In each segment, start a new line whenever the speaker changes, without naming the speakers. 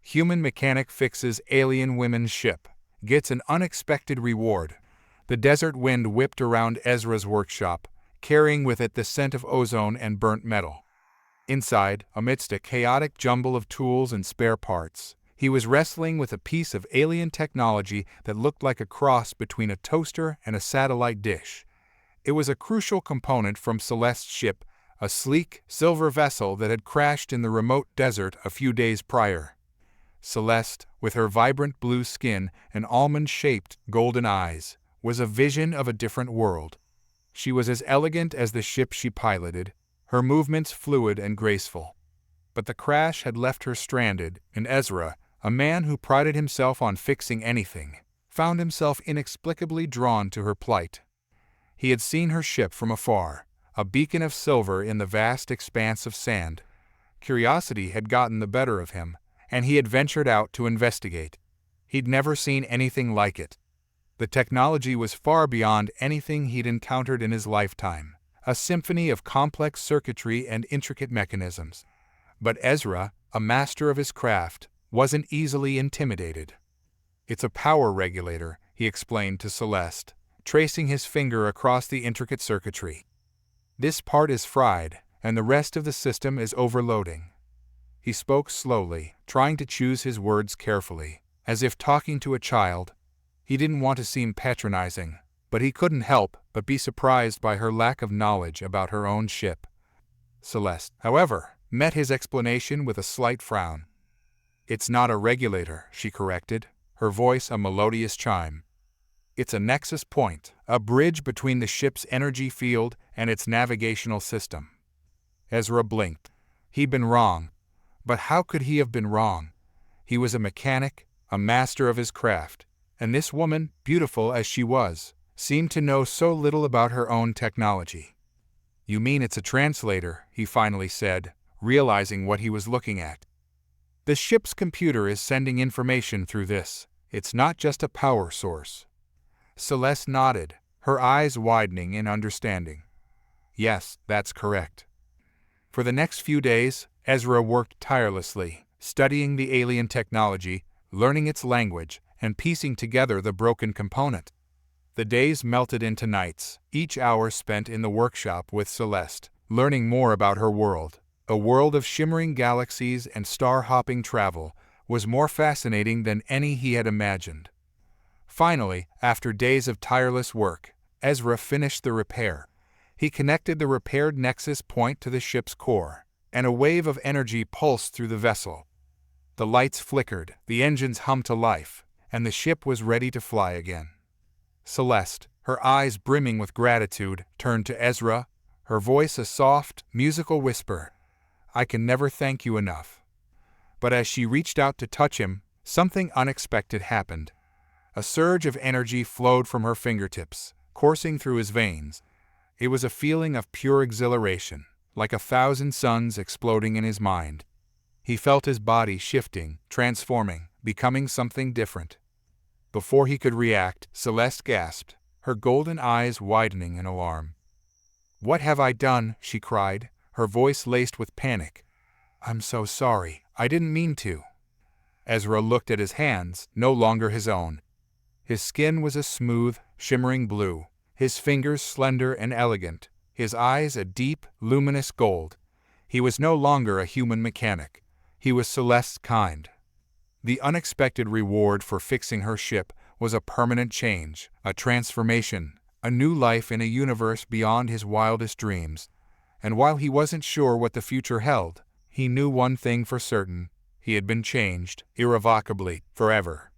Human mechanic fixes alien women's ship. Gets an unexpected reward. The desert wind whipped around Ezra's workshop, carrying with it the scent of ozone and burnt metal. Inside, amidst a chaotic jumble of tools and spare parts, he was wrestling with a piece of alien technology that looked like a cross between a toaster and a satellite dish. It was a crucial component from Celeste's ship, a sleek, silver vessel that had crashed in the remote desert a few days prior. Celeste, with her vibrant blue skin and almond-shaped golden eyes, was a vision of a different world. She was as elegant as the ship she piloted, her movements fluid and graceful. But the crash had left her stranded, and Ezra, a man who prided himself on fixing anything, found himself inexplicably drawn to her plight. He had seen her ship from afar, a beacon of silver in the vast expanse of sand. Curiosity had gotten the better of him, and he had ventured out to investigate. He'd never seen anything like it. The technology was far beyond anything he'd encountered in his lifetime, a symphony of complex circuitry and intricate mechanisms. But Ezra, a master of his craft, wasn't easily intimidated. "It's a power regulator," he explained to Celeste, tracing his finger across the intricate circuitry. "This part is fried, and the rest of the system is overloading." He spoke slowly, trying to choose his words carefully, as if talking to a child. He didn't want to seem patronizing, but he couldn't help but be surprised by her lack of knowledge about her own ship. Celeste, however, met his explanation with a slight frown. "It's not a regulator," she corrected, her voice a melodious chime. "It's a nexus point, a bridge between the ship's energy field and its navigational system." Ezra blinked. He'd been wrong. But how could he have been wrong? He was a mechanic, a master of his craft, and this woman, beautiful as she was, seemed to know so little about her own technology. "You mean it's a translator," he finally said, realizing what he was looking at. "The ship's computer is sending information through this. It's not just a power source." Celeste nodded, her eyes widening in understanding. "Yes, that's correct." For the next few days, Ezra worked tirelessly, studying the alien technology, learning its language, and piecing together the broken component. The days melted into nights, each hour spent in the workshop with Celeste, learning more about her world. A world of shimmering galaxies and star-hopping travel was more fascinating than any he had imagined. Finally, after days of tireless work, Ezra finished the repair. He connected the repaired nexus point to the ship's core, and a wave of energy pulsed through the vessel. The lights flickered, the engines hummed to life, and the ship was ready to fly again. Celeste, her eyes brimming with gratitude, turned to Ezra, her voice a soft, musical whisper. "I can never thank you enough." But as she reached out to touch him, something unexpected happened. A surge of energy flowed from her fingertips, coursing through his veins. It was a feeling of pure exhilaration, like 1,000 suns exploding in his mind. He felt his body shifting, transforming, becoming something different. Before he could react, Celeste gasped, her golden eyes widening in alarm. "What have I done?" she cried, her voice laced with panic. "I'm so sorry. I didn't mean to." Ezra looked at his hands, no longer his own. His skin was a smooth, shimmering blue, his fingers slender and elegant, his eyes a deep, luminous gold. He was no longer a human mechanic. He was Celeste's kind. The unexpected reward for fixing her ship was a permanent change, a transformation, a new life in a universe beyond his wildest dreams. And while he wasn't sure what the future held, he knew one thing for certain: he had been changed, irrevocably, forever.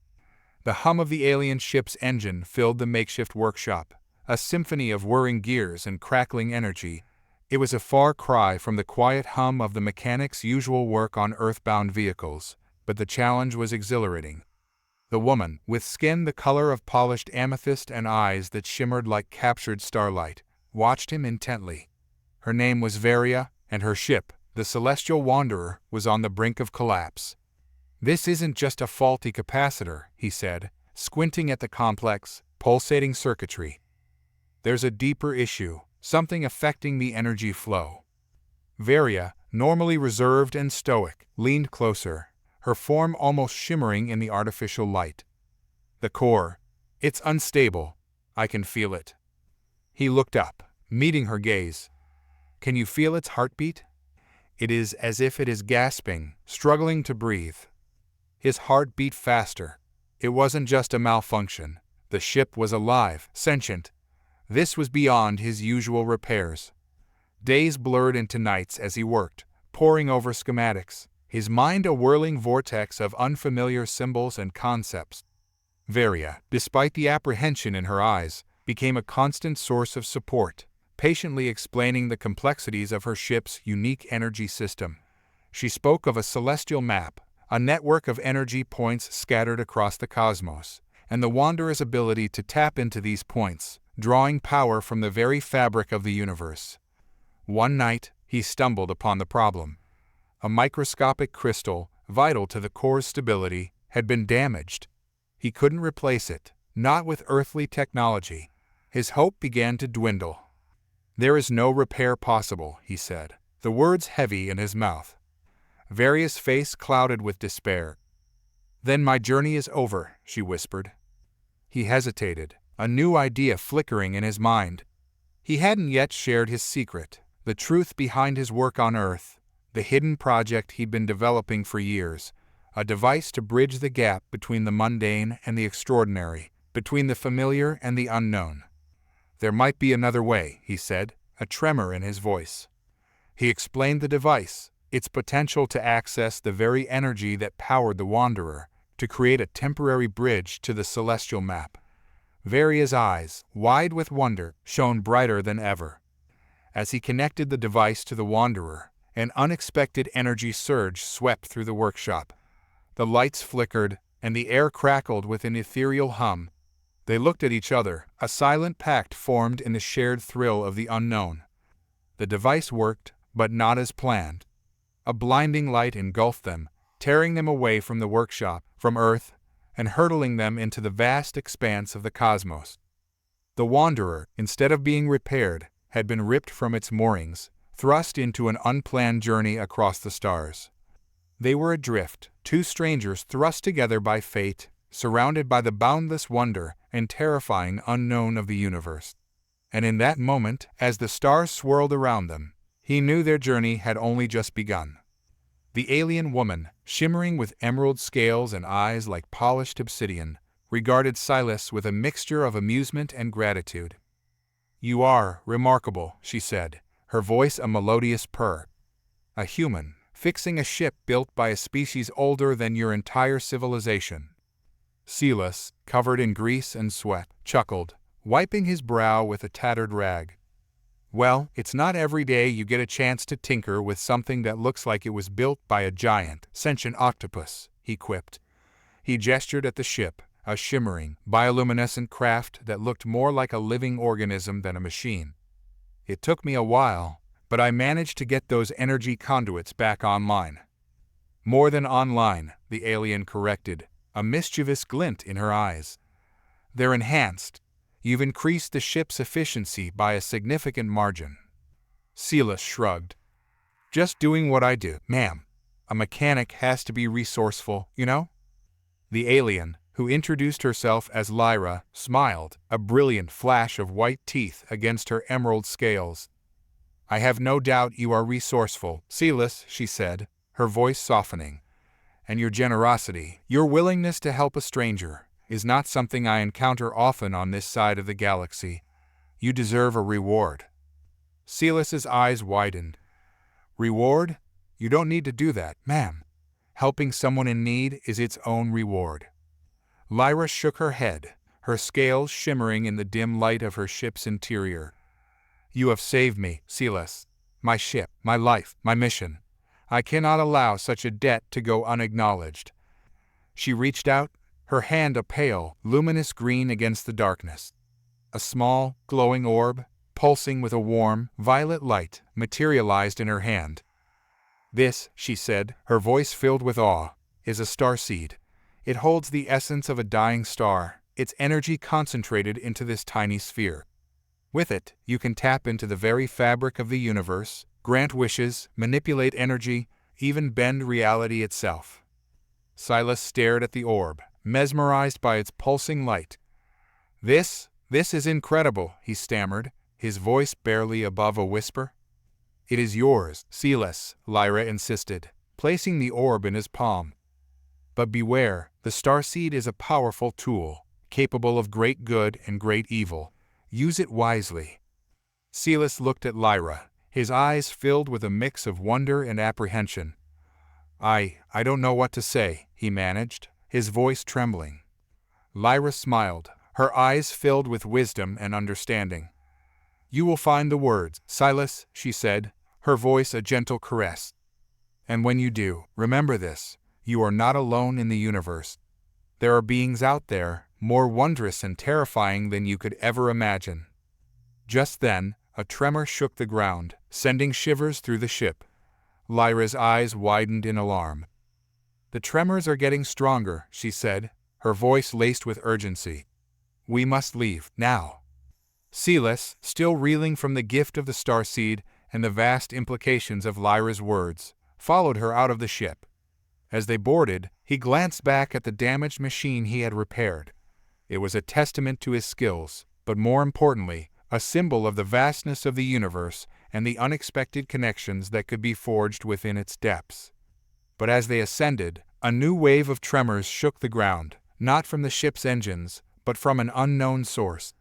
The hum of the alien ship's engine filled the makeshift workshop, a symphony of whirring gears and crackling energy. It was a far cry from the quiet hum of the mechanic's usual work on earthbound vehicles, but the challenge was exhilarating. The woman, with skin the color of polished amethyst and eyes that shimmered like captured starlight, watched him intently. Her name was Varia, and her ship, the Celestial Wanderer, was on the brink of collapse. "This isn't just a faulty capacitor," he said, squinting at the complex, pulsating circuitry. "There's a deeper issue, something affecting the energy flow." Varia, normally reserved and stoic, leaned closer, her form almost shimmering in the artificial light. "The core. It's unstable. I can feel it." He looked up, meeting her gaze. "Can you feel its heartbeat? It is as if it is gasping, struggling to breathe." His heart beat faster. It wasn't just a malfunction. The ship was alive, sentient. This was beyond his usual repairs. Days blurred into nights as he worked, poring over schematics, his mind a whirling vortex of unfamiliar symbols and concepts. Varia, despite the apprehension in her eyes, became a constant source of support, patiently explaining the complexities of her ship's unique energy system. She spoke of a celestial map, a network of energy points scattered across the cosmos, and the Wanderer's ability to tap into these points, drawing power from the very fabric of the universe. One night, he stumbled upon the problem. A microscopic crystal, vital to the core's stability, had been damaged. He couldn't replace it, not with earthly technology. His hope began to dwindle. "There is no repair possible," he said, the words heavy in his mouth. Varia's face clouded with despair. "Then my journey is over," she whispered. He hesitated, a new idea flickering in his mind. He hadn't yet shared his secret, the truth behind his work on Earth, the hidden project he'd been developing for years, a device to bridge the gap between the mundane and the extraordinary, between the familiar and the unknown. "There might be another way," he said, a tremor in his voice. He explained the device, its potential to access the very energy that powered the Wanderer, to create a temporary bridge to the celestial map. Varia's eyes, wide with wonder, shone brighter than ever. As he connected the device to the Wanderer, an unexpected energy surge swept through the workshop. The lights flickered, and the air crackled with an ethereal hum. They looked at each other, a silent pact formed in the shared thrill of the unknown. The device worked, but not as planned. A blinding light engulfed them, tearing them away from the workshop, from Earth, and hurtling them into the vast expanse of the cosmos. The Wanderer, instead of being repaired, had been ripped from its moorings, thrust into an unplanned journey across the stars. They were adrift, two strangers thrust together by fate, surrounded by the boundless wonder and terrifying unknown of the universe. And in that moment, as the stars swirled around them, he knew their journey had only just begun. The alien woman, shimmering with emerald scales and eyes like polished obsidian, regarded Celeste with a mixture of amusement and gratitude. "You are remarkable," she said, her voice a melodious purr. "A human, fixing a ship built by a species older than your entire civilization." Celeste, covered in grease and sweat, chuckled, wiping his brow with a tattered rag. "Well, it's not every day you get a chance to tinker with something that looks like it was built by a giant, sentient octopus," he quipped. He gestured at the ship, a shimmering, bioluminescent craft that looked more like a living organism than a machine. "It took me a while, but I managed to get those energy conduits back online." "More than online," the alien corrected, a mischievous glint in her eyes. "They're enhanced. You've increased the ship's efficiency by a significant margin." Celeste shrugged. "Just doing what I do, ma'am. A mechanic has to be resourceful, you know?" The alien, who introduced herself as Lyra, smiled, a brilliant flash of white teeth against her emerald scales. "I have no doubt you are resourceful, Celeste," she said, her voice softening. "And your generosity, your willingness to help a stranger, is not something I encounter often on this side of the galaxy. You deserve a reward." Celeste's eyes widened. "Reward? You don't need to do that, ma'am. Helping someone in need is its own reward." Lyra shook her head, her scales shimmering in the dim light of her ship's interior. "You have saved me, Celeste. My ship, my life, my mission. I cannot allow such a debt to go unacknowledged." She reached out, her hand a pale, luminous green against the darkness. A small, glowing orb, pulsing with a warm, violet light, materialized in her hand. "This," she said, her voice filled with awe, "is a starseed. It holds the essence of a dying star, its energy concentrated into this tiny sphere. With it, you can tap into the very fabric of the universe, grant wishes, manipulate energy, even bend reality itself." Silas stared at the orb, mesmerized by its pulsing light. This is incredible, he stammered, his voice barely above a whisper. It is yours, Celeste, Lyra insisted, placing the orb in his palm. But beware, the starseed is a powerful tool, capable of great good and great evil. Use it wisely. Celeste looked at Lyra, his eyes filled with a mix of wonder and apprehension. I don't know what to say, he managed, his voice trembling. Lyra smiled, her eyes filled with wisdom and understanding. You will find the words, Silas, she said, her voice a gentle caress. And when you do, remember this, you are not alone in the universe. There are beings out there, more wondrous and terrifying than you could ever imagine. Just then, a tremor shook the ground, sending shivers through the ship. Lyra's eyes widened in alarm. The tremors are getting stronger, she said, her voice laced with urgency. We must leave, now. Celeste, still reeling from the gift of the starseed and the vast implications of Lyra's words, followed her out of the ship. As they boarded, he glanced back at the damaged machine he had repaired. It was a testament to his skills, but more importantly, a symbol of the vastness of the universe and the unexpected connections that could be forged within its depths. But as they ascended, a new wave of tremors shook the ground, not from the ship's engines, but from an unknown source.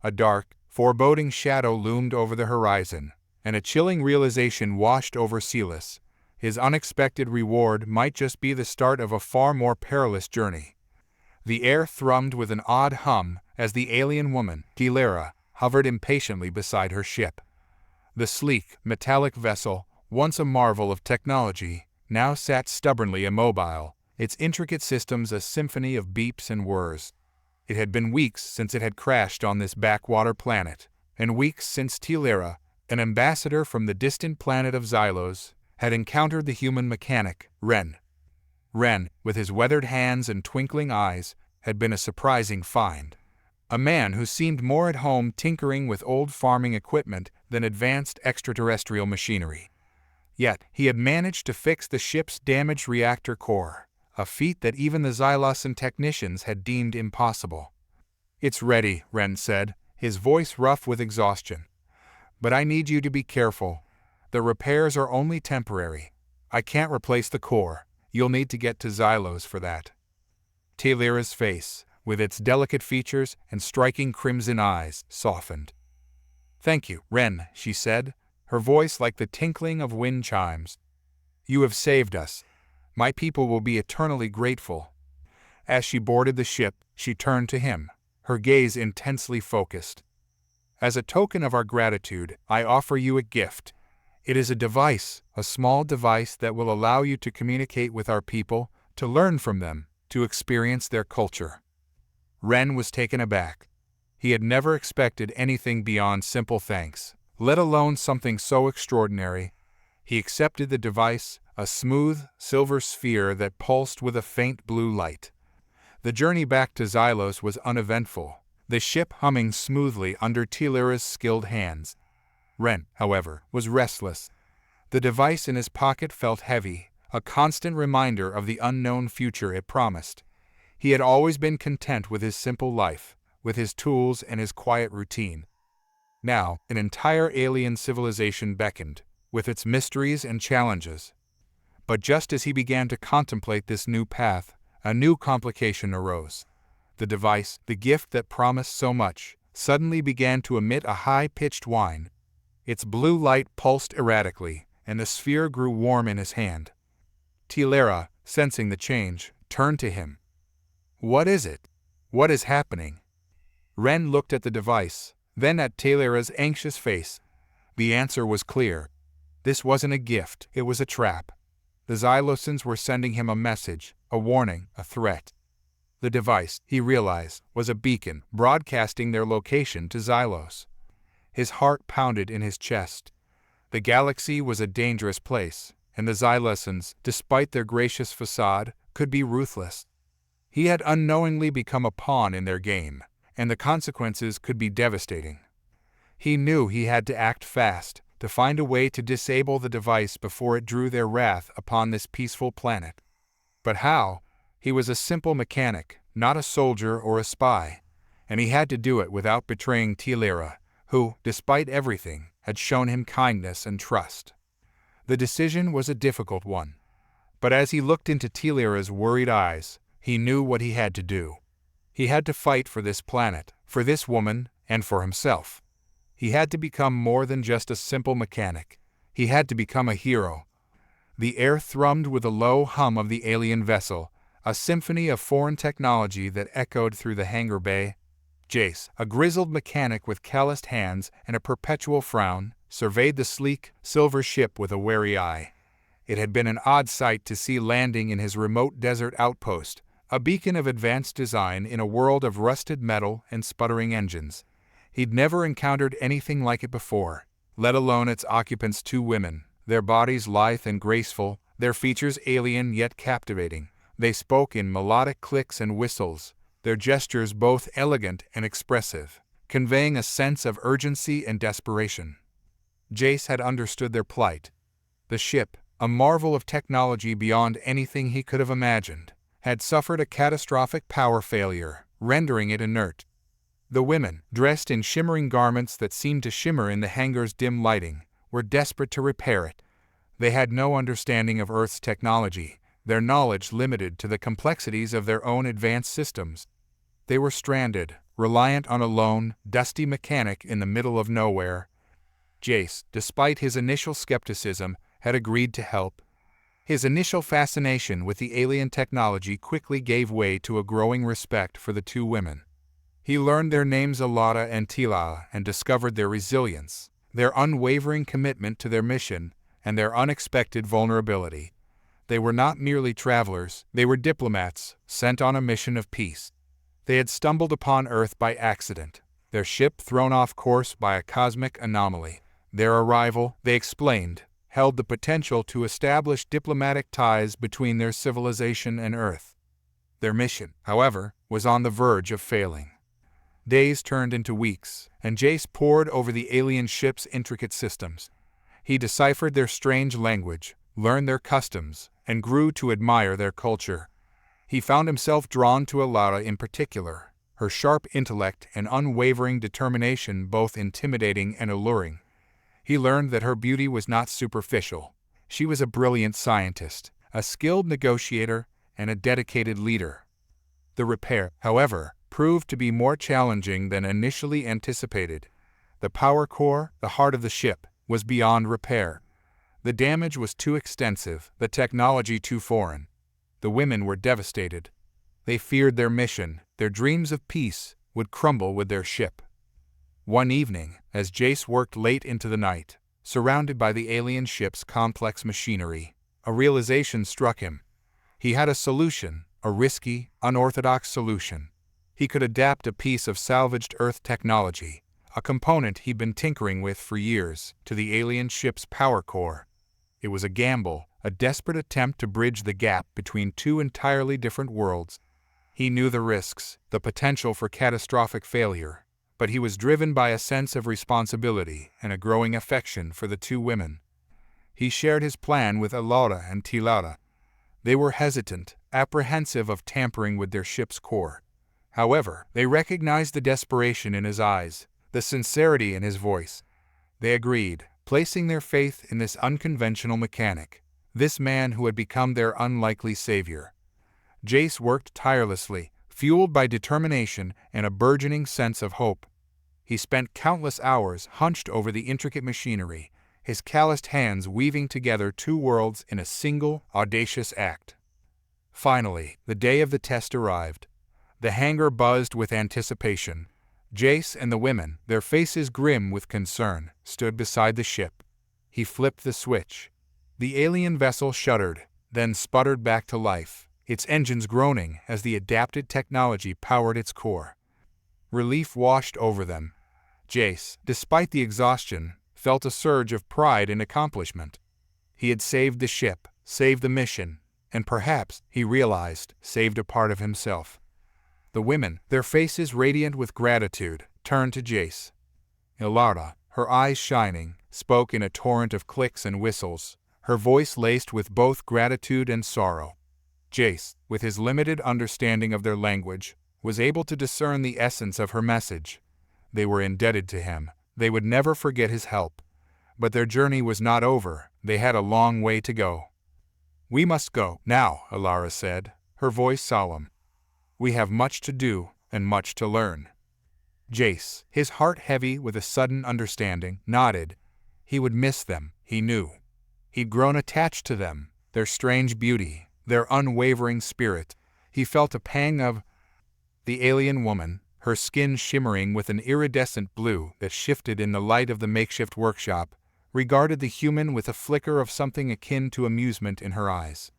A dark, foreboding shadow loomed over the horizon, and a chilling realization washed over Celeste. His unexpected reward might just be the start of a far more perilous journey. The air thrummed with an odd hum as the alien woman, Celeste, hovered impatiently beside her ship. The sleek, metallic vessel, once a marvel of technology, now sat stubbornly immobile, its intricate systems a symphony of beeps and whirs. It had been weeks since it had crashed on this backwater planet, and weeks since Celeste, an ambassador from the distant planet of Xylos, had encountered the human mechanic, Ren. Ren, with his weathered hands and twinkling eyes, had been a surprising find. A man who seemed more at home tinkering with old farming equipment than advanced extraterrestrial machinery. Yet, he had managed to fix the ship's damaged reactor core, a feat that even the Xylosan technicians had deemed impossible. It's ready, Ren said, his voice rough with exhaustion. But I need you to be careful. The repairs are only temporary. I can't replace the core. You'll need to get to Xylos for that. Celeste's face, with its delicate features and striking crimson eyes, softened. Thank you, Ren, she said, her voice like the tinkling of wind chimes. You have saved us. My people will be eternally grateful. As she boarded the ship, she turned to him, her gaze intensely focused. As a token of our gratitude, I offer you a gift. It is a device, a small device that will allow you to communicate with our people, to learn from them, to experience their culture. Ren was taken aback. He had never expected anything beyond simple thanks, let alone something so extraordinary. He accepted the device, a smooth, silver sphere that pulsed with a faint blue light. The journey back to Xylos was uneventful, the ship humming smoothly under Celeste's skilled hands. Ren, however, was restless. The device in his pocket felt heavy, a constant reminder of the unknown future it promised. He had always been content with his simple life, with his tools and his quiet routine. Now, an entire alien civilization beckoned, with its mysteries and challenges. But just as he began to contemplate this new path, a new complication arose. The device, the gift that promised so much, suddenly began to emit a high-pitched whine. Its blue light pulsed erratically, and the sphere grew warm in his hand. Celeste, sensing the change, turned to him. What is it? What is happening? Ren looked at the device, then at Celeste's anxious face. The answer was clear. This wasn't a gift, it was a trap. The Xylosans were sending him a message, a warning, a threat. The device, he realized, was a beacon, broadcasting their location to Xylos. His heart pounded in his chest. The galaxy was a dangerous place, and the Xylosans, despite their gracious facade, could be ruthless. He had unknowingly become a pawn in their game, and the consequences could be devastating. He knew he had to act fast, to find a way to disable the device before it drew their wrath upon this peaceful planet. But how? He was a simple mechanic, not a soldier or a spy, and he had to do it without betraying Tilira, who, despite everything, had shown him kindness and trust. The decision was a difficult one, but as he looked into Tilira's worried eyes, he knew what he had to do. He had to fight for this planet, for this woman, and for himself. He had to become more than just a simple mechanic. He had to become a hero. The air thrummed with the low hum of the alien vessel, a symphony of foreign technology that echoed through the hangar bay. Jace, a grizzled mechanic with calloused hands and a perpetual frown, surveyed the sleek, silver ship with a wary eye. It had been an odd sight to see landing in his remote desert outpost, a beacon of advanced design in a world of rusted metal and sputtering engines. He'd never encountered anything like it before, let alone its occupants, two women, their bodies lithe and graceful, their features alien yet captivating. They spoke in melodic clicks and whistles, their gestures both elegant and expressive, conveying a sense of urgency and desperation. Jace had understood their plight. The ship, a marvel of technology beyond anything he could have imagined, had suffered a catastrophic power failure, rendering it inert. The women, dressed in shimmering garments that seemed to shimmer in the hangar's dim lighting, were desperate to repair it. They had no understanding of Earth's technology, their knowledge limited to the complexities of their own advanced systems. They were stranded, reliant on a lone, dusty mechanic in the middle of nowhere. Jace, despite his initial skepticism, had agreed to help. His initial fascination with the alien technology quickly gave way to a growing respect for the two women. He learned their names Alada and Tila and discovered their resilience, their unwavering commitment to their mission, and their unexpected vulnerability. They were not merely travelers, they were diplomats, sent on a mission of peace. They had stumbled upon Earth by accident, their ship thrown off course by a cosmic anomaly. Their arrival, they explained, held the potential to establish diplomatic ties between their civilization and Earth. Their mission, however, was on the verge of failing. Days turned into weeks, and Jace pored over the alien ship's intricate systems. He deciphered their strange language, learned their customs, and grew to admire their culture. He found himself drawn to Alada in particular, her sharp intellect and unwavering determination both intimidating and alluring. He learned that her beauty was not superficial. She was a brilliant scientist, a skilled negotiator, and a dedicated leader. The repair, however, proved to be more challenging than initially anticipated. The power core, the heart of the ship, was beyond repair. The damage was too extensive, the technology too foreign. The women were devastated. They feared their mission, their dreams of peace, would crumble with their ship. One evening, as Jace worked late into the night, surrounded by the alien ship's complex machinery, a realization struck him. He had a solution, a risky, unorthodox solution. He could adapt a piece of salvaged Earth technology, a component he'd been tinkering with for years, to the alien ship's power core. It was a gamble, a desperate attempt to bridge the gap between two entirely different worlds. He knew the risks, the potential for catastrophic failure, but he was driven by a sense of responsibility and a growing affection for the two women. He shared his plan with Alada and Tilada. They were hesitant, apprehensive of tampering with their ship's core. However, they recognized the desperation in his eyes, the sincerity in his voice. They agreed, placing their faith in this unconventional mechanic, this man who had become their unlikely savior. Jace worked tirelessly, fueled by determination and a burgeoning sense of hope. He spent countless hours hunched over the intricate machinery, his calloused hands weaving together two worlds in a single, audacious act. Finally, the day of the test arrived. The hangar buzzed with anticipation. Jace and the women, their faces grim with concern, stood beside the ship. He flipped the switch. The alien vessel shuddered, then sputtered back to life, its engines groaning as the adapted technology powered its core. Relief washed over them. Jace, despite the exhaustion, felt a surge of pride and accomplishment. He had saved the ship, saved the mission, and perhaps, he realized, saved a part of himself. The women, their faces radiant with gratitude, turned to Jace. Ilarda, her eyes shining, spoke in a torrent of clicks and whistles, her voice laced with both gratitude and sorrow. Jace, with his limited understanding of their language, was able to discern the essence of her message. They were indebted to him. They would never forget his help. But their journey was not over. They had a long way to go. "We must go now," Alara said, her voice solemn. "We have much to do and much to learn." Jace, his heart heavy with a sudden understanding, nodded. He would miss them, he knew. He'd grown attached to them, their strange beauty, their unwavering spirit. He felt a pang of the alien woman, her skin shimmering with an iridescent blue that shifted in the light of the makeshift workshop, regarded the human with a flicker of something akin to amusement in her eyes.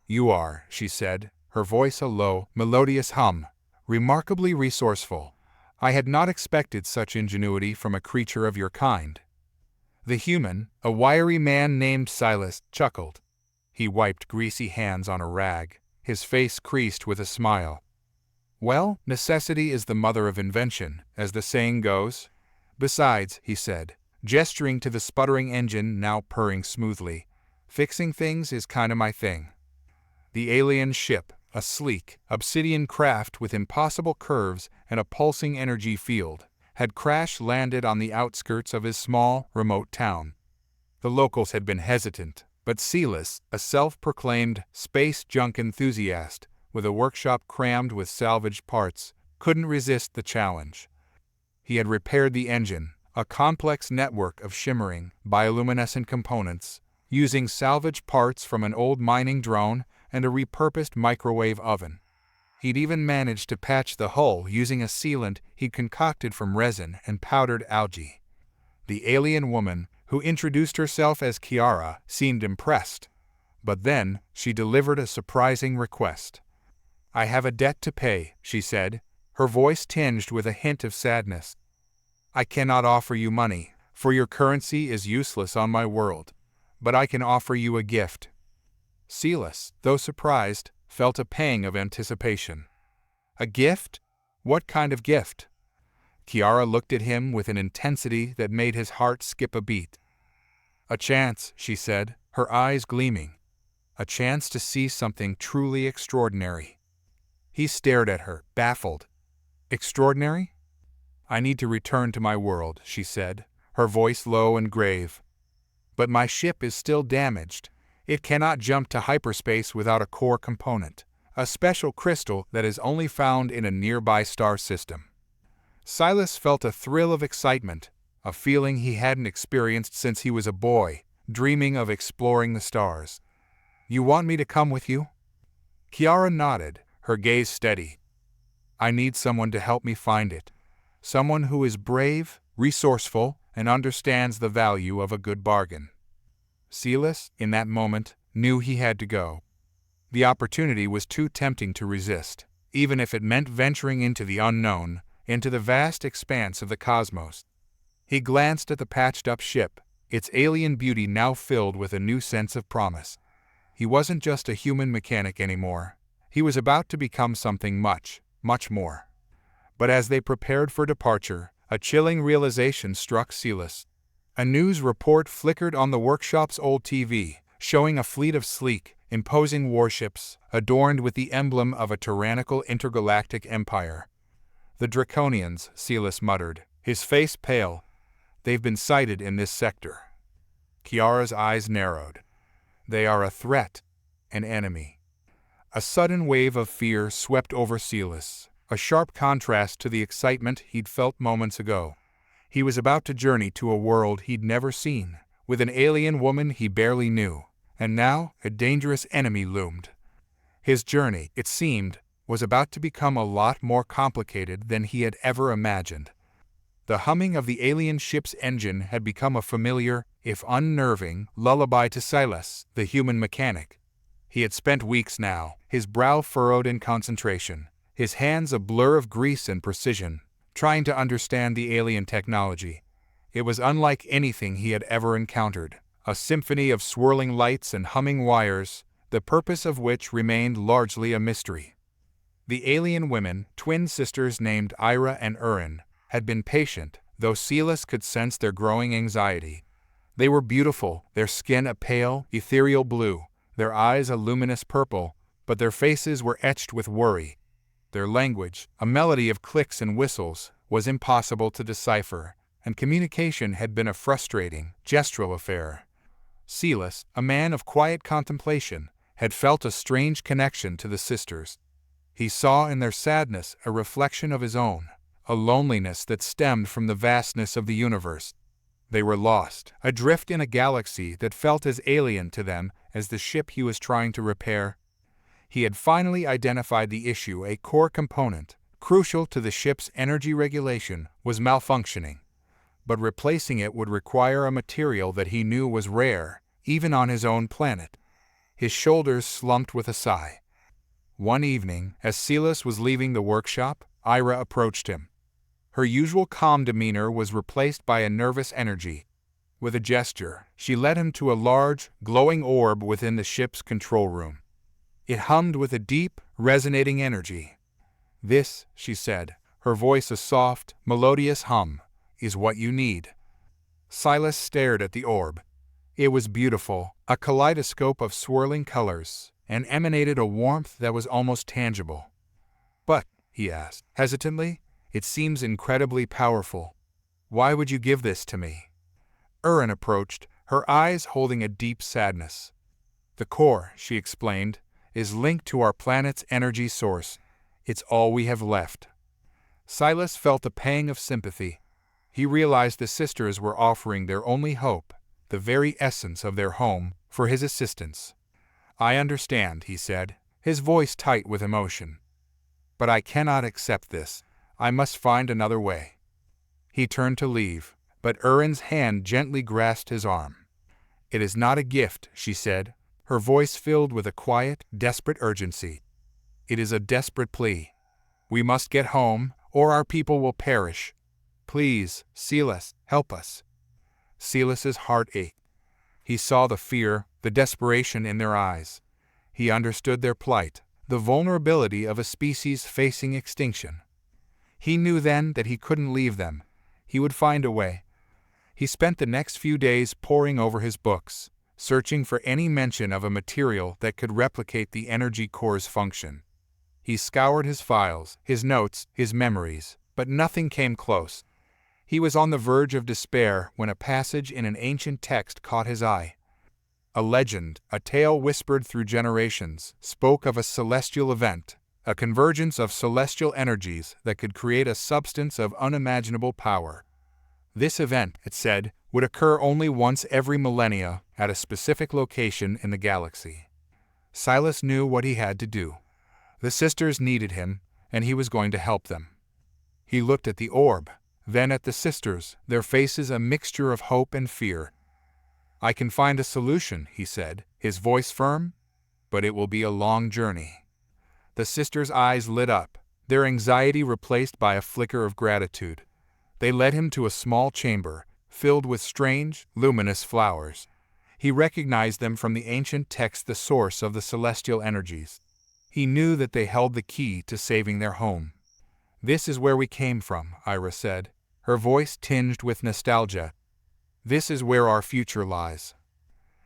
"You are," she said, her voice a low, melodious hum, "remarkably resourceful. I had not expected such ingenuity from a creature of your kind." The human, a wiry man named Celeste, chuckled. He wiped greasy hands on a rag, his face creased with a smile. "Well, necessity is the mother of invention, as the saying goes. Besides," he said, gesturing to the sputtering engine now purring smoothly, "fixing things is kinda my thing." The alien ship, a sleek, obsidian craft with impossible curves and a pulsing energy field, had crash-landed on the outskirts of his small, remote town. The locals had been hesitant, but Celeste, a self-proclaimed space junk enthusiast, with a workshop crammed with salvaged parts, couldn't resist the challenge. He had repaired the engine, a complex network of shimmering, bioluminescent components, using salvaged parts from an old mining drone and a repurposed microwave oven. He'd even managed to patch the hull using a sealant he'd concocted from resin and powdered algae. The alien woman, who introduced herself as Kiara, seemed impressed. But then, she delivered a surprising request. "I have a debt to pay," she said, her voice tinged with a hint of sadness. "I cannot offer you money, for your currency is useless on my world. But I can offer you a gift." Celeste, though surprised, felt a pang of anticipation. "A gift? What kind of gift?" Kiara looked at him with an intensity that made his heart skip a beat. "A chance," she said, her eyes gleaming. "A chance to see something truly extraordinary." He stared at her, baffled. "Extraordinary?" "I need to return to my world," she said, her voice low and grave. "But my ship is still damaged. It cannot jump to hyperspace without a core component, a special crystal that is only found in a nearby star system." Silas felt a thrill of excitement, a feeling he hadn't experienced since he was a boy, dreaming of exploring the stars. "You want me to come with you?" Kiara nodded, her gaze steady. "I need someone to help me find it. Someone who is brave, resourceful, and understands the value of a good bargain." Celeste, in that moment, knew he had to go. The opportunity was too tempting to resist, even if it meant venturing into the unknown, into the vast expanse of the cosmos. He glanced at the patched-up ship, its alien beauty now filled with a new sense of promise. He wasn't just a human mechanic anymore. He was about to become something much, much more. But as they prepared for departure, a chilling realization struck Celeste. A news report flickered on the workshop's old TV, showing a fleet of sleek, imposing warships, adorned with the emblem of a tyrannical intergalactic empire. "The Draconians," Celeste muttered, his face pale. "They've been sighted in this sector." Kiara's eyes narrowed. "They are a threat, an enemy." A sudden wave of fear swept over Celeste, a sharp contrast to the excitement he'd felt moments ago. He was about to journey to a world he'd never seen, with an alien woman he barely knew, and now a dangerous enemy loomed. His journey, it seemed, was about to become a lot more complicated than he had ever imagined. The humming of the alien ship's engine had become a familiar, if unnerving, lullaby to Celeste, the human mechanic. He had spent weeks now, his brow furrowed in concentration, his hands a blur of grease and precision, trying to understand the alien technology. It was unlike anything he had ever encountered, a symphony of swirling lights and humming wires, the purpose of which remained largely a mystery. The alien women, twin sisters named Ira and Urin, had been patient, though Celeste could sense their growing anxiety. They were beautiful, their skin a pale, ethereal blue, their eyes a luminous purple, but their faces were etched with worry. Their language, a melody of clicks and whistles, was impossible to decipher, and communication had been a frustrating, gestural affair. Celeste, a man of quiet contemplation, had felt a strange connection to the sisters. He saw in their sadness a reflection of his own, a loneliness that stemmed from the vastness of the universe. They were lost, adrift in a galaxy that felt as alien to them as the ship he was trying to repair. He had finally identified the issue. A core component, crucial to the ship's energy regulation, was malfunctioning. But replacing it would require a material that he knew was rare, even on his own planet. His shoulders slumped with a sigh. One evening, as Celeste was leaving the workshop, Ira approached him. Her usual calm demeanor was replaced by a nervous energy. With a gesture, she led him to a large, glowing orb within the ship's control room. It hummed with a deep, resonating energy. "This," she said, her voice a soft, melodious hum, "is what you need." Silas stared at the orb. It was beautiful, a kaleidoscope of swirling colors, and emanated a warmth that was almost tangible. "But," he asked, hesitantly, "it seems incredibly powerful. Why would you give this to me?" Erin approached, her eyes holding a deep sadness. "The core," she explained, "is linked to our planet's energy source. It's all we have left." Silas felt a pang of sympathy. He realized the sisters were offering their only hope, the very essence of their home, for his assistance. "I understand," he said, his voice tight with emotion. "But I cannot accept this. I must find another way." He turned to leave, but Erin's hand gently grasped his arm. "It is not a gift," she said, her voice filled with a quiet, desperate urgency. "It is a desperate plea. We must get home, or our people will perish. Please, Celeste, help us." Celeste's heart ached. He saw the fear, the desperation in their eyes. He understood their plight, the vulnerability of a species facing extinction. He knew then that he couldn't leave them. He would find a way. He spent the next few days poring over his books, searching for any mention of a material that could replicate the energy core's function. He scoured his files, his notes, his memories, but nothing came close. He was on the verge of despair when a passage in an ancient text caught his eye. A legend, a tale whispered through generations, spoke of a celestial event, a convergence of celestial energies that could create a substance of unimaginable power. This event, it said, would occur only once every millennia at a specific location in the galaxy. Silas knew what he had to do. The sisters needed him, and he was going to help them. He looked at the orb, then at the sisters, their faces a mixture of hope and fear. "I can find a solution," he said, his voice firm, "but it will be a long journey." The sisters' eyes lit up, their anxiety replaced by a flicker of gratitude. They led him to a small chamber, filled with strange, luminous flowers. He recognized them from the ancient text, the source of the celestial energies. He knew that they held the key to saving their home. "This is where we came from," Ira said, her voice tinged with nostalgia. "This is where our future lies."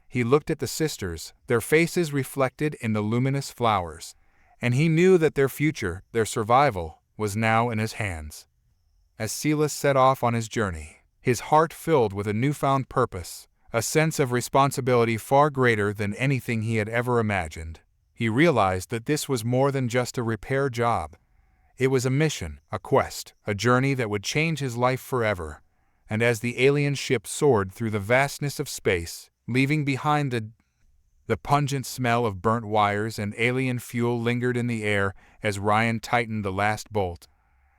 He looked at the sisters, their faces reflected in the luminous flowers, and he knew that their future, their survival, was now in his hands. As Celeste set off on his journey, his heart filled with a newfound purpose, a sense of responsibility far greater than anything he had ever imagined. He realized that this was more than just a repair job. It was a mission, a quest, a journey that would change his life forever. And as the alien ship soared through the vastness of space, leaving behind the pungent smell of burnt wires and alien fuel lingered in the air as Ryan tightened the last bolt.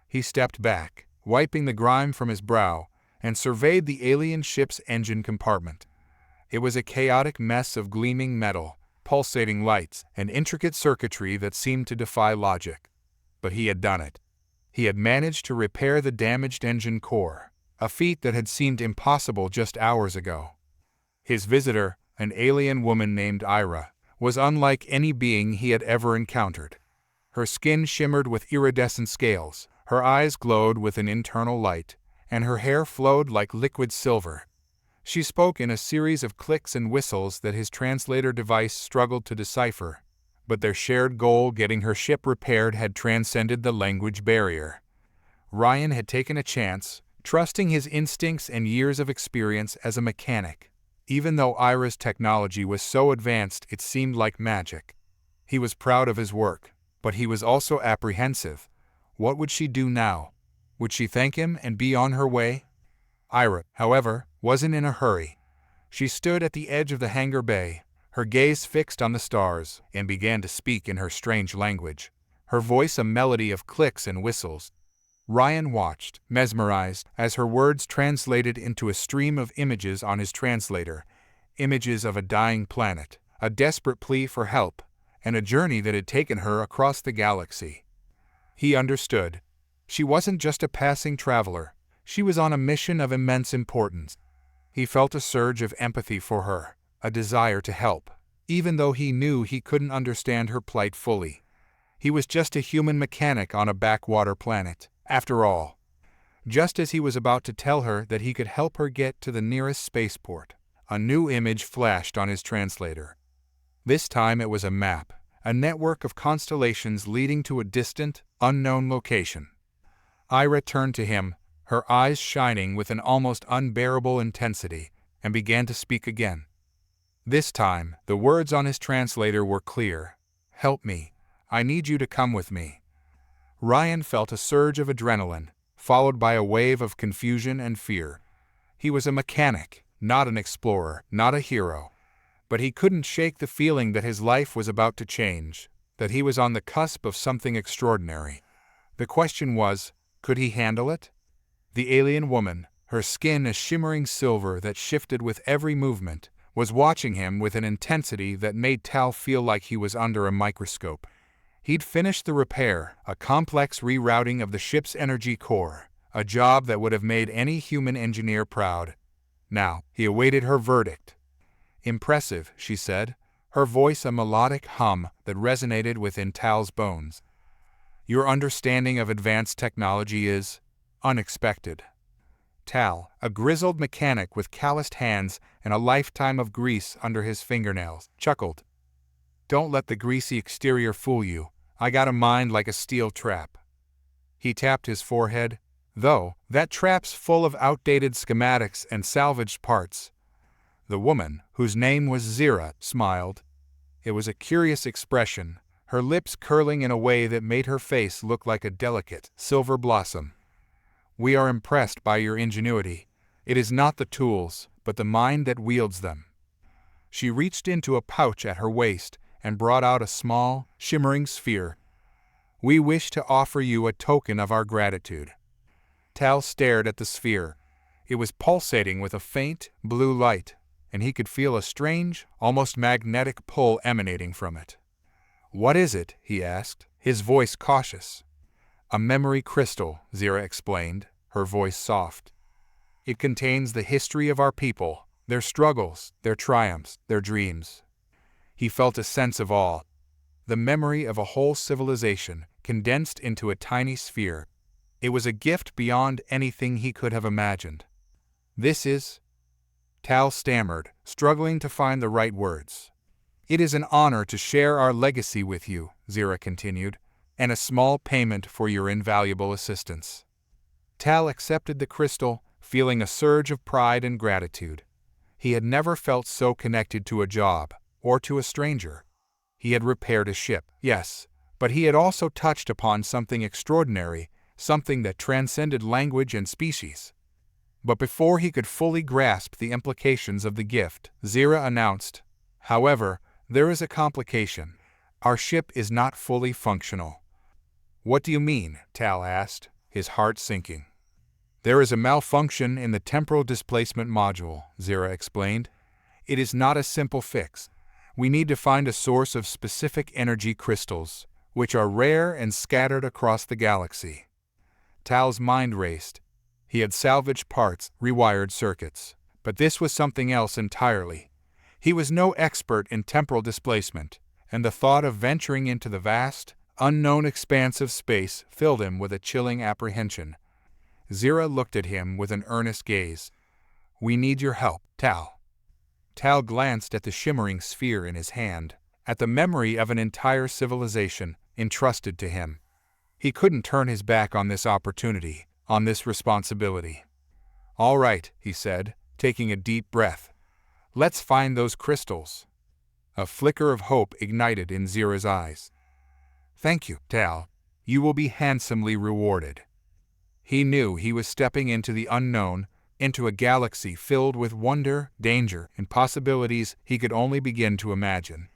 He stepped back, wiping the grime from his brow, and surveyed the alien ship's engine compartment. It was a chaotic mess of gleaming metal, pulsating lights, and intricate circuitry that seemed to defy logic. But he had done it. He had managed to repair the damaged engine core, a feat that had seemed impossible just hours ago. His visitor, an alien woman named Ira, was unlike any being he had ever encountered. Her skin shimmered with iridescent scales, her eyes glowed with an internal light, and her hair flowed like liquid silver. She spoke in a series of clicks and whistles that his translator device struggled to decipher, but their shared goal, getting her ship repaired, had transcended the language barrier. Ryan had taken a chance, trusting his instincts and years of experience as a mechanic. Even though Ira's technology was so advanced it seemed like magic. He was proud of his work, but he was also apprehensive. What would she do now? Would she thank him and be on her way? Ira, however, wasn't in a hurry. She stood at the edge of the hangar bay, her gaze fixed on the stars, and began to speak in her strange language, her voice a melody of clicks and whistles. Ryan watched, mesmerized, as her words translated into a stream of images on his translator, images of a dying planet, a desperate plea for help, and a journey that had taken her across the galaxy. He understood. She wasn't just a passing traveler, she was on a mission of immense importance. He felt a surge of empathy for her, a desire to help, even though he knew he couldn't understand her plight fully. He was just a human mechanic on a backwater planet, after all. Just as he was about to tell her that he could help her get to the nearest spaceport, a new image flashed on his translator. This time it was a map, a network of constellations leading to a distant, unknown location. Ira turned to him, her eyes shining with an almost unbearable intensity, and began to speak again. This time, the words on his translator were clear. "Help me. I need you to come with me." Ryan felt a surge of adrenaline, followed by a wave of confusion and fear. He was a mechanic, not an explorer, not a hero. But he couldn't shake the feeling that his life was about to change, that he was on the cusp of something extraordinary. The question was, could he handle it? The alien woman, her skin a shimmering silver that shifted with every movement, was watching him with an intensity that made Tal feel like he was under a microscope. He'd finished the repair, a complex rerouting of the ship's energy core, a job that would have made any human engineer proud. Now, he awaited her verdict. "Impressive," she said, her voice a melodic hum that resonated within Tal's bones. "Your understanding of advanced technology is unexpected." Tal, a grizzled mechanic with calloused hands and a lifetime of grease under his fingernails, chuckled. "Don't let the greasy exterior fool you. I got a mind like a steel trap." He tapped his forehead. "Though, that trap's full of outdated schematics and salvaged parts." The woman, whose name was Ezra, smiled. It was a curious expression, her lips curling in a way that made her face look like a delicate silver blossom. "We are impressed by your ingenuity. It is not the tools, but the mind that wields them." She reached into a pouch at her waist and brought out a small, shimmering sphere. "We wish to offer you a token of our gratitude." Tal stared at the sphere. It was pulsating with a faint, blue light, and he could feel a strange, almost magnetic pull emanating from it. "What is it?" he asked, his voice cautious. "A memory crystal," Ezra explained, her voice soft. "It contains the history of our people, their struggles, their triumphs, their dreams." He felt a sense of awe. The memory of a whole civilization, condensed into a tiny sphere. It was a gift beyond anything he could have imagined. "This is—" Tal stammered, struggling to find the right words. "It is an honor to share our legacy with you," Ezra continued, "and a small payment for your invaluable assistance." Tal accepted the crystal, feeling a surge of pride and gratitude. He had never felt so connected to a job, or to a stranger. He had repaired a ship, yes, but he had also touched upon something extraordinary, something that transcended language and species. But before he could fully grasp the implications of the gift, Ezra announced, "However, there is a complication. Our ship is not fully functional." "What do you mean?" Tal asked, his heart sinking. "There is a malfunction in the temporal displacement module," Ezra explained. "It is not a simple fix. We need to find a source of specific energy crystals, which are rare and scattered across the galaxy." Tal's mind raced. He had salvaged parts, rewired circuits, but this was something else entirely. He was no expert in temporal displacement, and the thought of venturing into the vast, unknown expanse of space filled him with a chilling apprehension. Ezra looked at him with an earnest gaze. "We need your help, Tal." Tal glanced at the shimmering sphere in his hand. at the memory of an entire civilization entrusted to him. He couldn't turn his back on this opportunity, on this responsibility. "All right," he said, taking a deep breath. "Let's find those crystals." A flicker of hope ignited in Zira's eyes. "Thank you, Tal. You will be handsomely rewarded." He knew he was stepping into the unknown, into a galaxy filled with wonder, danger, and possibilities he could only begin to imagine.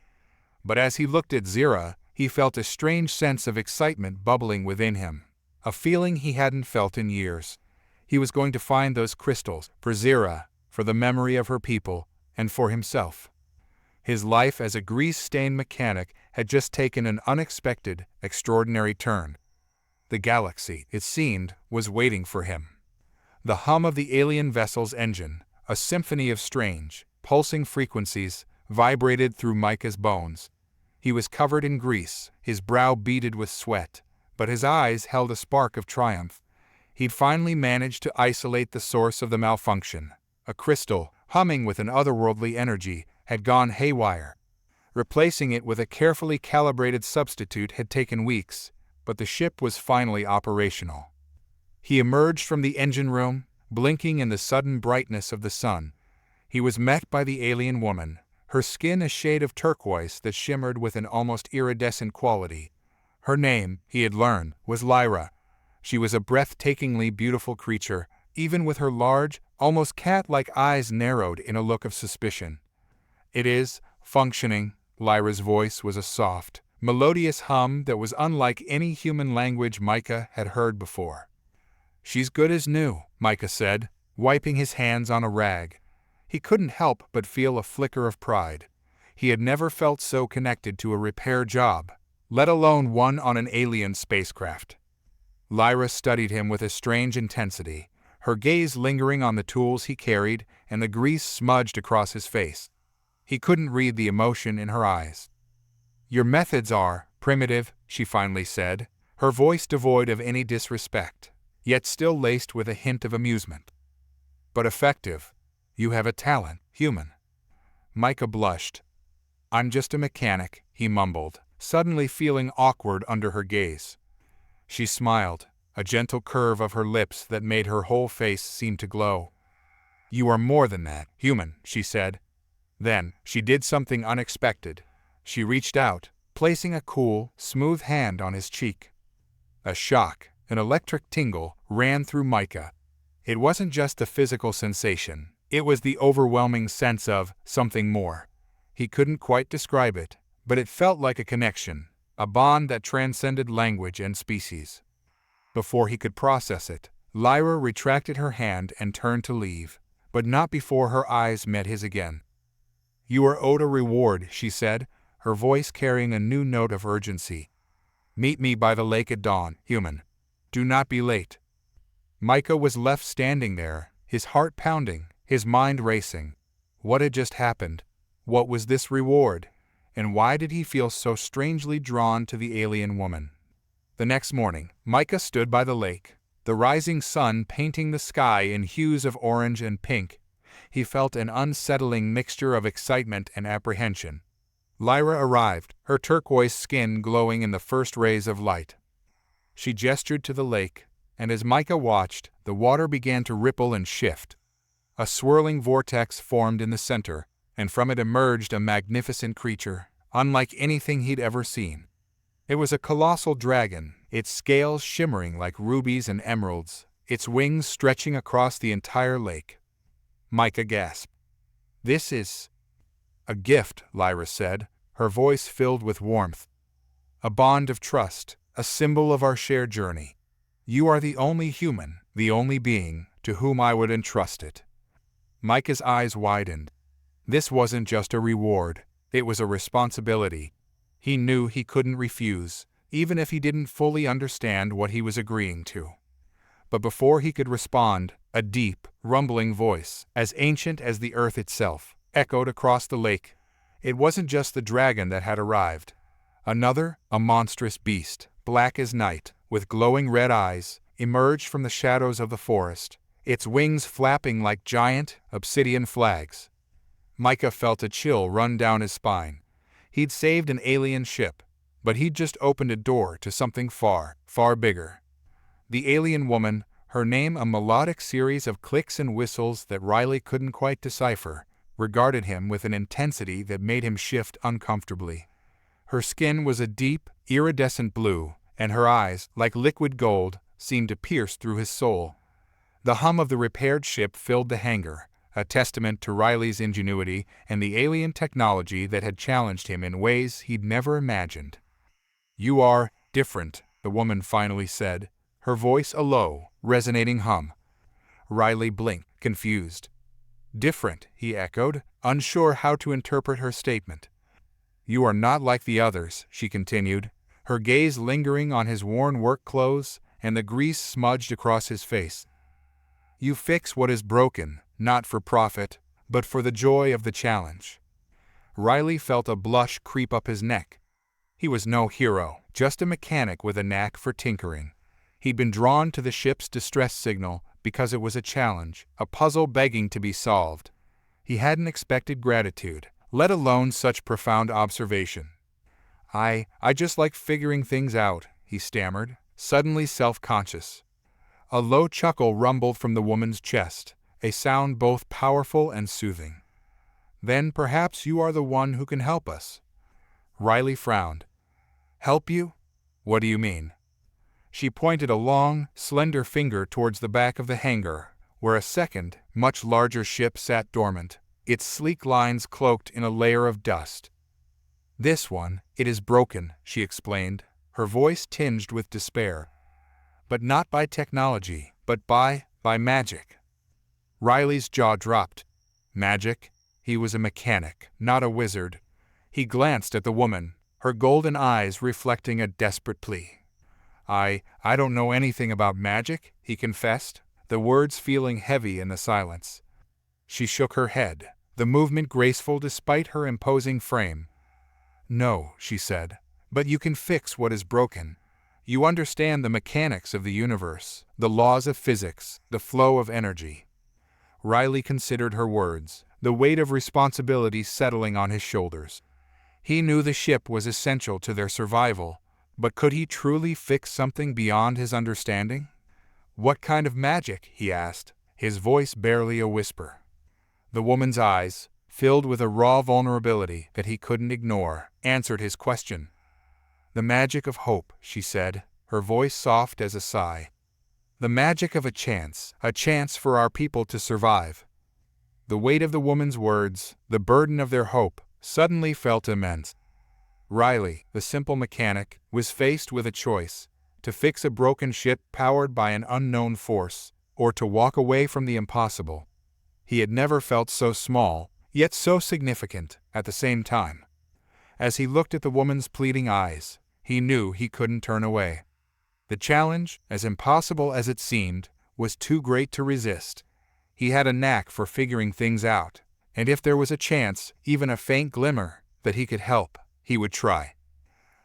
But as he looked at Zira, he felt a strange sense of excitement bubbling within him, a feeling he hadn't felt in years. He was going to find those crystals, for Zira, for the memory of her people, and for himself. His life as a grease-stained mechanic had just taken an unexpected, extraordinary turn. The galaxy, it seemed, was waiting for him. The hum of the alien vessel's engine, a symphony of strange, pulsing frequencies, vibrated through Micah's bones. He was covered in grease, his brow beaded with sweat, but his eyes held a spark of triumph. He'd finally managed to isolate the source of the malfunction. A crystal, humming with an otherworldly energy, had gone haywire. Replacing it with a carefully calibrated substitute had taken weeks, but the ship was finally operational. He emerged from the engine room, blinking in the sudden brightness of the sun. He was met by the alien woman, her skin a shade of turquoise that shimmered with an almost iridescent quality. Her name, he had learned, was Lyra. She was a breathtakingly beautiful creature, even with her large, almost cat-like eyes narrowed in a look of suspicion. "It is functioning." Lyra's voice was a soft, melodious hum that was unlike any human language Micah had heard before. "She's good as new," Micah said, wiping his hands on a rag. He couldn't help but feel a flicker of pride. He had never felt so connected to a repair job, let alone one on an alien spacecraft. Lyra studied him with a strange intensity, her gaze lingering on the tools he carried and the grease smudged across his face. He couldn't read the emotion in her eyes. "Your methods are primitive," she finally said, her voice devoid of any disrespect, yet still laced with a hint of amusement. "But effective. You have a talent, human." Micah blushed. "I'm just a mechanic," he mumbled, suddenly feeling awkward under her gaze. She smiled, a gentle curve of her lips that made her whole face seem to glow. "You are more than that, human," she said. Then, she did something unexpected. She reached out, placing a cool, smooth hand on his cheek. A shock, an electric tingle, ran through Micah. It wasn't just the physical sensation, it was the overwhelming sense of something more. He couldn't quite describe it, but it felt like a connection, a bond that transcended language and species. Before he could process it, Lyra retracted her hand and turned to leave, but not before her eyes met his again. "You are owed a reward," she said, her voice carrying a new note of urgency. "Meet me by the lake at dawn, human. Do not be late." Micah was left standing there, his heart pounding, his mind racing. What had just happened? What was this reward? And why did he feel so strangely drawn to the alien woman? The next morning, Micah stood by the lake, the rising sun painting the sky in hues of orange and pink. He felt an unsettling mixture of excitement and apprehension. Lyra arrived, her turquoise skin glowing in the first rays of light. She gestured to the lake, and as Micah watched, the water began to ripple and shift. A swirling vortex formed in the center, and from it emerged a magnificent creature, unlike anything he'd ever seen. It was a colossal dragon, its scales shimmering like rubies and emeralds, its wings stretching across the entire lake. Micah gasped. "This is..." "A gift," Lyra said, her voice filled with warmth. "A bond of trust, a symbol of our shared journey. You are the only human, the only being, to whom I would entrust it." Micah's eyes widened. This wasn't just a reward, it was a responsibility. He knew he couldn't refuse, even if he didn't fully understand what he was agreeing to. But before he could respond, a deep, rumbling voice, as ancient as the earth itself, echoed across the lake. It wasn't just the dragon that had arrived. Another, a monstrous beast, black as night, with glowing red eyes, emerged from the shadows of the forest, its wings flapping like giant, obsidian flags. Micah felt a chill run down his spine. He'd saved an alien ship, but he'd just opened a door to something far, far bigger. The alien woman, her name a melodic series of clicks and whistles that Riley couldn't quite decipher, regarded him with an intensity that made him shift uncomfortably. Her skin was a deep, iridescent blue, and her eyes, like liquid gold, seemed to pierce through his soul. The hum of the repaired ship filled the hangar, a testament to Riley's ingenuity and the alien technology that had challenged him in ways he'd never imagined. "You are different," the woman finally said, her voice a low, resonating hum. Riley blinked, confused. "Different," he echoed, unsure how to interpret her statement. "You are not like the others," she continued, her gaze lingering on his worn work clothes and the grease smudged across his face. "You fix what is broken, not for profit, but for the joy of the challenge." Riley felt a blush creep up his neck. He was no hero, just a mechanic with a knack for tinkering. He'd been drawn to the ship's distress signal because it was a challenge, a puzzle begging to be solved. He hadn't expected gratitude, let alone such profound observation. I just like figuring things out," he stammered, suddenly self-conscious. A low chuckle rumbled from the woman's chest, a sound both powerful and soothing. "Then perhaps you are the one who can help us." Riley frowned. "Help you? What do you mean?" She pointed a long, slender finger towards the back of the hangar, where a second, much larger ship sat dormant, its sleek lines cloaked in a layer of dust. "This one, it is broken," she explained, her voice tinged with despair. "But not by technology, but by magic." Riley's jaw dropped. Magic? He was a mechanic, not a wizard. He glanced at the woman, her golden eyes reflecting a desperate plea. I don't know anything about magic," he confessed, the words feeling heavy in the silence. She shook her head, the movement graceful despite her imposing frame. "No," she said, "but you can fix what is broken. You understand the mechanics of the universe, the laws of physics, the flow of energy." Riley considered her words, the weight of responsibility settling on his shoulders. He knew the ship was essential to their survival, but could he truly fix something beyond his understanding? "What kind of magic?" he asked, his voice barely a whisper. The woman's eyes, filled with a raw vulnerability that he couldn't ignore, answered his question. "The magic of hope," she said, her voice soft as a sigh. "The magic of a chance for our people to survive." The weight of the woman's words, the burden of their hope, suddenly felt immense. Riley, the simple mechanic, was faced with a choice: to fix a broken ship powered by an unknown force, or to walk away from the impossible. He had never felt so small, yet so significant, at the same time. As he looked at the woman's pleading eyes, he knew he couldn't turn away. The challenge, as impossible as it seemed, was too great to resist. He had a knack for figuring things out, and if there was a chance, even a faint glimmer, that he could help, he would try.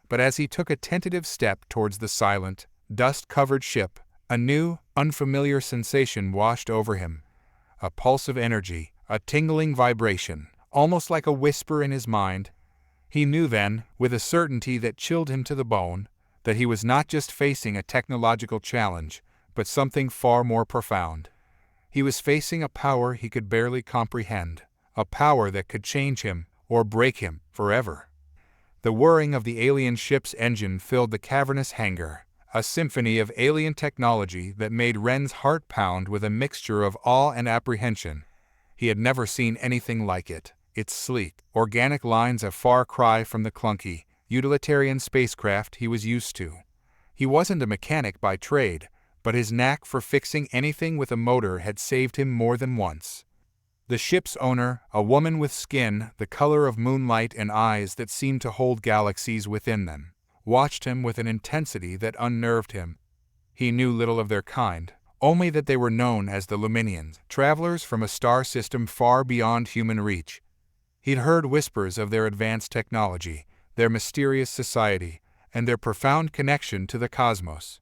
But as he took a tentative step towards the silent, dust-covered ship, a new, unfamiliar sensation washed over him. A pulse of energy, a tingling vibration, almost like a whisper in his mind. He knew then, with a certainty that chilled him to the bone, that he was not just facing a technological challenge, but something far more profound. He was facing a power he could barely comprehend, a power that could change him, or break him, forever. The whirring of the alien ship's engine filled the cavernous hangar, a symphony of alien technology that made Wren's heart pound with a mixture of awe and apprehension. He had never seen anything like it, its sleek, organic lines a far cry from the clunky, utilitarian spacecraft he was used to. He wasn't a mechanic by trade, but his knack for fixing anything with a motor had saved him more than once. The ship's owner, a woman with skin the color of moonlight and eyes that seemed to hold galaxies within them, watched him with an intensity that unnerved him. He knew little of their kind, only that they were known as the Luminians, travelers from a star system far beyond human reach. He'd heard whispers of their advanced technology, their mysterious society, and their profound connection to the cosmos.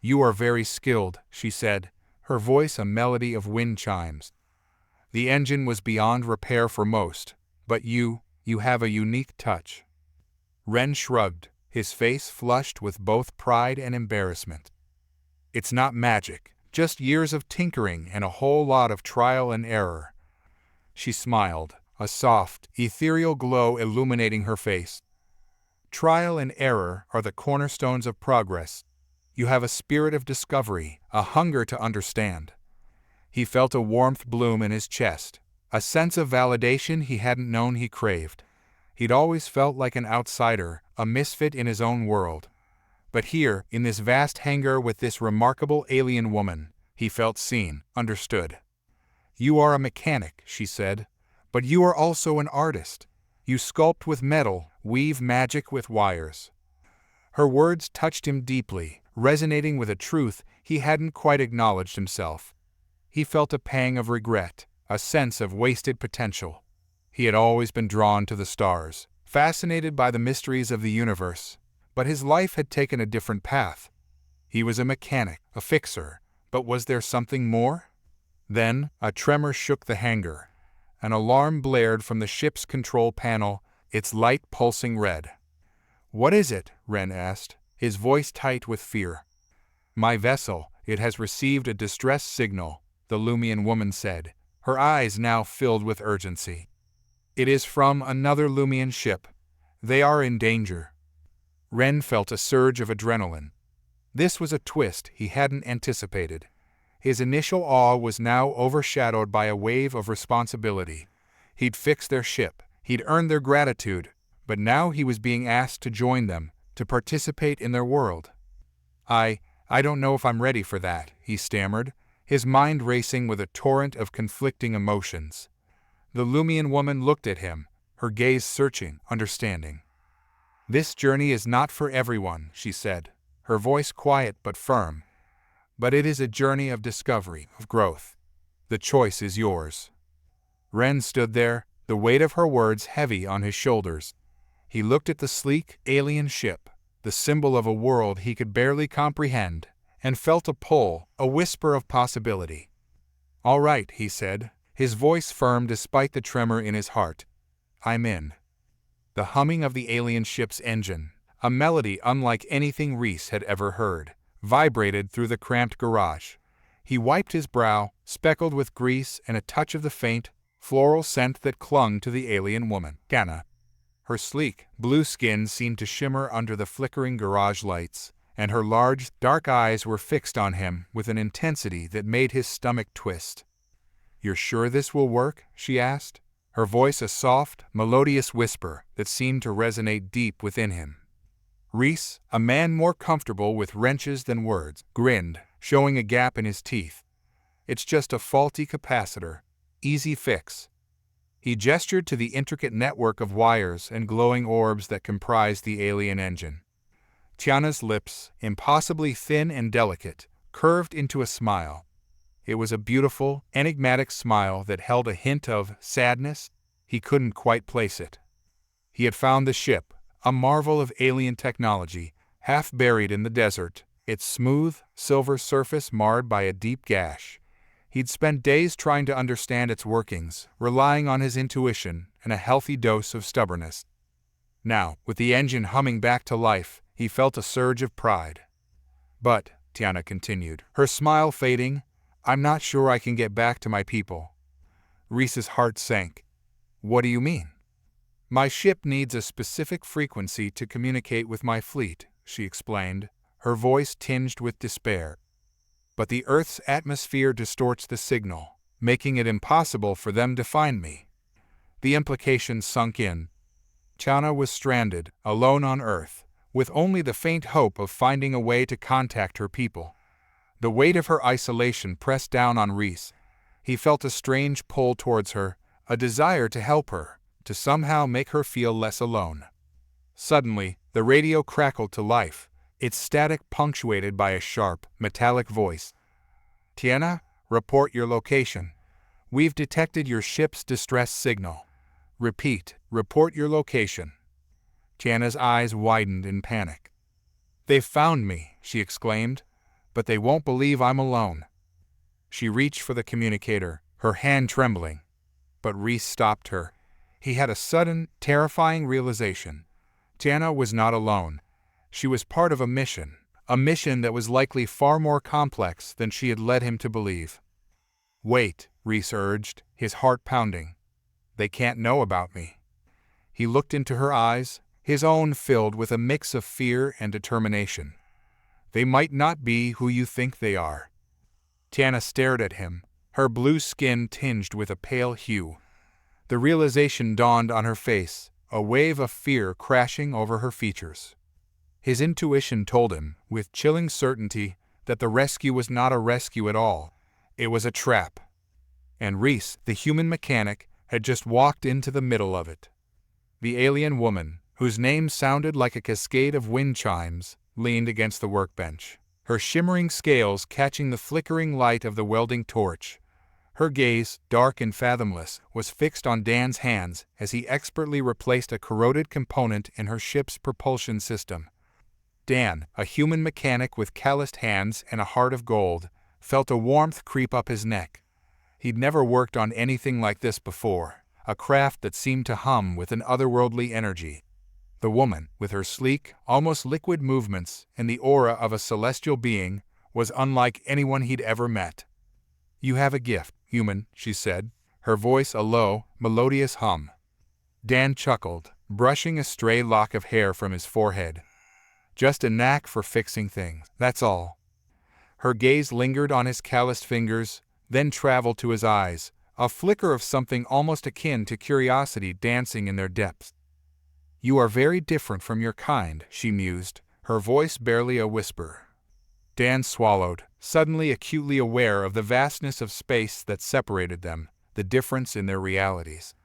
"You are very skilled," she said, her voice a melody of wind chimes. "The engine was beyond repair for most, but you have a unique touch." Ren shrugged, his face flushed with both pride and embarrassment. It's not magic, just years of tinkering and a whole lot of trial and error. She smiled, a soft, ethereal glow illuminating her face. Trial and error are the cornerstones of progress. You have a spirit of discovery, a hunger to understand. He felt a warmth bloom in his chest, a sense of validation he hadn't known he craved. He'd always felt like an outsider, a misfit in his own world. But here, in this vast hangar with this remarkable alien woman, he felt seen, understood. "You are a mechanic," she said, "but you are also an artist. You sculpt with metal, weave magic with wires." Her words touched him deeply, resonating with a truth he hadn't quite acknowledged himself. He felt a pang of regret, a sense of wasted potential. He had always been drawn to the stars, fascinated by the mysteries of the universe, but his life had taken a different path. He was a mechanic, a fixer, but was there something more? Then, a tremor shook the hangar. An alarm blared from the ship's control panel, its light pulsing red. "What is it?" Ren asked, his voice tight with fear. "My vessel, it has received a distress signal," the Lumian woman said, her eyes now filled with urgency. "It is from another Lumian ship. They are in danger." Ren felt a surge of adrenaline. This was a twist he hadn't anticipated. His initial awe was now overshadowed by a wave of responsibility. He'd fixed their ship, he'd earned their gratitude, but now he was being asked to join them, to participate in their world. I don't know if I'm ready for that," he stammered, his mind racing with a torrent of conflicting emotions. The Lumian woman looked at him, her gaze searching, understanding. "This journey is not for everyone," she said, her voice quiet but firm. "But it is a journey of discovery, of growth. The choice is yours." Ren stood there, the weight of her words heavy on his shoulders. He looked at the sleek, alien ship, the symbol of a world he could barely comprehend, and felt a pull, a whisper of possibility. "All right," he said, his voice firm despite the tremor in his heart. "I'm in." The humming of the alien ship's engine, a melody unlike anything Reese had ever heard, vibrated through the cramped garage. He wiped his brow, speckled with grease and a touch of the faint, floral scent that clung to the alien woman, Kana. Her sleek, blue skin seemed to shimmer under the flickering garage lights, and her large, dark eyes were fixed on him with an intensity that made his stomach twist. "You're sure this will work?" she asked, her voice a soft, melodious whisper that seemed to resonate deep within him. Reese, a man more comfortable with wrenches than words, grinned, showing a gap in his teeth. "It's just a faulty capacitor. Easy fix." He gestured to the intricate network of wires and glowing orbs that comprised the alien engine. Tiana's lips, impossibly thin and delicate, curved into a smile. It was a beautiful, enigmatic smile that held a hint of sadness. He couldn't quite place it. He had found the ship, a marvel of alien technology, half buried in the desert, its smooth, silver surface marred by a deep gash. He'd spent days trying to understand its workings, relying on his intuition and a healthy dose of stubbornness. Now, with the engine humming back to life, he felt a surge of pride. "But," Tiana continued, her smile fading, "I'm not sure I can get back to my people." Reese's heart sank. "What do you mean?" "My ship needs a specific frequency to communicate with my fleet," she explained, her voice tinged with despair. "But the Earth's atmosphere distorts the signal, making it impossible for them to find me." The implications sunk in. Tiana was stranded, alone on Earth, with only the faint hope of finding a way to contact her people. The weight of her isolation pressed down on Reese. He felt a strange pull towards her, a desire to help her, to somehow make her feel less alone. Suddenly, the radio crackled to life, its static punctuated by a sharp, metallic voice. "Tiana, report your location. We've detected your ship's distress signal. Repeat, report your location." Tiana's eyes widened in panic. "They've found me," she exclaimed, "but they won't believe I'm alone." She reached for the communicator, her hand trembling. But Reese stopped her. He had a sudden, terrifying realization. Tana was not alone. She was part of a mission that was likely far more complex than she had led him to believe. "Wait," Rhys urged, his heart pounding. "They can't know about me." He looked into her eyes, his own filled with a mix of fear and determination. "They might not be who you think they are." Tana stared at him, her blue skin tinged with a pale hue. The realization dawned on her face, a wave of fear crashing over her features. His intuition told him, with chilling certainty, that the rescue was not a rescue at all. It was a trap. And Rhys, the human mechanic, had just walked into the middle of it. The alien woman, whose name sounded like a cascade of wind chimes, leaned against the workbench, her shimmering scales catching the flickering light of the welding torch. Her gaze, dark and fathomless, was fixed on Dan's hands as he expertly replaced a corroded component in her ship's propulsion system. Dan, a human mechanic with calloused hands and a heart of gold, felt a warmth creep up his neck. He'd never worked on anything like this before, a craft that seemed to hum with an otherworldly energy. The woman, with her sleek, almost liquid movements and the aura of a celestial being, was unlike anyone he'd ever met. "You have a gift, human," she said, her voice a low, melodious hum. Dan chuckled, brushing a stray lock of hair from his forehead. "Just a knack for fixing things, that's all." Her gaze lingered on his calloused fingers, then traveled to his eyes, a flicker of something almost akin to curiosity dancing in their depths. "You are very different from your kind," she mused, her voice barely a whisper. Dan swallowed, suddenly acutely aware of the vastness of space that separated them, the difference in their realities.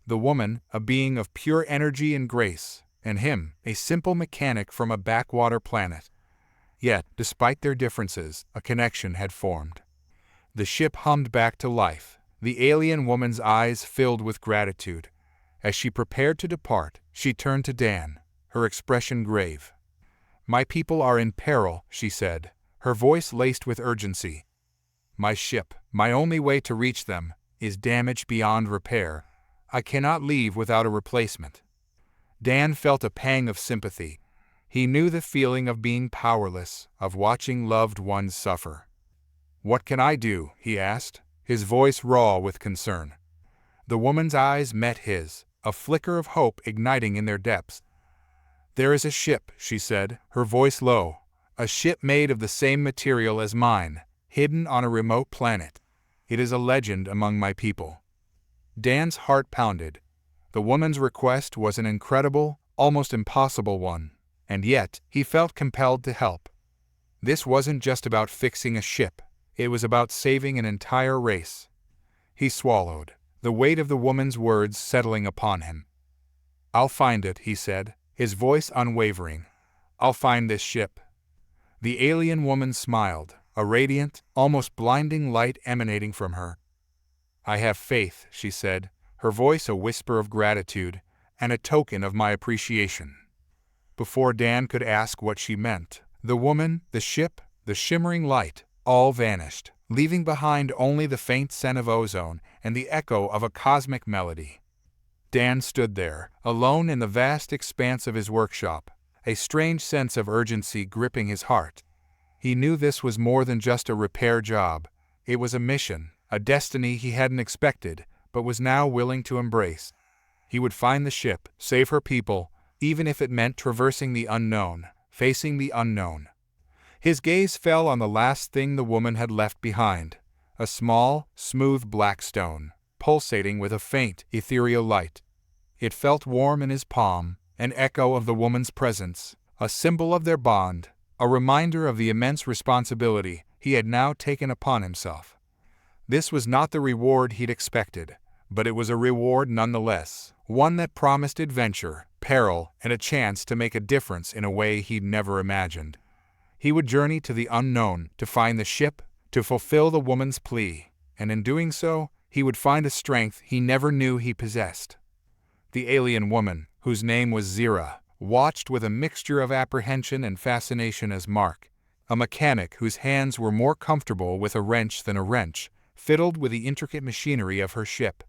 The woman, a being of pure energy and grace, and him, a simple mechanic from a backwater planet. Yet, despite their differences, a connection had formed. The ship hummed back to life, the alien woman's eyes filled with gratitude. As she prepared to depart, she turned to Dan, her expression grave. "My people are in peril," she said, her voice laced with urgency. "My ship, my only way to reach them, is damaged beyond repair. I cannot leave without a replacement." Dan felt a pang of sympathy. He knew the feeling of being powerless, of watching loved ones suffer. "What can I do?" he asked, his voice raw with concern. The woman's eyes met his, a flicker of hope igniting in their depths. "There is a ship," she said, her voice low, "a ship made of the same material as mine, hidden on a remote planet. It is a legend among my people." Dan's heart pounded. The woman's request was an incredible, almost impossible one, and yet he felt compelled to help. This wasn't just about fixing a ship, it was about saving an entire race. He swallowed, the weight of the woman's words settling upon him. "I'll find it," he said, his voice unwavering. "I'll find this ship." The alien woman smiled, a radiant, almost blinding light emanating from her. "I have faith," she said, her voice a whisper of gratitude, and a token of my appreciation. Before Dan could ask what she meant, the woman, the ship, the shimmering light, all vanished, leaving behind only the faint scent of ozone and the echo of a cosmic melody. Dan stood there, alone in the vast expanse of his workshop, a strange sense of urgency gripping his heart. He knew this was more than just a repair job. It was a mission, a destiny he hadn't expected, but was now willing to embrace. He would find the ship, save her people, even if it meant traversing the unknown, facing the unknown. His gaze fell on the last thing the woman had left behind, a small, smooth black stone, pulsating with a faint, ethereal light. It felt warm in his palm, an echo of the woman's presence, a symbol of their bond, a reminder of the immense responsibility he had now taken upon himself. This was not the reward he'd expected, but it was a reward nonetheless, one that promised adventure, peril, and a chance to make a difference in a way he'd never imagined. He would journey to the unknown to find the ship, to fulfill the woman's plea, and in doing so, he would find a strength he never knew he possessed. The alien woman, whose name was Ezra, watched with a mixture of apprehension and fascination as Mark, a mechanic whose hands were more comfortable with a wrench than a wrench, fiddled with the intricate machinery of her ship.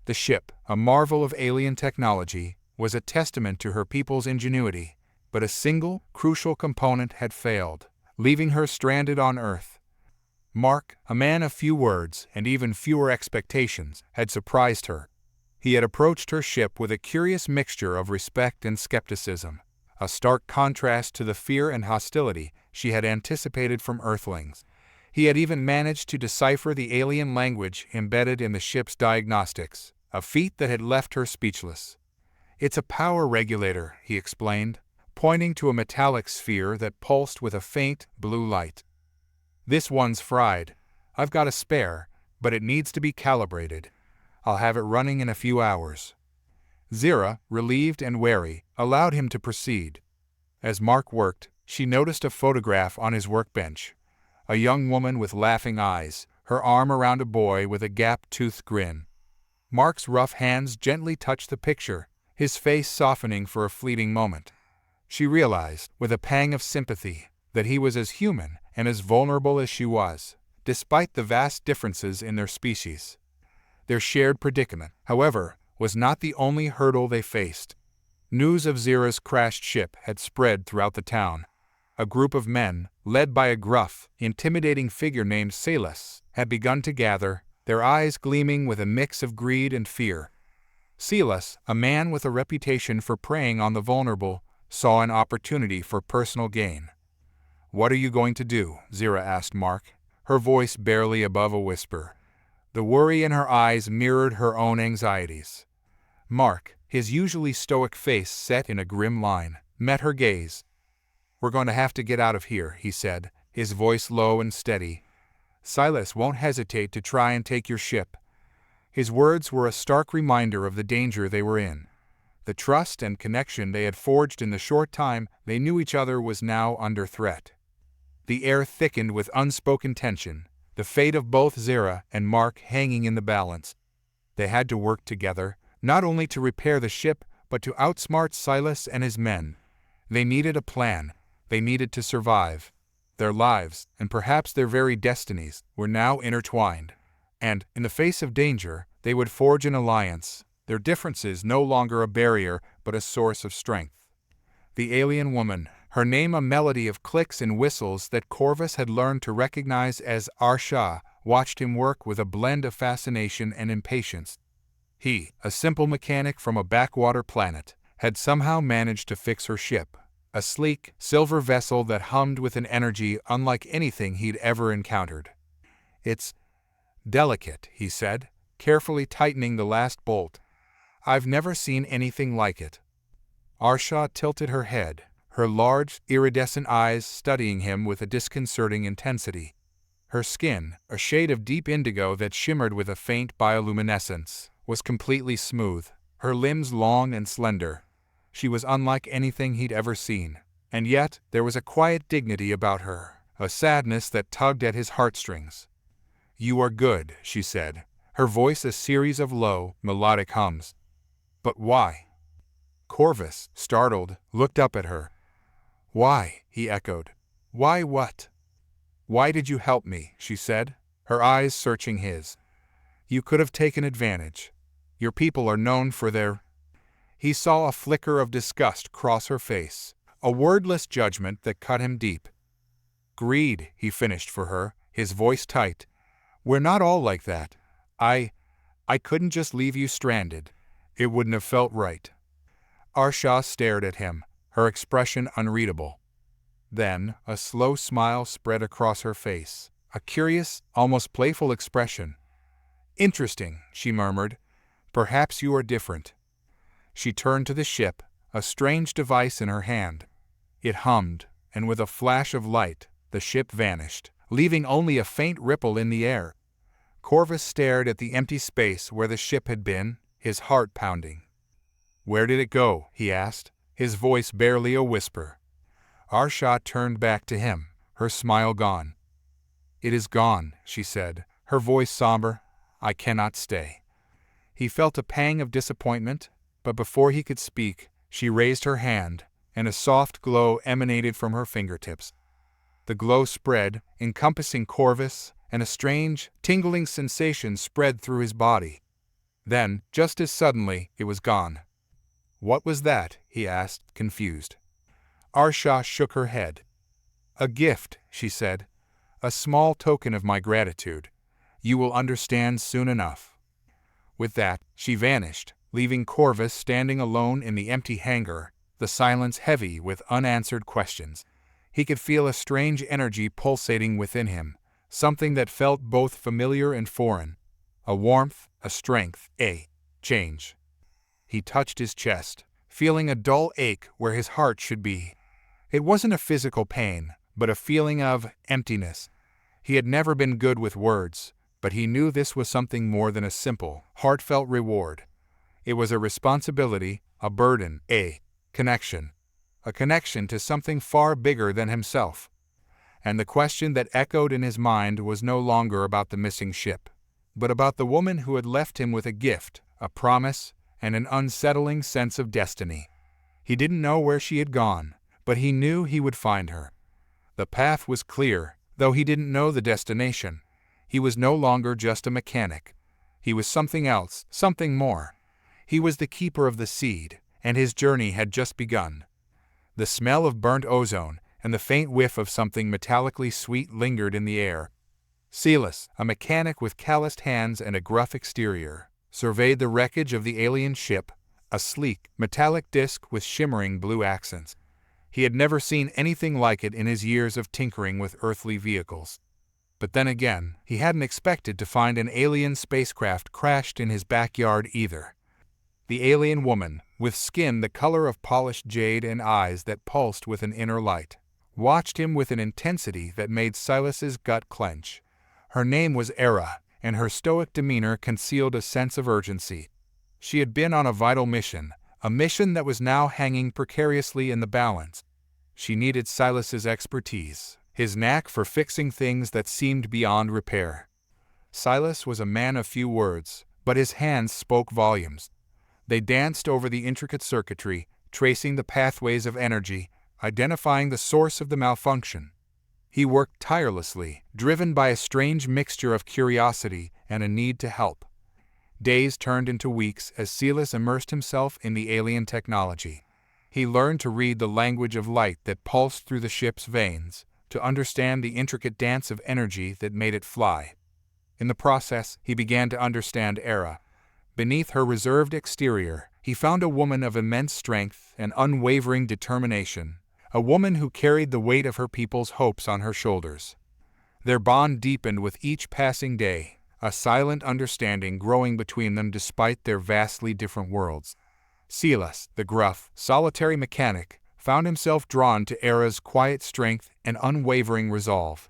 The ship, a marvel of alien technology, was a testament to her people's ingenuity, but a single, crucial component had failed, leaving her stranded on Earth. Mark, a man of few words and even fewer expectations, had surprised her. He had approached her ship with a curious mixture of respect and skepticism, a stark contrast to the fear and hostility she had anticipated from Earthlings. He had even managed to decipher the alien language embedded in the ship's diagnostics, a feat that had left her speechless. "It's a power regulator," he explained, pointing to a metallic sphere that pulsed with a faint, blue light. "This one's fried. I've got a spare, but it needs to be calibrated. I'll have it running in a few hours." Zira, relieved and wary, allowed him to proceed. As Mark worked, she noticed a photograph on his workbench. A young woman with laughing eyes, her arm around a boy with a gap-toothed grin. Mark's rough hands gently touched the picture, his face softening for a fleeting moment. She realized, with a pang of sympathy, that he was as human and as vulnerable as she was, despite the vast differences in their species. Their shared predicament, however, was not the only hurdle they faced. News of Zira's crashed ship had spread throughout the town. A group of men, led by a gruff, intimidating figure named Celeste, had begun to gather, their eyes gleaming with a mix of greed and fear. Celeste, a man with a reputation for preying on the vulnerable, saw an opportunity for personal gain. "What are you going to do?" Zira asked Mark, her voice barely above a whisper. The worry in her eyes mirrored her own anxieties. Mark, his usually stoic face set in a grim line, met her gaze. "We're going to have to get out of here," he said, his voice low and steady. "Silas won't hesitate to try and take your ship." His words were a stark reminder of the danger they were in. The trust and connection they had forged in the short time they knew each other was now under threat. The air thickened with unspoken tension, the fate of both Zira and Mark hanging in the balance. They had to work together, not only to repair the ship, but to outsmart Silas and his men. They needed a plan. They needed to survive. Their lives, and perhaps their very destinies, were now intertwined. And, in the face of danger, they would forge an alliance, their differences no longer a barrier but a source of strength. The alien woman, her name a melody of clicks and whistles that Corvus had learned to recognize as Arsha, watched him work with a blend of fascination and impatience. He, a simple mechanic from a backwater planet, had somehow managed to fix her ship, a sleek, silver vessel that hummed with an energy unlike anything he'd ever encountered. "It's delicate," he said, carefully tightening the last bolt. "I've never seen anything like it." Arsha tilted her head, her large, iridescent eyes studying him with a disconcerting intensity. Her skin, a shade of deep indigo that shimmered with a faint bioluminescence, was completely smooth, her limbs long and slender. She was unlike anything he'd ever seen, and yet there was a quiet dignity about her, a sadness that tugged at his heartstrings. "You are good," she said, her voice a series of low, melodic hums. "But why?" Corvus, startled, looked up at her. "Why?" he echoed. "Why what?" "Why did you help me?" she said, her eyes searching his. "You could have taken advantage. Your people are known for their—" He saw a flicker of disgust cross her face, a wordless judgment that cut him deep. "Greed," he finished for her, his voice tight. "We're not all like that. I couldn't just leave you stranded. It wouldn't have felt right." Arsha stared at him, her expression unreadable. Then a slow smile spread across her face, a curious, almost playful expression. "Interesting," she murmured. "Perhaps you are different." She turned to the ship, a strange device in her hand. It hummed, and with a flash of light, the ship vanished, leaving only a faint ripple in the air. Corvus stared at the empty space where the ship had been, his heart pounding. "Where did it go?" he asked, his voice barely a whisper. Arsha turned back to him, her smile gone. "It is gone," she said, her voice somber. "I cannot stay." He felt a pang of disappointment, but before he could speak, she raised her hand, and a soft glow emanated from her fingertips. The glow spread, encompassing Corvus, and a strange, tingling sensation spread through his body. Then, just as suddenly, it was gone. "What was that?" he asked, confused. Arsha shook her head. "A gift," she said. "A small token of my gratitude. You will understand soon enough." With that, she vanished, leaving Corvus standing alone in the empty hangar, the silence heavy with unanswered questions. He could feel a strange energy pulsating within him, something that felt both familiar and foreign. A warmth, a strength, a change. He touched his chest, feeling a dull ache where his heart should be. It wasn't a physical pain, but a feeling of emptiness. He had never been good with words, but he knew this was something more than a simple, heartfelt reward. It was a responsibility, a burden, a connection. A connection to something far bigger than himself. And the question that echoed in his mind was no longer about the missing ship, but about the woman who had left him with a gift, a promise, and an unsettling sense of destiny. He didn't know where she had gone, but he knew he would find her. The path was clear, though he didn't know the destination. He was no longer just a mechanic. He was something else, something more. He was the keeper of the seed, and his journey had just begun. The smell of burnt ozone and the faint whiff of something metallically sweet lingered in the air. Celeste, a mechanic with calloused hands and a gruff exterior, surveyed the wreckage of the alien ship, a sleek, metallic disc with shimmering blue accents. He had never seen anything like it in his years of tinkering with earthly vehicles. But then again, he hadn't expected to find an alien spacecraft crashed in his backyard either. The alien woman, with skin the color of polished jade and eyes that pulsed with an inner light, watched him with an intensity that made Silas's gut clench. Her name was Ezra, and her stoic demeanor concealed a sense of urgency. She had been on a vital mission, a mission that was now hanging precariously in the balance. She needed Silas's expertise, his knack for fixing things that seemed beyond repair. Silas was a man of few words, but his hands spoke volumes. They danced over the intricate circuitry, tracing the pathways of energy, identifying the source of the malfunction. He worked tirelessly, driven by a strange mixture of curiosity and a need to help. Days turned into weeks as Silas immersed himself in the alien technology. He learned to read the language of light that pulsed through the ship's veins, to understand the intricate dance of energy that made it fly. In the process, he began to understand Ezra. Beneath her reserved exterior, he found a woman of immense strength and unwavering determination, a woman who carried the weight of her people's hopes on her shoulders. Their bond deepened with each passing day, a silent understanding growing between them despite their vastly different worlds. Silas, the gruff, solitary mechanic, found himself drawn to Ezra's quiet strength and unwavering resolve.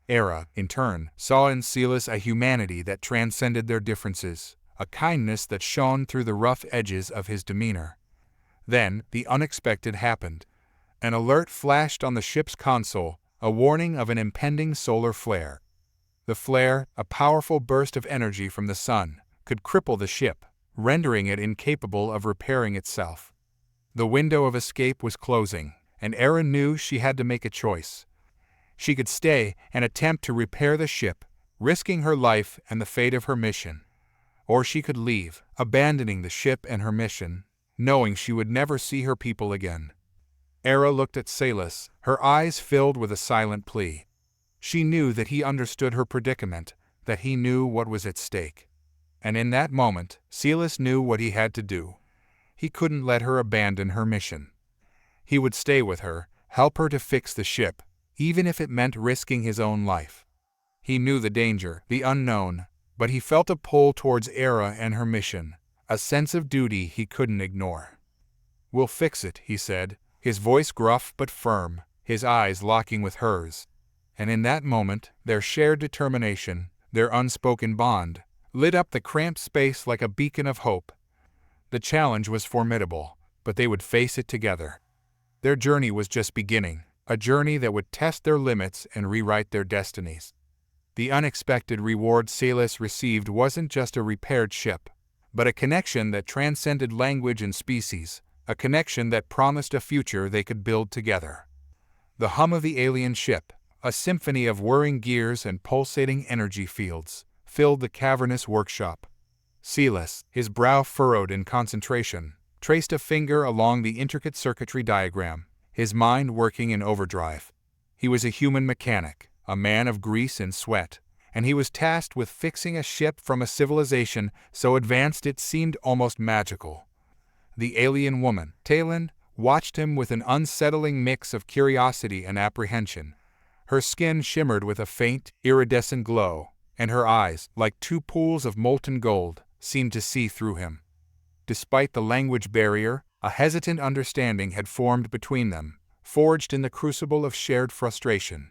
Ezra, in turn, saw in Silas a humanity that transcended their differences, a kindness that shone through the rough edges of his demeanor. Then, the unexpected happened. An alert flashed on the ship's console, a warning of an impending solar flare. The flare, a powerful burst of energy from the sun, could cripple the ship, rendering it incapable of repairing itself. The window of escape was closing, and Ezra knew she had to make a choice. She could stay and attempt to repair the ship, risking her life and the fate of her mission. Or she could leave, abandoning the ship and her mission, knowing she would never see her people again. Ezra looked at Silas, her eyes filled with a silent plea. She knew that he understood her predicament, that he knew what was at stake. And in that moment, Silas knew what he had to do. He couldn't let her abandon her mission. He would stay with her, help her to fix the ship, even if it meant risking his own life. He knew the danger, the unknown, but he felt a pull towards Ezra and her mission, a sense of duty he couldn't ignore. "We'll fix it," he said, his voice gruff but firm, his eyes locking with hers. And in that moment, their shared determination, their unspoken bond, lit up the cramped space like a beacon of hope. The challenge was formidable, but they would face it together. Their journey was just beginning, a journey that would test their limits and rewrite their destinies. The unexpected reward Silas received wasn't just a repaired ship, but a connection that transcended language and species, a connection that promised a future they could build together. The hum of the alien ship, a symphony of whirring gears and pulsating energy fields, filled the cavernous workshop. Silas, his brow furrowed in concentration, traced a finger along the intricate circuitry diagram, his mind working in overdrive. He was a human mechanic, a man of grease and sweat, and he was tasked with fixing a ship from a civilization so advanced it seemed almost magical. The alien woman, Talon, watched him with an unsettling mix of curiosity and apprehension. Her skin shimmered with a faint, iridescent glow, and her eyes, like two pools of molten gold, seemed to see through him. Despite the language barrier, a hesitant understanding had formed between them, forged in the crucible of shared frustration.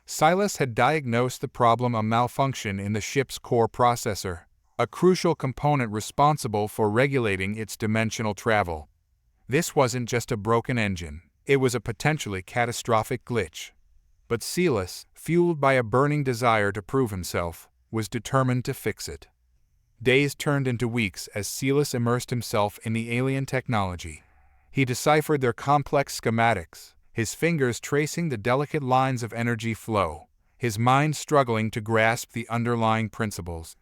Silas had diagnosed the problem: a malfunction in the ship's core processor, a crucial component responsible for regulating its dimensional travel. This wasn't just a broken engine, it was a potentially catastrophic glitch. But Silas, fueled by a burning desire to prove himself, was determined to fix it. Days turned into weeks as Silas immersed himself in the alien technology. He deciphered their complex schematics, his fingers tracing the delicate lines of energy flow, his mind struggling to grasp the underlying principles.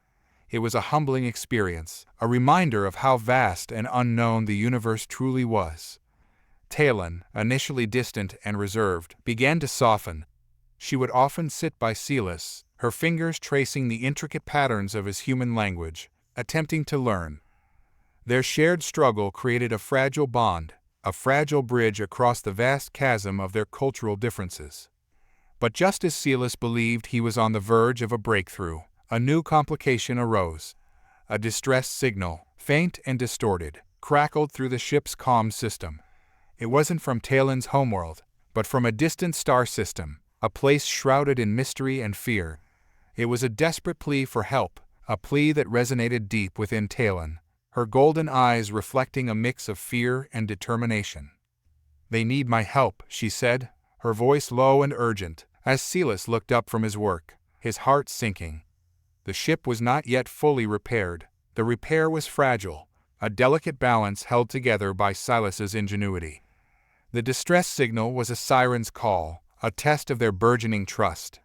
It was a humbling experience, a reminder of how vast and unknown the universe truly was. Talon, initially distant and reserved, began to soften. She would often sit by Silas, her fingers tracing the intricate patterns of his human language, attempting to learn. Their shared struggle created a fragile bond, a fragile bridge across the vast chasm of their cultural differences. But just as Silas believed he was on the verge of a breakthrough, a new complication arose. A distress signal, faint and distorted, crackled through the ship's comm system. It wasn't from Talon's homeworld, but from a distant star system, a place shrouded in mystery and fear. It was a desperate plea for help, a plea that resonated deep within Talon, her golden eyes reflecting a mix of fear and determination. "They need my help," she said, her voice low and urgent, as Silas looked up from his work, his heart sinking. The ship was not yet fully repaired. The repair was fragile, a delicate balance held together by Silas's ingenuity. The distress signal was a siren's call, a test of their burgeoning trust.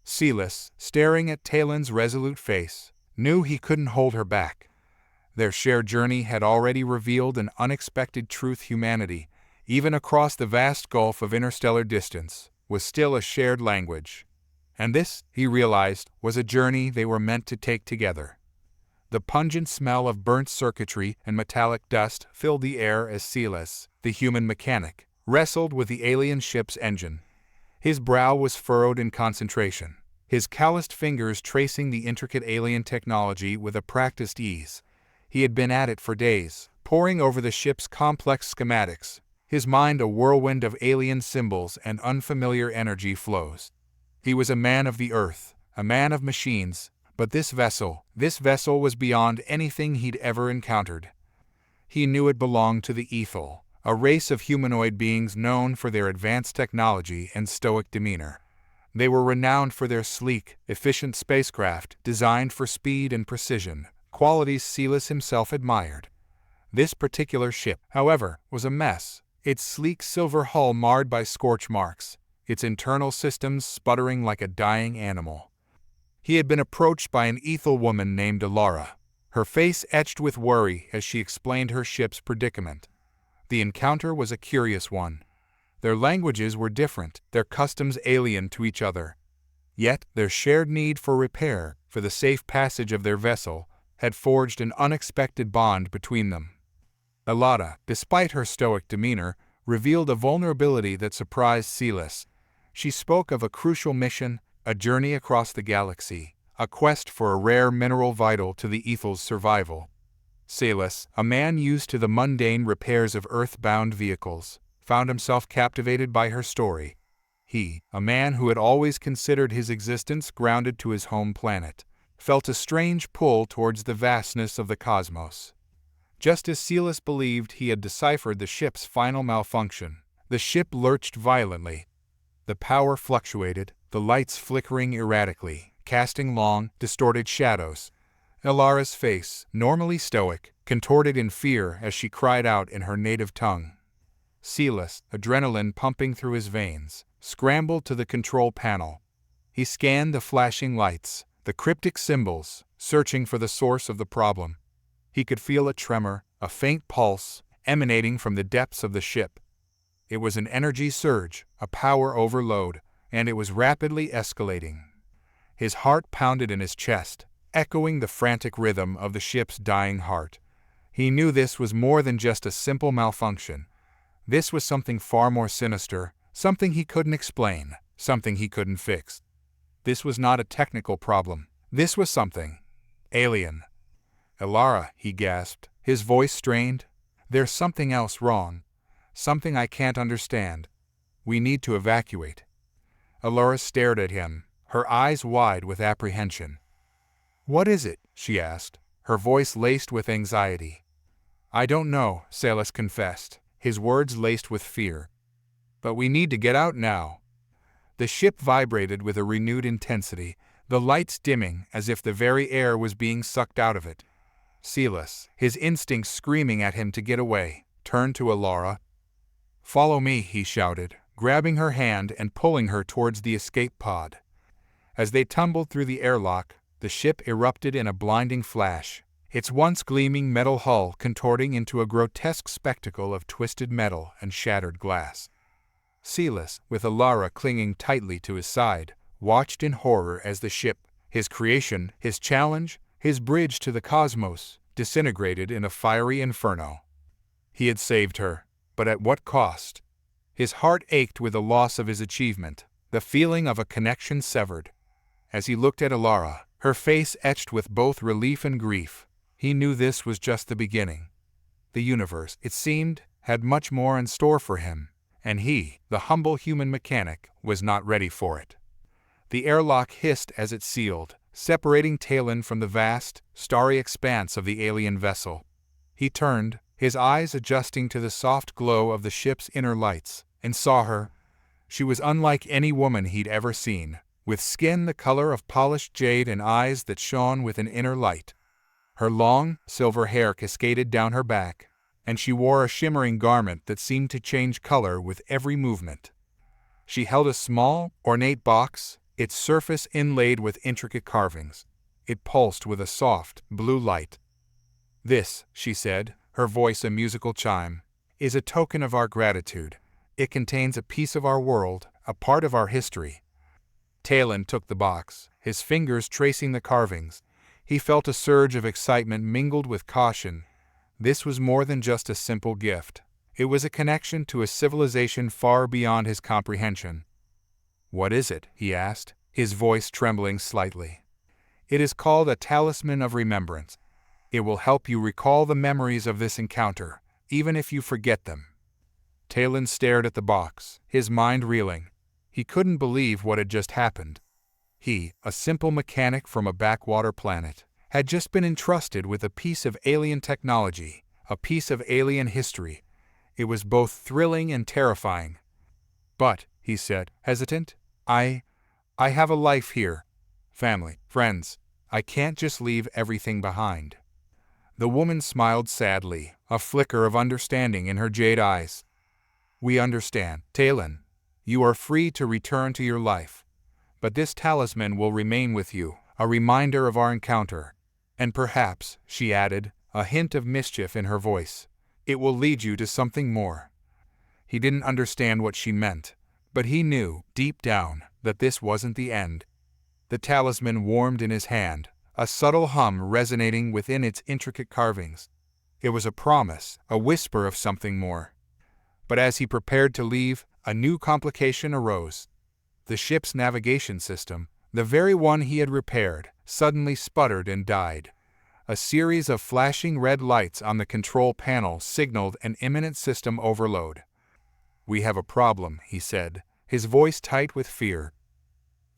Silas, staring at Talon's resolute face, knew he couldn't hold her back. Their shared journey had already revealed an unexpected truth: humanity, even across the vast gulf of interstellar distance, was still a shared language. And this, he realized, was a journey they were meant to take together. The pungent smell of burnt circuitry and metallic dust filled the air as Silas, the human mechanic, wrestled with the alien ship's engine. His brow was furrowed in concentration, his calloused fingers tracing the intricate alien technology with a practiced ease. He had been at it for days, poring over the ship's complex schematics, his mind a whirlwind of alien symbols and unfamiliar energy flows. He was a man of the earth, a man of machines, but this vessel was beyond anything he'd ever encountered. He knew it belonged to the Ethel, a race of humanoid beings known for their advanced technology and stoic demeanor. They were renowned for their sleek, efficient spacecraft designed for speed and precision, qualities Silas himself admired. This particular ship, however, was a mess, its sleek silver hull marred by scorch marks, its internal systems sputtering like a dying animal. He had been approached by an Ethel woman named Alara, her face etched with worry as she explained her ship's predicament. The encounter was a curious one. Their languages were different, their customs alien to each other. Yet their shared need for repair, for the safe passage of their vessel, had forged an unexpected bond between them. Alara, despite her stoic demeanor, revealed a vulnerability that surprised Silas. She spoke of a crucial mission, a journey across the galaxy, a quest for a rare mineral vital to the Ethel's survival. Silas, a man used to the mundane repairs of earth-bound vehicles, found himself captivated by her story. He, a man who had always considered his existence grounded to his home planet, felt a strange pull towards the vastness of the cosmos. Just as Silas believed he had deciphered the ship's final malfunction, the ship lurched violently. The power fluctuated, the lights flickering erratically, casting long, distorted shadows. Alara's face, normally stoic, contorted in fear as she cried out in her native tongue. Silas, adrenaline pumping through his veins, scrambled to the control panel. He scanned the flashing lights, the cryptic symbols, searching for the source of the problem. He could feel a tremor, a faint pulse, emanating from the depths of the ship. It was an energy surge, a power overload, and it was rapidly escalating. His heart pounded in his chest, echoing the frantic rhythm of the ship's dying heart. He knew this was more than just a simple malfunction. This was something far more sinister, something he couldn't explain, something he couldn't fix. This was not a technical problem. This was something alien. "Elara," he gasped, his voice strained. "There's something else wrong. Something I can't understand. We need to evacuate." Elara stared at him, her eyes wide with apprehension. "What is it?" she asked, her voice laced with anxiety. "I don't know," Celeste confessed, his words laced with fear. "But we need to get out now." The ship vibrated with a renewed intensity, the lights dimming as if the very air was being sucked out of it. Celeste, his instincts screaming at him to get away, turned to Elara. "Follow me," he shouted, grabbing her hand and pulling her towards the escape pod. As they tumbled through the airlock, the ship erupted in a blinding flash, its once gleaming metal hull contorting into a grotesque spectacle of twisted metal and shattered glass. Celeste, with Elara clinging tightly to his side, watched in horror as the ship, his creation, his challenge, his bridge to the cosmos, disintegrated in a fiery inferno. He had saved her, but at what cost? His heart ached with the loss of his achievement, the feeling of a connection severed. As he looked at Elara, her face etched with both relief and grief, he knew this was just the beginning. The universe, it seemed, had much more in store for him, and he, the humble human mechanic, was not ready for it. The airlock hissed as it sealed, separating Talon from the vast, starry expanse of the alien vessel. He turned, his eyes adjusting to the soft glow of the ship's inner lights, and saw her. She was unlike any woman he'd ever seen, with skin the color of polished jade and eyes that shone with an inner light. Her long, silver hair cascaded down her back, and she wore a shimmering garment that seemed to change color with every movement. She held a small, ornate box, its surface inlaid with intricate carvings. It pulsed with a soft, blue light. "This," she said, her voice a musical chime, "is a token of our gratitude. It contains a piece of our world, a part of our history." Talon took the box, his fingers tracing the carvings. He felt a surge of excitement mingled with caution. This was more than just a simple gift. It was a connection to a civilization far beyond his comprehension. "What is it?" he asked, his voice trembling slightly. "It is called a talisman of remembrance. It will help you recall the memories of this encounter, even if you forget them." Talon stared at the box, his mind reeling. He couldn't believe what had just happened. He, a simple mechanic from a backwater planet, had just been entrusted with a piece of alien technology, a piece of alien history. It was both thrilling and terrifying. "But," he said, hesitant, I have a life here. Family, friends. I can't just leave everything behind." The woman smiled sadly, a flicker of understanding in her jade eyes. "We understand, Talon. You are free to return to your life. But this talisman will remain with you, a reminder of our encounter. And perhaps," she added, a hint of mischief in her voice, "it will lead you to something more." He didn't understand what she meant, but he knew, deep down, that this wasn't the end. The talisman warmed in his hand, a subtle hum resonating within its intricate carvings. It was a promise, a whisper of something more. But as he prepared to leave, a new complication arose. The ship's navigation system, the very one he had repaired, suddenly sputtered and died. A series of flashing red lights on the control panel signaled an imminent system overload. "We have a problem," he said, his voice tight with fear.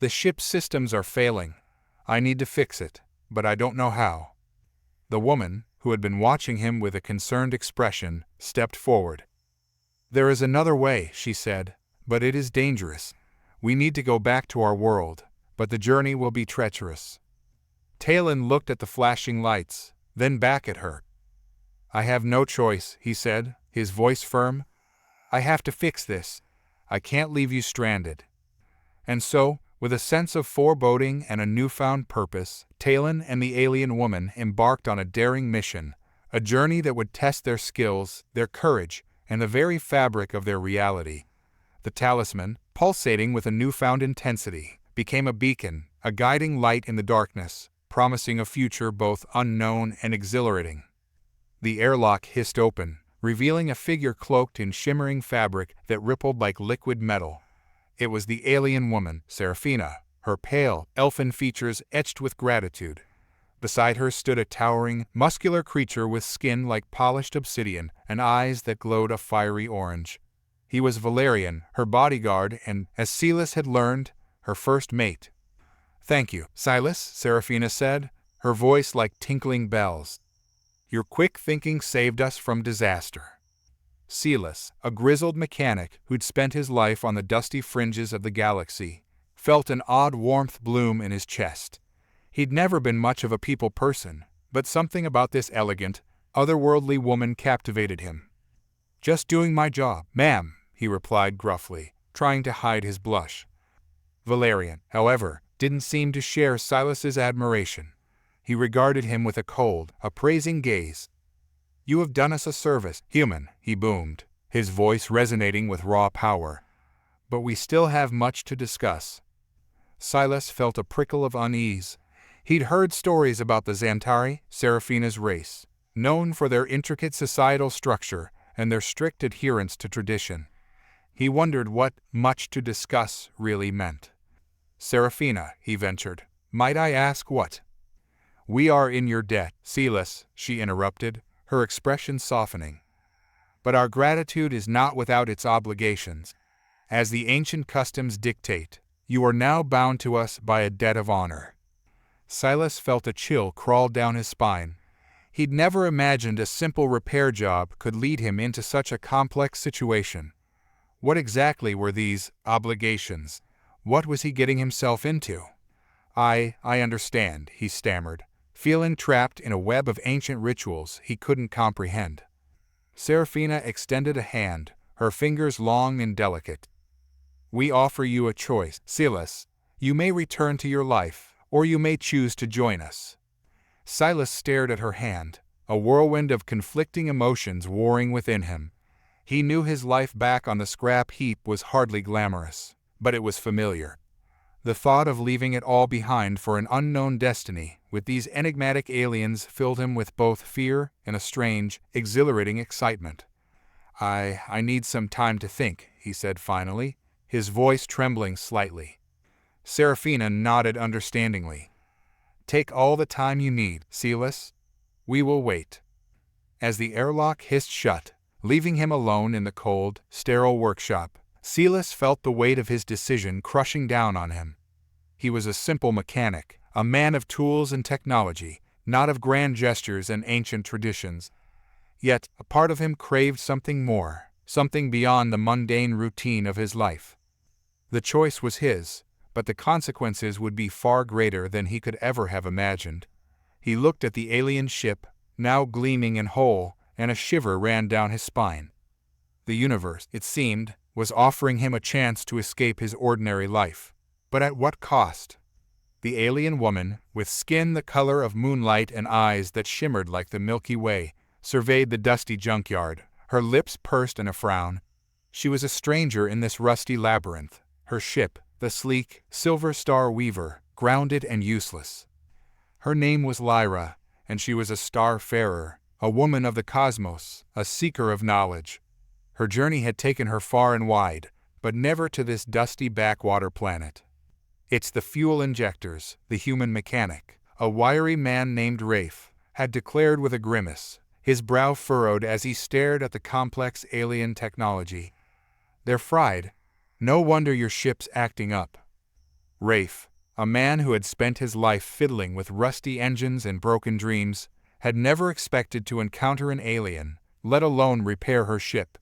"The ship's systems are failing. I need to fix it, but I don't know how." The woman, who had been watching him with a concerned expression, stepped forward. "There is another way," she said, "but it is dangerous. We need to go back to our world, but the journey will be treacherous." Talon looked at the flashing lights, then back at her. "I have no choice," he said, his voice firm. "I have to fix this. I can't leave you stranded." And so, with a sense of foreboding and a newfound purpose, Talon and the alien woman embarked on a daring mission, A journey that would test their skills, their courage, and the very fabric of their reality. The talisman, pulsating with a newfound intensity, became a beacon, a guiding light in the darkness, promising a future both unknown and exhilarating. The airlock hissed open, revealing a figure cloaked in shimmering fabric that rippled like liquid metal. It was the alien woman, Seraphina, her pale, elfin features etched with gratitude. Beside her stood a towering, muscular creature with skin like polished obsidian and eyes that glowed a fiery orange. He was Valerian, her bodyguard and, as Celeste had learned, her first mate. "Thank you, Silas," Seraphina said, her voice like tinkling bells. "Your quick thinking saved us from disaster." Celeste, a grizzled mechanic who'd spent his life on the dusty fringes of the galaxy, felt an odd warmth bloom in his chest. He'd never been much of a people person, but something about this elegant, otherworldly woman captivated him. "Just doing my job, ma'am," he replied gruffly, trying to hide his blush. Valerian, however, didn't seem to share Silas's admiration. He regarded him with a cold, appraising gaze. "You have done us a service, human," he boomed, his voice resonating with raw power. "But we still have much to discuss." Silas felt a prickle of unease. He'd heard stories about the Xantari, Seraphina's race, known for their intricate societal structure and their strict adherence to tradition. He wondered what "much to discuss" really meant. "Seraphina," he ventured, "might I ask what?" "We are in your debt, Celeste," she interrupted, her expression softening. "But our gratitude is not without its obligations. As the ancient customs dictate, you are now bound to us by a debt of honor." Silas felt a chill crawl down his spine. He'd never imagined a simple repair job could lead him into such a complex situation. What exactly were these obligations? What was he getting himself into? I understand," he stammered, feeling trapped in a web of ancient rituals he couldn't comprehend. Seraphina extended a hand, her fingers long and delicate. "We offer you a choice, Celeste. You may return to your life, or you may choose to join us." Silas stared at her hand, a whirlwind of conflicting emotions warring within him. He knew his life back on the scrap heap was hardly glamorous, but it was familiar. The thought of leaving it all behind for an unknown destiny with these enigmatic aliens filled him with both fear and a strange, exhilarating excitement. I need some time to think," he said finally, his voice trembling slightly. Seraphina nodded understandingly. "Take all the time you need, Celeste. We will wait." As the airlock hissed shut, leaving him alone in the cold, sterile workshop, Celeste felt the weight of his decision crushing down on him. He was a simple mechanic, a man of tools and technology, not of grand gestures and ancient traditions. Yet, a part of him craved something more, something beyond the mundane routine of his life. The choice was his, but the consequences would be far greater than he could ever have imagined. He looked at the alien ship, now gleaming and whole, and a shiver ran down his spine. The universe, it seemed, was offering him a chance to escape his ordinary life. But at what cost? The alien woman, with skin the color of moonlight and eyes that shimmered like the Milky Way, surveyed the dusty junkyard, her lips pursed in a frown. She was a stranger in this rusty labyrinth, her ship, the sleek, Silver Star Weaver, grounded and useless. Her name was Lyra, and she was a star-farer, a woman of the cosmos, a seeker of knowledge. Her journey had taken her far and wide, but never to this dusty backwater planet. "It's the fuel injectors," the human mechanic, a wiry man named Rafe, had declared with a grimace, his brow furrowed as he stared at the complex alien technology. "They're fried. No wonder your ship's acting up." Rafe, a man who had spent his life fiddling with rusty engines and broken dreams, had never expected to encounter an alien, let alone repair her ship.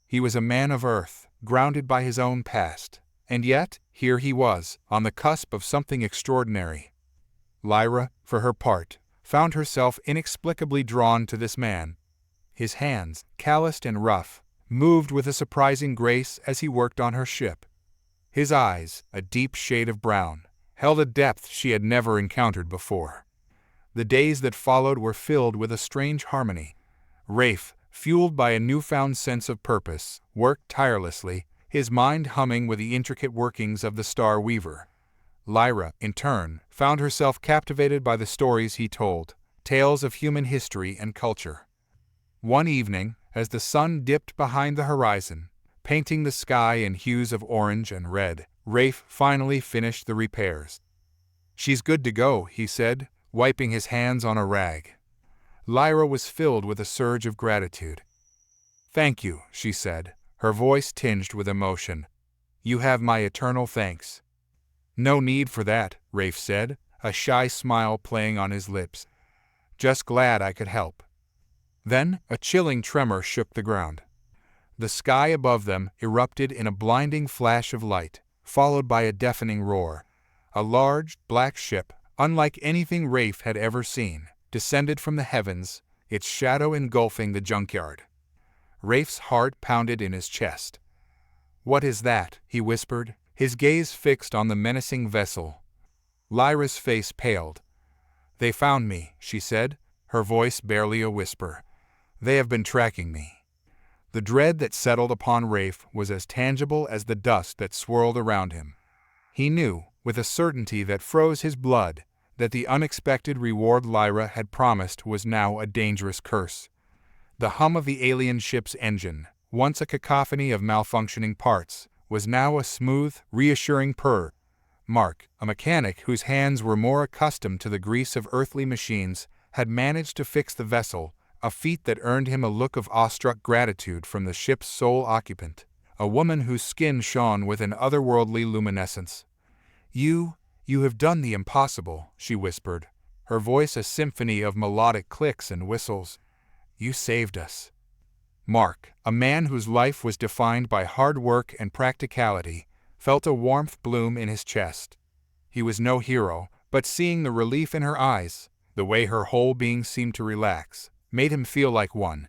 He was a man of Earth, grounded by his own past, and yet, here he was, on the cusp of something extraordinary. Lyra, for her part, found herself inexplicably drawn to this man. His hands, calloused and rough, moved with a surprising grace as he worked on her ship. His eyes, a deep shade of brown, held a depth she had never encountered before. The days that followed were filled with a strange harmony. Rafe, fueled by a newfound sense of purpose, worked tirelessly, his mind humming with the intricate workings of the Star Weaver. Lyra, in turn, found herself captivated by the stories he told, tales of human history and culture. One evening, as the sun dipped behind the horizon, painting the sky in hues of orange and red, Rafe finally finished the repairs. "She's good to go," he said, wiping his hands on a rag. Lyra was filled with a surge of gratitude. "Thank you," she said, her voice tinged with emotion. "You have my eternal thanks." "No need for that," Rafe said, a shy smile playing on his lips. "Just glad I could help." Then, a chilling tremor shook the ground. The sky above them erupted in a blinding flash of light, followed by a deafening roar. A large, black ship, unlike anything Rafe had ever seen, descended from the heavens, its shadow engulfing the junkyard. Rafe's heart pounded in his chest. "What is that?" he whispered, his gaze fixed on the menacing vessel. Lyra's face paled. "They found me," she said, her voice barely a whisper. "They have been tracking me." The dread that settled upon Rafe was as tangible as the dust that swirled around him. He knew, with a certainty that froze his blood, that the unexpected reward Lyra had promised was now a dangerous curse. The hum of the alien ship's engine, once a cacophony of malfunctioning parts, was now a smooth, reassuring purr. Mark, a mechanic whose hands were more accustomed to the grease of earthly machines, had managed to fix the vessel, a feat that earned him a look of awestruck gratitude from the ship's sole occupant, a woman whose skin shone with an otherworldly luminescence. You have done the impossible," she whispered, her voice a symphony of melodic clicks and whistles. "You saved us." Mark, a man whose life was defined by hard work and practicality, felt a warmth bloom in his chest. He was no hero, but seeing the relief in her eyes, the way her whole being seemed to relax, made him feel like one.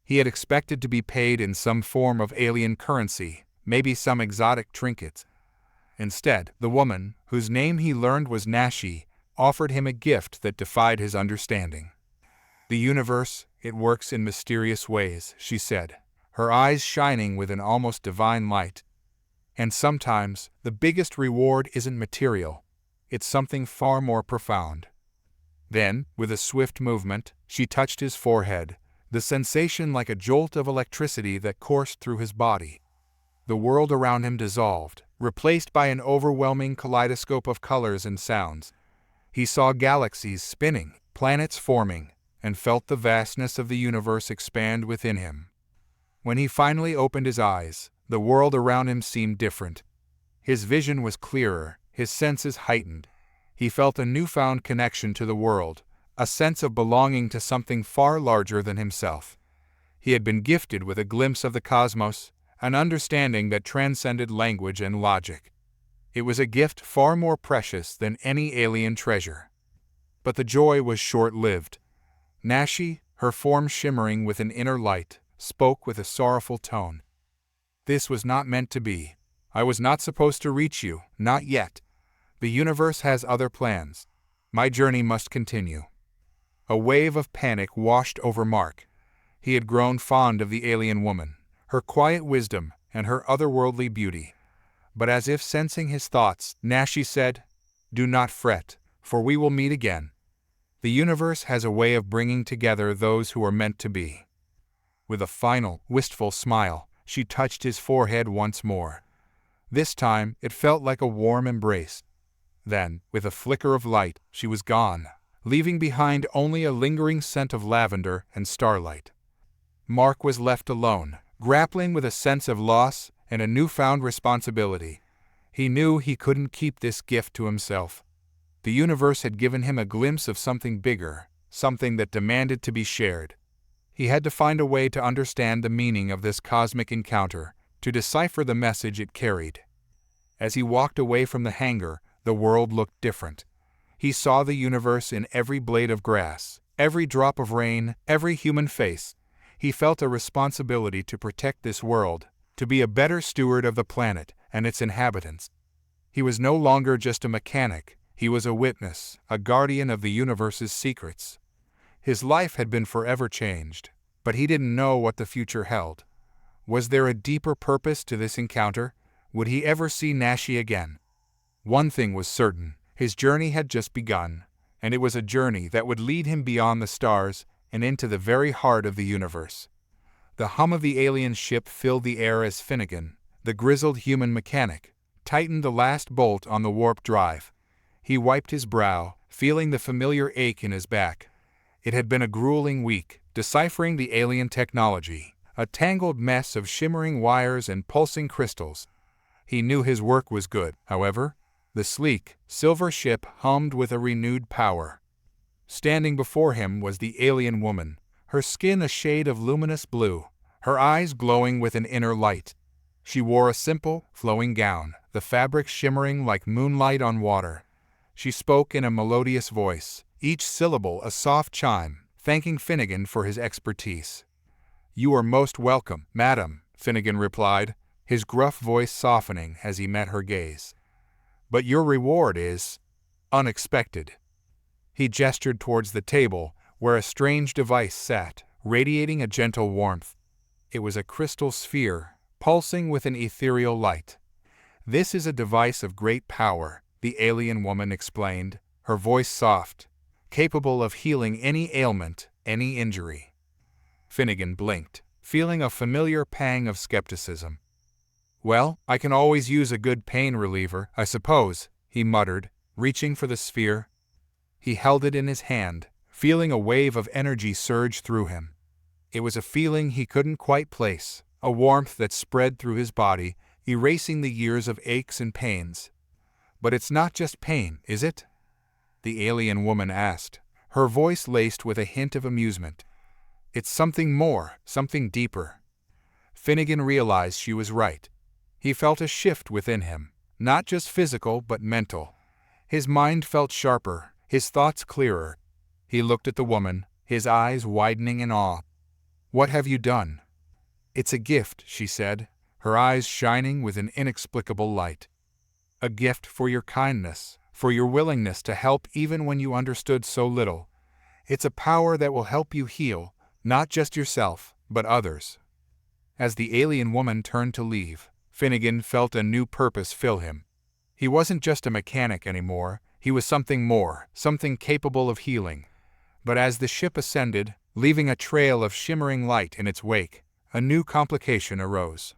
He had expected to be paid in some form of alien currency, maybe some exotic trinkets. Instead, the woman, whose name he learned was Nashi, offered him a gift that defied his understanding. "The universe, it works in mysterious ways," she said, her eyes shining with an almost divine light. "And sometimes, the biggest reward isn't material. It's something far more profound." Then, with a swift movement, she touched his forehead, the sensation like a jolt of electricity that coursed through his body. The world around him dissolved, replaced by an overwhelming kaleidoscope of colors and sounds. He saw galaxies spinning, planets forming, and felt the vastness of the universe expand within him. When he finally opened his eyes, the world around him seemed different. His vision was clearer, his senses heightened. He felt a newfound connection to the world, a sense of belonging to something far larger than himself. He had been gifted with a glimpse of the cosmos, an understanding that transcended language and logic. It was a gift far more precious than any alien treasure. But the joy was short-lived. Nashi, her form shimmering with an inner light, spoke with a sorrowful tone. "This was not meant to be. I was not supposed to reach you, not yet. The universe has other plans. My journey must continue." A wave of panic washed over Mark. He had grown fond of the alien woman, her quiet wisdom, and her otherworldly beauty. But as if sensing his thoughts, Nashi said, "Do not fret, for we will meet again. The universe has a way of bringing together those who are meant to be." With a final, wistful smile, she touched his forehead once more. This time, it felt like a warm embrace. Then, with a flicker of light, she was gone, leaving behind only a lingering scent of lavender and starlight. Mark was left alone, grappling with a sense of loss and a newfound responsibility. He knew he couldn't keep this gift to himself. The universe had given him a glimpse of something bigger, something that demanded to be shared. He had to find a way to understand the meaning of this cosmic encounter, to decipher the message it carried. As he walked away from the hangar, the world looked different. He saw the universe in every blade of grass, every drop of rain, every human face. He felt a responsibility to protect this world, to be a better steward of the planet and its inhabitants. He was no longer just a mechanic, He was a witness, a guardian of the universe's secrets. His life had been forever changed, but he didn't know what the future held. Was there a deeper purpose to this encounter? Would he ever see Nashi again? One thing was certain, his journey had just begun, and it was a journey that would lead him beyond the stars and into the very heart of the universe. The hum of the alien ship filled the air as Finnegan, the grizzled human mechanic, tightened the last bolt on the warp drive. He wiped his brow, feeling the familiar ache in his back. It had been a grueling week, deciphering the alien technology, a tangled mess of shimmering wires and pulsing crystals. He knew his work was good, however. The sleek, silver ship hummed with a renewed power. Standing before him was the alien woman, her skin a shade of luminous blue, her eyes glowing with an inner light. She wore a simple, flowing gown, the fabric shimmering like moonlight on water. She spoke in a melodious voice, each syllable a soft chime, thanking Finnegan for his expertise. "You are most welcome, madam," Finnegan replied, his gruff voice softening as he met her gaze. "But your reward is unexpected." He gestured towards the table, where a strange device sat, radiating a gentle warmth. It was a crystal sphere, pulsing with an ethereal light. "This is a device of great power," the alien woman explained, her voice soft, capable of healing any ailment, any injury. Finnegan blinked, feeling a familiar pang of skepticism. "Well, I can always use a good pain reliever, I suppose," he muttered, reaching for the sphere. He held it in his hand, feeling a wave of energy surge through him. It was a feeling he couldn't quite place, a warmth that spread through his body, erasing the years of aches and pains. "But it's not just pain, is it?" the alien woman asked, her voice laced with a hint of amusement. "It's something more, something deeper." Finnegan realized she was right. He felt a shift within him, not just physical but mental. His mind felt sharper, his thoughts clearer. He looked at the woman, his eyes widening in awe. "What have you done?" "It's a gift," she said, her eyes shining with an inexplicable light. "A gift for your kindness, for your willingness to help even when you understood so little. It's a power that will help you heal, not just yourself, but others." As the alien woman turned to leave, Finnegan felt a new purpose fill him. He wasn't just a mechanic anymore, he was something more, something capable of healing. But as the ship ascended, leaving a trail of shimmering light in its wake, a new complication arose.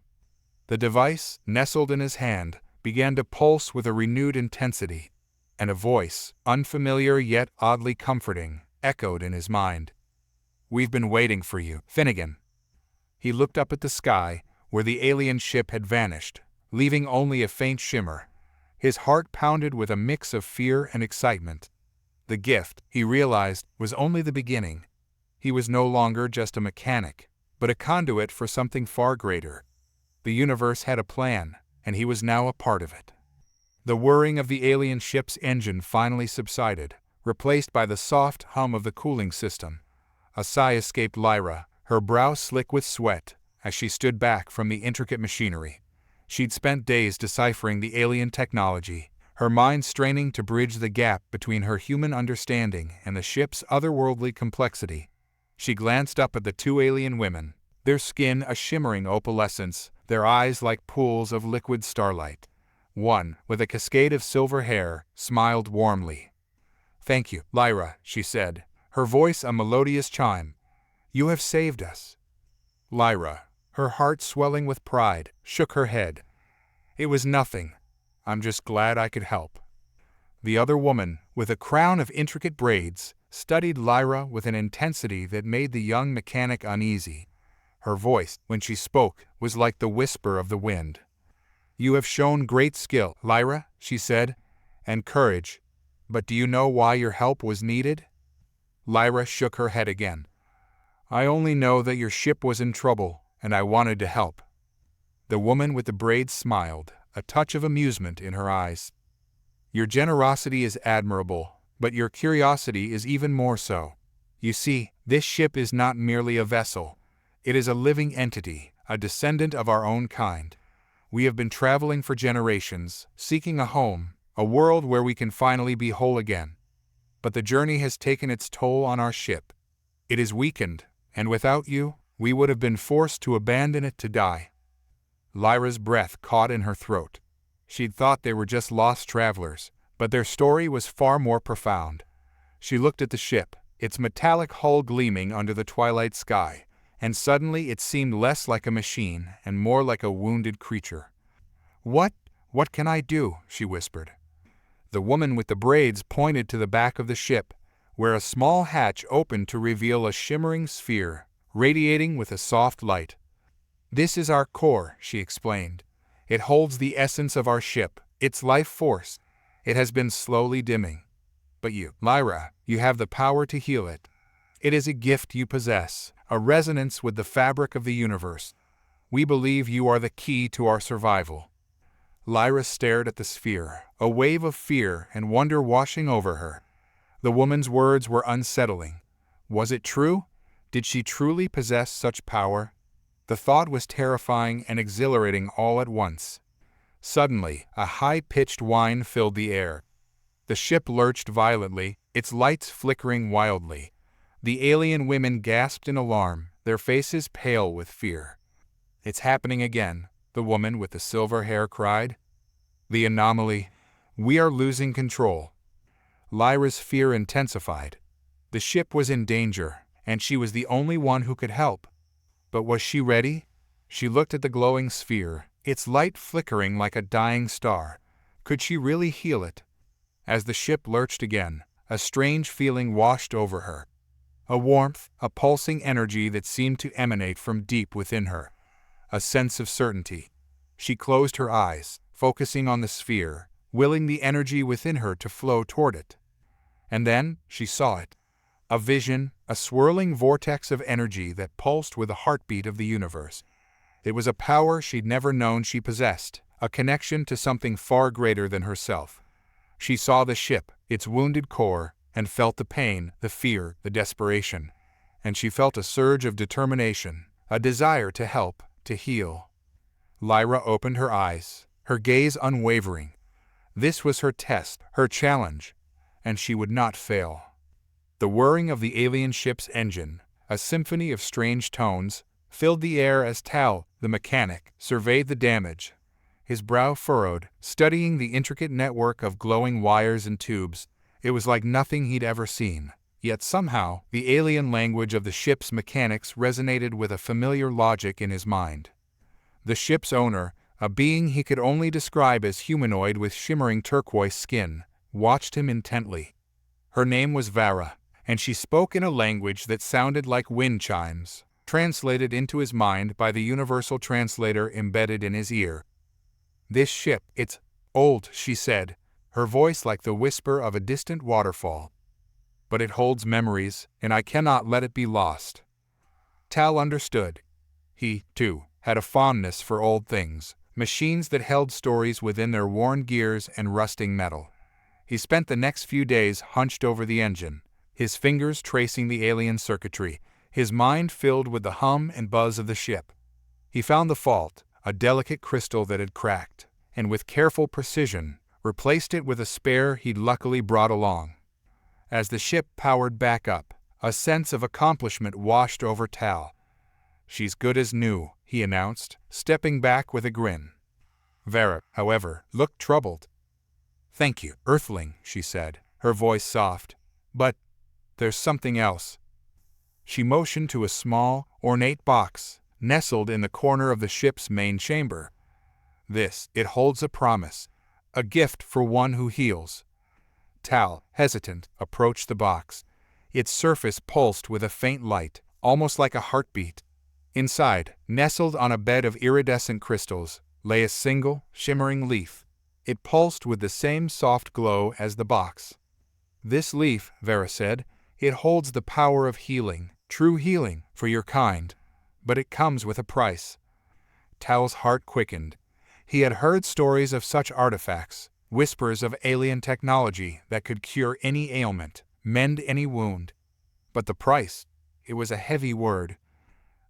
The device, nestled in his hand, began to pulse with a renewed intensity, and a voice, unfamiliar yet oddly comforting, echoed in his mind. "We've been waiting for you, Finnegan." He looked up at the sky, where the alien ship had vanished, leaving only a faint shimmer. His heart pounded with a mix of fear and excitement. The gift, he realized, was only the beginning. He was no longer just a mechanic, but a conduit for something far greater. The universe had a plan, and he was now a part of it. The whirring of the alien ship's engine finally subsided, replaced by the soft hum of the cooling system. A sigh escaped Lyra, her brow slick with sweat, as she stood back from the intricate machinery. She'd spent days deciphering the alien technology, her mind straining to bridge the gap between her human understanding and the ship's otherworldly complexity. She glanced up at the two alien women, their skin a shimmering opalescence, their eyes like pools of liquid starlight. One, with a cascade of silver hair, smiled warmly. "Thank you, Lyra," she said, her voice a melodious chime. "You have saved us." Lyra, her heart swelling with pride, shook her head. "It was nothing. I'm just glad I could help." The other woman, with a crown of intricate braids, studied Lyra with an intensity that made the young mechanic uneasy. Her voice, when she spoke, was like the whisper of the wind. "You have shown great skill, Lyra," she said, "and courage. But do you know why your help was needed?" Lyra shook her head again. "I only know that your ship was in trouble, and I wanted to help." The woman with the braids smiled, a touch of amusement in her eyes. "Your generosity is admirable, but your curiosity is even more so. You see, this ship is not merely a vessel. It is a living entity, a descendant of our own kind. We have been traveling for generations, seeking a home, A world where we can finally be whole again. But the journey has taken its toll on our ship. It is weakened, and without you, we would have been forced to abandon it to die." Lyra's breath caught in her throat. She'd thought they were just lost travelers, but their story was far more profound. She looked at the ship, its metallic hull gleaming under the twilight sky, and suddenly it seemed less like a machine and more like a wounded creature. What can I do?" she whispered. The woman with the braids pointed to the back of the ship, where a small hatch opened to reveal a shimmering sphere, radiating with a soft light. "This is our core," she explained. "It holds the essence of our ship, its life force. It has been slowly dimming. But you, Lyra, you have the power to heal it. It is a gift you possess, a resonance with the fabric of the universe. We believe you are the key to our survival." Lyra stared at the sphere, a wave of fear and wonder washing over her. The woman's words were unsettling. Was it true? Did she truly possess such power? The thought was terrifying and exhilarating all at once. Suddenly, a high-pitched whine filled the air. The ship lurched violently, its lights flickering wildly. The alien women gasped in alarm, their faces pale with fear. "It's happening again," the woman with the silver hair cried. "The anomaly. We are losing control." Lyra's fear intensified. The ship was in danger, and she was the only one who could help. But was she ready? She looked at the glowing sphere, its light flickering like a dying star. Could she really heal it? As the ship lurched again, a strange feeling washed over her. A warmth, a pulsing energy that seemed to emanate from deep within her. A sense of certainty. She closed her eyes, focusing on the sphere, willing the energy within her to flow toward it. And then she saw it. A vision, a swirling vortex of energy that pulsed with the heartbeat of the universe. It was a power she'd never known she possessed, a connection to something far greater than herself. She saw the ship, its wounded core, and felt the pain, the fear, the desperation. And she felt a surge of determination, a desire to help, to heal. Lyra opened her eyes, her gaze unwavering. This was her test, her challenge, and she would not fail. The whirring of the alien ship's engine, a symphony of strange tones, filled the air as Tal, the mechanic, surveyed the damage. His brow furrowed, studying the intricate network of glowing wires and tubes. It was like nothing he'd ever seen. Yet somehow, the alien language of the ship's mechanics resonated with a familiar logic in his mind. The ship's owner, a being he could only describe as humanoid with shimmering turquoise skin, watched him intently. Her name was Vara, and she spoke in a language that sounded like wind chimes, translated into his mind by the universal translator embedded in his ear. "This ship, it's old," she said, her voice like the whisper of a distant waterfall. "But it holds memories, and I cannot let it be lost." Tal understood. He, too, had a fondness for old things, machines that held stories within their worn gears and rusting metal. He spent the next few days hunched over the engine, his fingers tracing the alien circuitry, his mind filled with the hum and buzz of the ship. He found the fault, a delicate crystal that had cracked, and with careful precision, replaced it with a spare he'd luckily brought along. As the ship powered back up, a sense of accomplishment washed over Tal. "She's good as new," he announced, stepping back with a grin. Vara, however, looked troubled. "Thank you, Earthling," she said, her voice soft. "But there's something else." She motioned to a small, ornate box, nestled in the corner of the ship's main chamber. It holds a promise, a gift for one who heals." Tal, hesitant, approached the box. Its surface pulsed with a faint light, almost like a heartbeat. Inside, nestled on a bed of iridescent crystals, lay a single, shimmering leaf. It pulsed with the same soft glow as the box. "This leaf," Vara said, "it holds the power of healing, true healing, for your kind. But it comes with a price." Tal's heart quickened. He had heard stories of such artifacts, whispers of alien technology that could cure any ailment, mend any wound. But the price, it was a heavy word.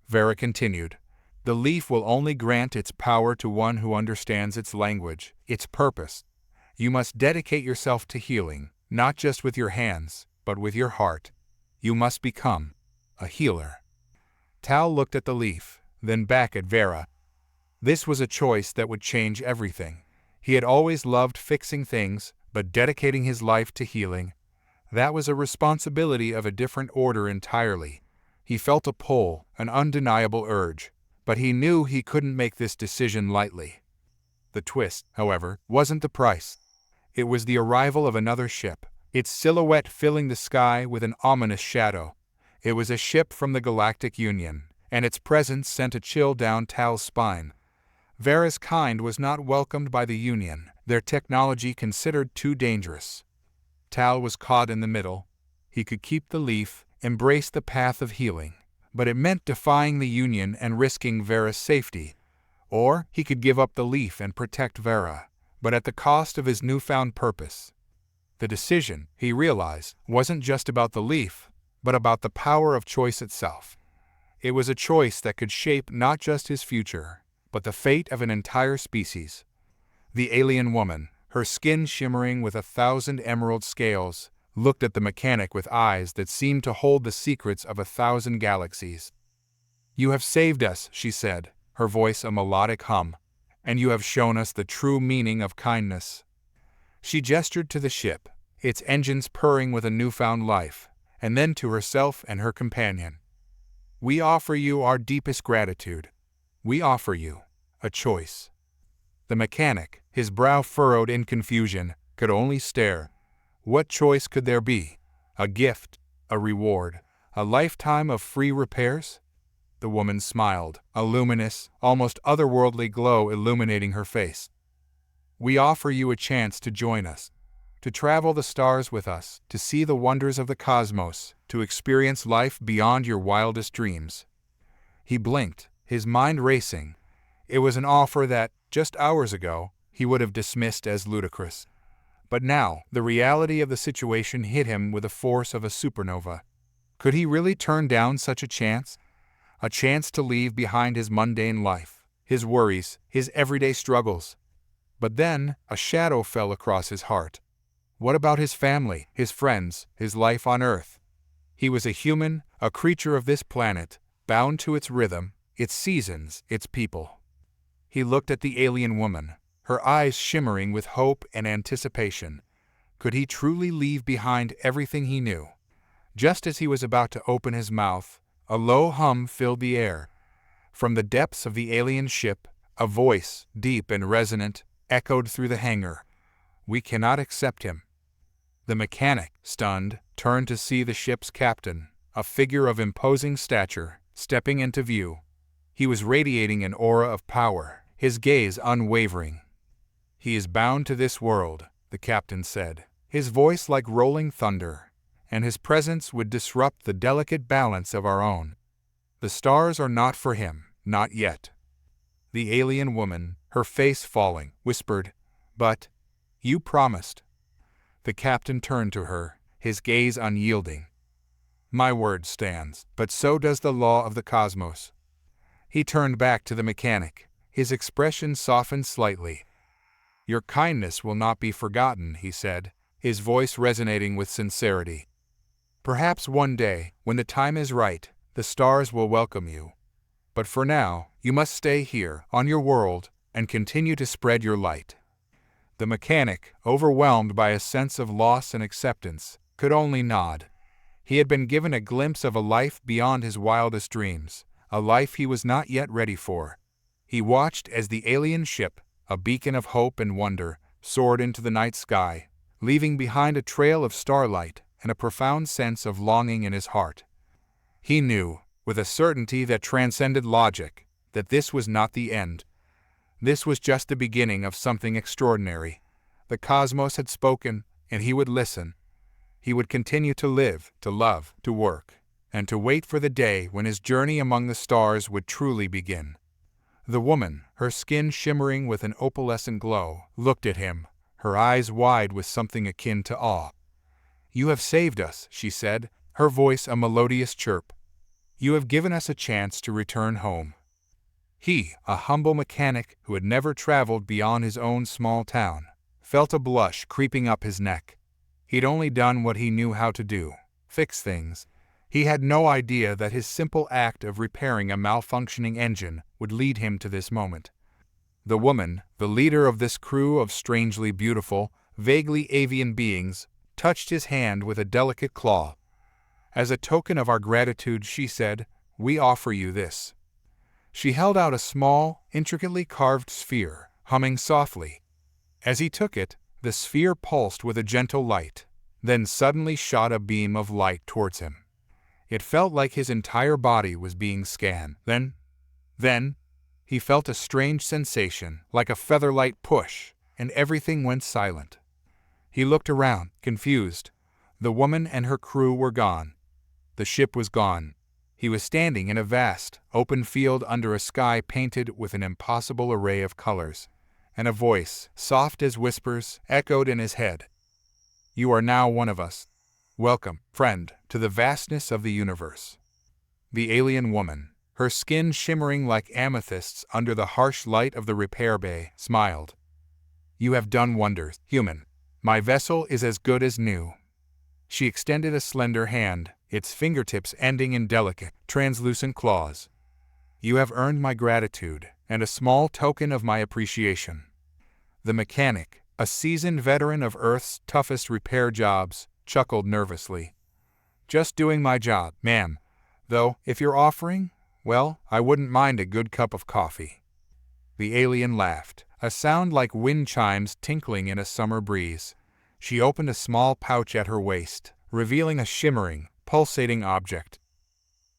Vara continued, "The leaf will only grant its power to one who understands its language, its purpose. You must dedicate yourself to healing, not just with your hands, but with your heart. You must become a healer. Tal looked at the leaf, then back at Vera. This was a choice that would change everything. He had always loved fixing things, but dedicating his life to healing, that was a responsibility of a different order entirely. He felt a pull, an undeniable urge, but he knew he couldn't make this decision lightly. The twist, however, wasn't the price. It was the arrival of another ship, its silhouette filling the sky with an ominous shadow. It was a ship from the Galactic Union, and its presence sent a chill down Tal's spine. Vera's kind was not welcomed by the Union, their technology considered too dangerous. Tal was caught in the middle. He could keep the leaf, embrace the path of healing, but it meant defying the Union and risking Vera's safety. Or he could give up the leaf and protect Vera, but at the cost of his newfound purpose. The decision, he realized, wasn't just about the leaf, but about the power of choice itself. It was a choice that could shape not just his future, but the fate of an entire species. The alien woman, her skin shimmering with 1,000 emerald scales, looked at the mechanic with eyes that seemed to hold the secrets of 1,000 galaxies. "You have saved us," she said, her voice a melodic hum, "and you have shown us the true meaning of kindness." She gestured to the ship, its engines purring with a newfound life, and then to herself and her companion. "We offer you our deepest gratitude. We offer you a choice." The mechanic, his brow furrowed in confusion, could only stare. What choice could there be? A gift, a reward, a lifetime of free repairs? The woman smiled, a luminous, almost otherworldly glow illuminating her face. "We offer you a chance to join us, to travel the stars with us, to see the wonders of the cosmos, to experience life beyond your wildest dreams." He blinked, his mind racing. It was an offer that, just hours ago, he would have dismissed as ludicrous. But now, the reality of the situation hit him with the force of a supernova. Could he really turn down such a chance? A chance to leave behind his mundane life, his worries, his everyday struggles. But then, a shadow fell across his heart. What about his family, his friends, his life on Earth? He was a human, a creature of this planet, bound to its rhythm, its seasons, its people. He looked at the alien woman, her eyes shimmering with hope and anticipation. Could he truly leave behind everything he knew? Just as he was about to open his mouth, a low hum filled the air. From the depths of the alien ship, a voice, deep and resonant, echoed through the hangar. "We cannot accept him." The mechanic, stunned, turned to see the ship's captain, a figure of imposing stature, stepping into view. He was radiating an aura of power, his gaze unwavering. "He is bound to this world," the captain said, his voice like rolling thunder, "and his presence would disrupt the delicate balance of our own. The stars are not for him, not yet." The alien woman, her face falling, whispered, "But you promised." The captain turned to her, his gaze unyielding. "My word stands, but so does the law of the cosmos." He turned back to the mechanic, his expression softened slightly. "Your kindness will not be forgotten," he said, his voice resonating with sincerity. "Perhaps one day, when the time is right, the stars will welcome you. But for now, you must stay here, on your world, and continue to spread your light." The mechanic, overwhelmed by a sense of loss and acceptance, could only nod. He had been given a glimpse of a life beyond his wildest dreams, a life he was not yet ready for. He watched as the alien ship, a beacon of hope and wonder, soared into the night sky, leaving behind a trail of starlight and a profound sense of longing in his heart. He knew, with a certainty that transcended logic, that this was not the end. This was just the beginning of something extraordinary. The cosmos had spoken, and he would listen. He would continue to live, to love, to work, and to wait for the day when his journey among the stars would truly begin. The woman, her skin shimmering with an opalescent glow, looked at him, her eyes wide with something akin to awe. "You have saved us," she said, her voice a melodious chirp. "You have given us a chance to return home." He, a humble mechanic who had never traveled beyond his own small town, felt a blush creeping up his neck. He'd only done what he knew how to do: fix things. He had no idea that his simple act of repairing a malfunctioning engine would lead him to this moment. The woman, the leader of this crew of strangely beautiful, vaguely avian beings, touched his hand with a delicate claw. "As a token of our gratitude," she said, "we offer you this." She held out a small, intricately carved sphere, humming softly. As he took it, the sphere pulsed with a gentle light, then suddenly shot a beam of light towards him. It felt like his entire body was being scanned. Then, he felt a strange sensation, like a feather-light push, and everything went silent. He looked around, confused. The woman and her crew were gone. The ship was gone. He was standing in a vast, open field under a sky painted with an impossible array of colors, and a voice, soft as whispers, echoed in his head. "You are now one of us. Welcome, friend, to the vastness of the universe." The alien woman, her skin shimmering like amethysts under the harsh light of the repair bay, smiled. "You have done wonders, human. My vessel is as good as new." She extended a slender hand, its fingertips ending in delicate, translucent claws. "You have earned my gratitude, and a small token of my appreciation." The mechanic, a seasoned veteran of Earth's toughest repair jobs, chuckled nervously. "Just doing my job, ma'am. Though, if you're offering, well, I wouldn't mind a good cup of coffee." The alien laughed, a sound like wind chimes tinkling in a summer breeze. She opened a small pouch at her waist, revealing a shimmering, pulsating object.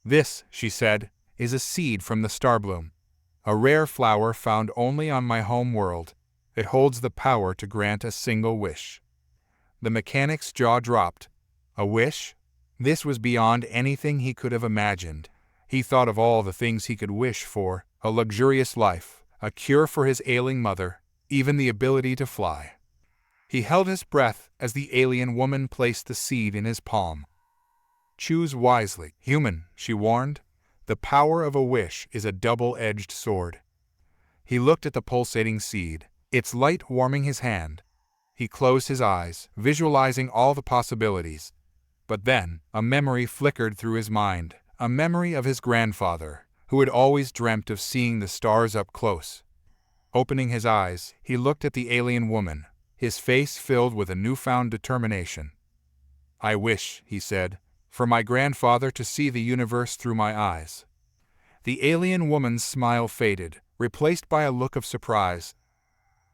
"This," she said, "is a seed from the starbloom. A rare flower found only on my home world. It holds the power to grant a single wish." The mechanic's jaw dropped. A wish? This was beyond anything he could have imagined. He thought of all the things he could wish for: a luxurious life, a cure for his ailing mother, even the ability to fly. He held his breath as the alien woman placed the seed in his palm. "Choose wisely, human," she warned. "The power of a wish is a double-edged sword." He looked at the pulsating seed, its light warming his hand. He closed his eyes, visualizing all the possibilities. But then, a memory flickered through his mind, a memory of his grandfather, who had always dreamt of seeing the stars up close. Opening his eyes, he looked at the alien woman, his face filled with a newfound determination. "I wish," he said, "for my grandfather to see the universe through my eyes." The alien woman's smile faded, replaced by a look of surprise.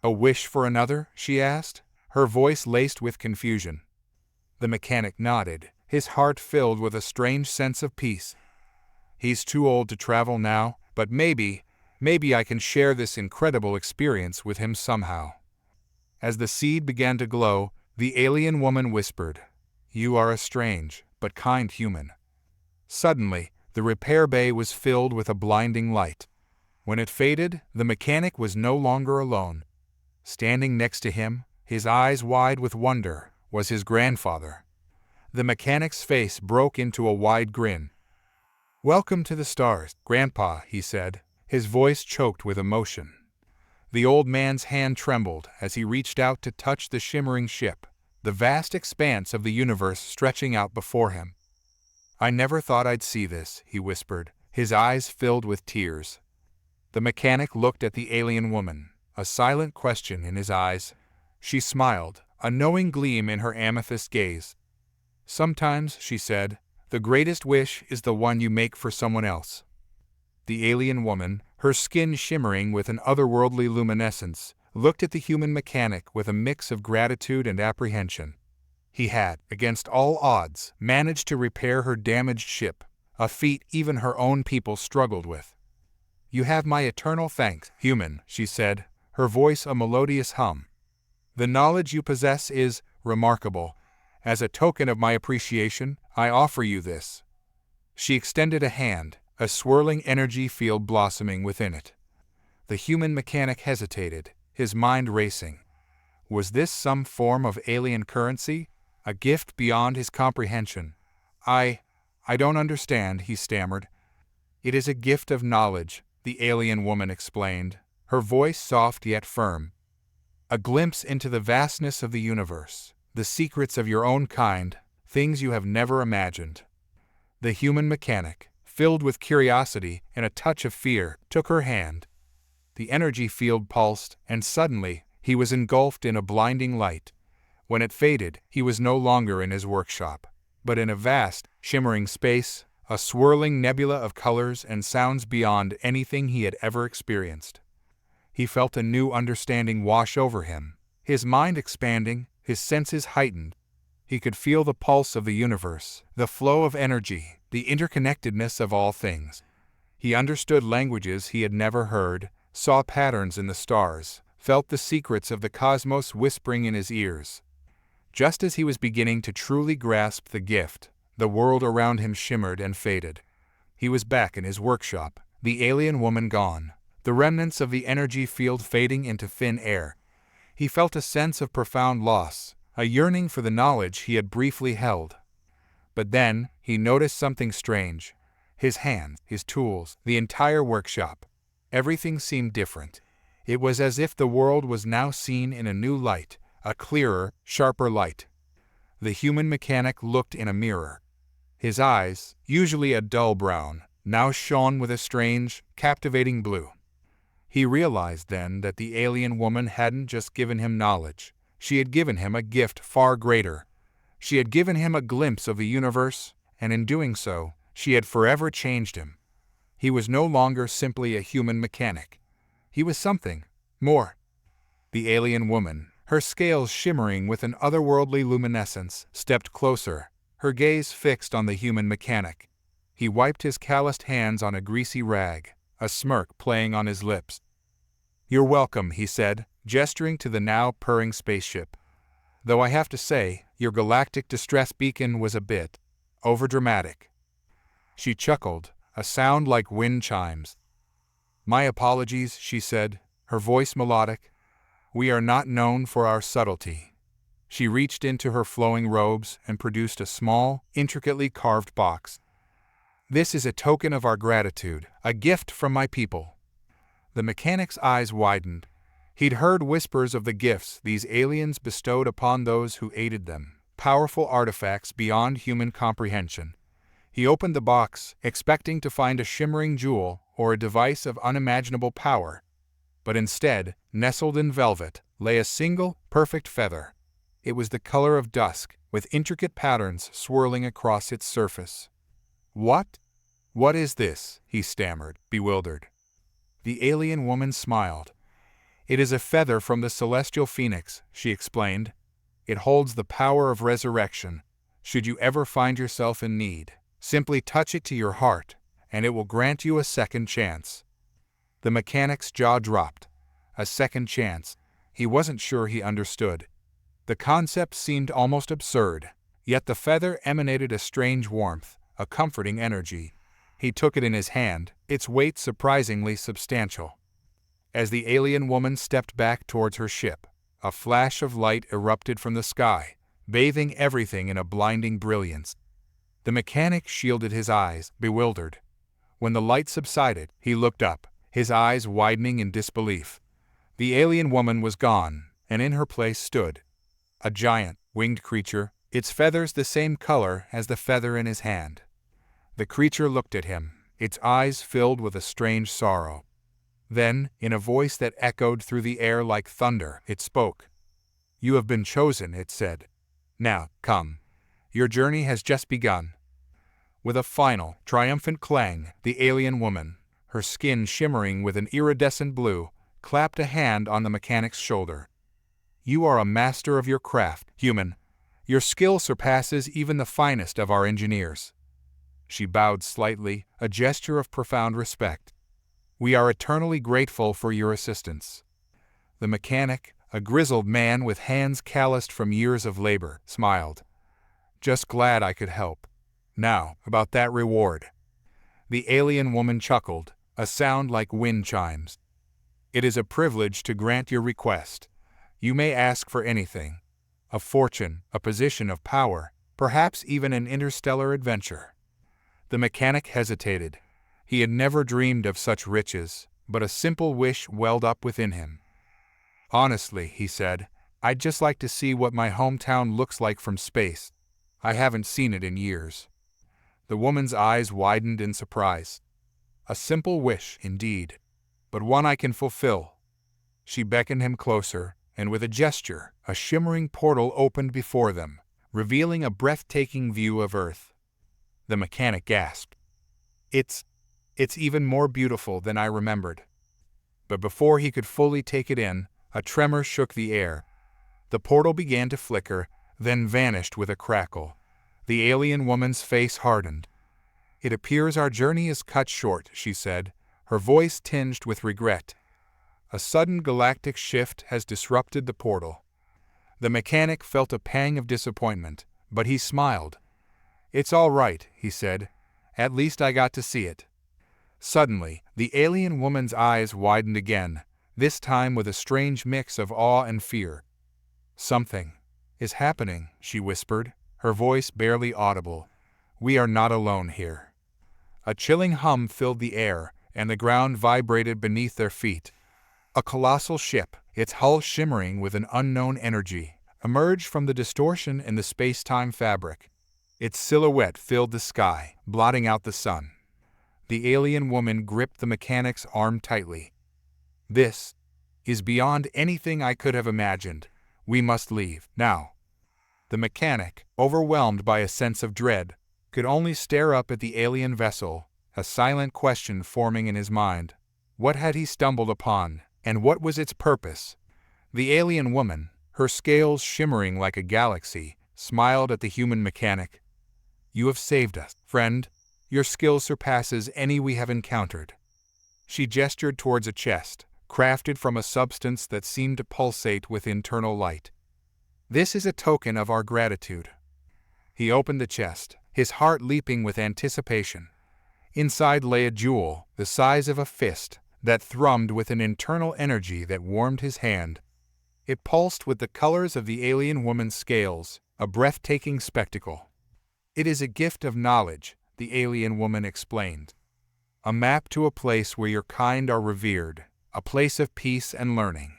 "A wish for another?" she asked, her voice laced with confusion. The mechanic nodded, his heart filled with a strange sense of peace. "He's too old to travel now, but maybe I can share this incredible experience with him somehow." As the seed began to glow, the alien woman whispered, "You are a strange, but kind human." Suddenly, the repair bay was filled with a blinding light. When it faded, the mechanic was no longer alone. Standing next to him, his eyes wide with wonder, was his grandfather. The mechanic's face broke into a wide grin. "Welcome to the stars, Grandpa," he said, his voice choked with emotion. The old man's hand trembled as he reached out to touch the shimmering ship, the vast expanse of the universe stretching out before him. "I never thought I'd see this," he whispered, his eyes filled with tears. The mechanic looked at the alien woman, a silent question in his eyes. She smiled, a knowing gleam in her amethyst gaze. "Sometimes," she said, "the greatest wish is the one you make for someone else." The alien woman, her skin shimmering with an otherworldly luminescence, looked at the human mechanic with a mix of gratitude and apprehension. He had, against all odds, managed to repair her damaged ship, a feat even her own people struggled with. "You have my eternal thanks, human," she said, her voice a melodious hum. "The knowledge you possess is remarkable. As a token of my appreciation, I offer you this." She extended a hand, a swirling energy field blossoming within it. The human mechanic hesitated, his mind racing. Was this some form of alien currency, a gift beyond his comprehension? I don't understand," he stammered. "It is a gift of knowledge," the alien woman explained, her voice soft yet firm. A glimpse into the vastness of the universe, the secrets of your own kind, things you have never imagined. The human mechanic, filled with curiosity and a touch of fear, took her hand. The energy field pulsed, and suddenly, he was engulfed in a blinding light. When it faded, he was no longer in his workshop, but in a vast, shimmering space, a swirling nebula of colors and sounds beyond anything he had ever experienced. He felt a new understanding wash over him, his mind expanding, his senses heightened. He could feel the pulse of the universe, the flow of energy, the interconnectedness of all things. He understood languages he had never heard, saw patterns in the stars, felt the secrets of the cosmos whispering in his ears. Just as he was beginning to truly grasp the gift, the world around him shimmered and faded. He was back in his workshop, the alien woman gone, the remnants of the energy field fading into thin air. He felt a sense of profound loss, a yearning for the knowledge he had briefly held. But then, he noticed something strange. His hands, his tools, the entire workshop. Everything seemed different. It was as if the world was now seen in a new light, a clearer, sharper light. The human mechanic looked in a mirror. His eyes, usually a dull brown, now shone with a strange, captivating blue. He realized then that the alien woman hadn't just given him knowledge. She had given him a gift far greater. She had given him a glimpse of the universe, and in doing so, she had forever changed him. He was no longer simply a human mechanic. He was something more. The alien woman, her scales shimmering with an otherworldly luminescence, stepped closer, her gaze fixed on the human mechanic. He wiped his calloused hands on a greasy rag, a smirk playing on his lips. "You're welcome," he said, gesturing to the now purring spaceship. "Though I have to say, your galactic distress beacon was a bit overdramatic." She chuckled, a sound like wind chimes. "My apologies," she said, her voice melodic. "We are not known for our subtlety." She reached into her flowing robes and produced a small, intricately carved box. "This is a token of our gratitude, a gift from my people." The mechanic's eyes widened. He'd heard whispers of the gifts these aliens bestowed upon those who aided them, powerful artifacts beyond human comprehension. He opened the box, expecting to find a shimmering jewel or a device of unimaginable power. But instead, nestled in velvet, lay a single, perfect feather. It was the color of dusk, with intricate patterns swirling across its surface. "What? What is this?" he stammered, bewildered. The alien woman smiled. "It is a feather from the celestial phoenix," she explained. "It holds the power of resurrection. Should you ever find yourself in need, simply touch it to your heart, and it will grant you a second chance." The mechanic's jaw dropped. A second chance. He wasn't sure he understood. The concept seemed almost absurd, yet the feather emanated a strange warmth, a comforting energy. He took it in his hand, its weight surprisingly substantial. As the alien woman stepped back towards her ship, a flash of light erupted from the sky, bathing everything in a blinding brilliance. The mechanic shielded his eyes, bewildered. When the light subsided, he looked up, his eyes widening in disbelief. The alien woman was gone, and in her place stood a giant, winged creature, its feathers the same color as the feather in his hand. The creature looked at him, its eyes filled with a strange sorrow. Then, in a voice that echoed through the air like thunder, it spoke. "You have been chosen," it said. "Now, come. Your journey has just begun." With a final, triumphant clang, the alien woman, her skin shimmering with an iridescent blue, clapped a hand on the mechanic's shoulder. "You are a master of your craft, human. Your skill surpasses even the finest of our engineers." She bowed slightly, a gesture of profound respect. "We are eternally grateful for your assistance." The mechanic, a grizzled man with hands calloused from years of labor, smiled. "Just glad I could help. Now, about that reward." The alien woman chuckled, a sound like wind chimes. "It is a privilege to grant your request. You may ask for anything. A fortune, a position of power, perhaps even an interstellar adventure." The mechanic hesitated. He had never dreamed of such riches, but a simple wish welled up within him. Honestly, he said, I'd just like to see what my hometown looks like from space. I haven't seen it in years. The woman's eyes widened in surprise. A simple wish, indeed, but one I can fulfill. She beckoned him closer, and with a gesture, a shimmering portal opened before them, revealing a breathtaking view of Earth. The mechanic gasped. It's even more beautiful than I remembered. But before he could fully take it in, a tremor shook the air. The portal began to flicker, then vanished with a crackle. The alien woman's face hardened. It appears our journey is cut short, she said, her voice tinged with regret. A sudden galactic shift has disrupted the portal. The mechanic felt a pang of disappointment, but he smiled. It's all right, he said. At least I got to see it. Suddenly, the alien woman's eyes widened again, this time with a strange mix of awe and fear. Something is happening, she whispered, her voice barely audible. We are not alone here. A chilling hum filled the air, and the ground vibrated beneath their feet. A colossal ship, its hull shimmering with an unknown energy, emerged from the distortion in the space-time fabric. Its silhouette filled the sky, blotting out the sun. The alien woman gripped the mechanic's arm tightly. This is beyond anything I could have imagined. We must leave, now. The mechanic, overwhelmed by a sense of dread, could only stare up at the alien vessel, a silent question forming in his mind. What had he stumbled upon, and what was its purpose? The alien woman, her scales shimmering like a galaxy, smiled at the human mechanic. You have saved us, friend. Your skill surpasses any we have encountered. She gestured towards a chest, crafted from a substance that seemed to pulsate with internal light. This is a token of our gratitude. He opened the chest, his heart leaping with anticipation. Inside lay a jewel, the size of a fist, that thrummed with an internal energy that warmed his hand. It pulsed with the colors of the alien woman's scales, a breathtaking spectacle. It is a gift of knowledge, the alien woman explained. A map to a place where your kind are revered, a place of peace and learning.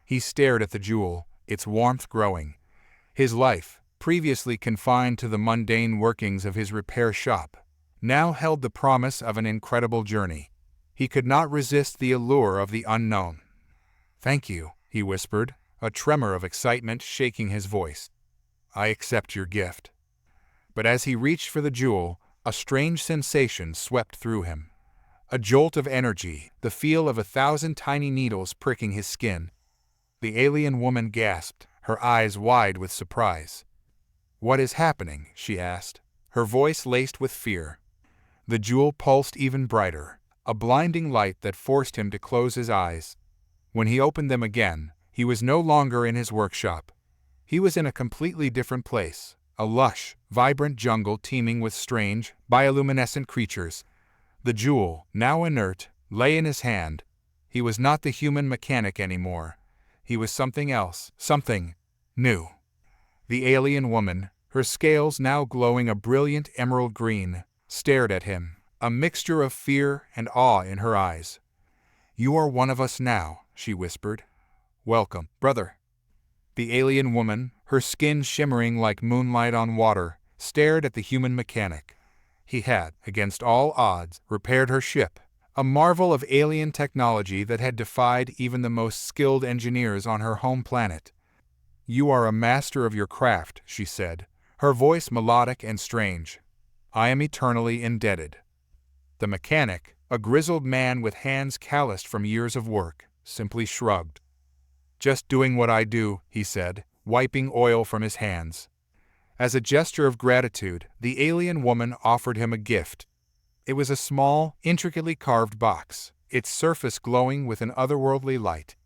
He stared at the jewel, its warmth growing. His life, previously confined to the mundane workings of his repair shop, now held the promise of an incredible journey. He could not resist the allure of the unknown. Thank you, he whispered, a tremor of excitement shaking his voice. I accept your gift. But as he reached for the jewel, a strange sensation swept through him. A jolt of energy, the feel of 1,000 tiny needles pricking his skin. The alien woman gasped, her eyes wide with surprise. What is happening? She asked, her voice laced with fear. The jewel pulsed even brighter, a blinding light that forced him to close his eyes. When he opened them again, he was no longer in his workshop. He was in a completely different place, a lush, vibrant jungle teeming with strange, bioluminescent creatures. The jewel, now inert, lay in his hand. He was not the human mechanic anymore. He was something else, something new. The alien woman, her scales now glowing a brilliant emerald green, stared at him, a mixture of fear and awe in her eyes. You are one of us now, she whispered. Welcome, brother. The alien woman, her skin shimmering like moonlight on water, stared at the human mechanic. He had, against all odds, repaired her ship, a marvel of alien technology that had defied even the most skilled engineers on her home planet. You are a master of your craft, she said, her voice melodic and strange. I am eternally indebted. The mechanic, a grizzled man with hands calloused from years of work, simply shrugged. Just doing what I do, he said, wiping oil from his hands. As a gesture of gratitude, the alien woman offered him a gift. It was a small, intricately carved box, its surface glowing with an otherworldly light.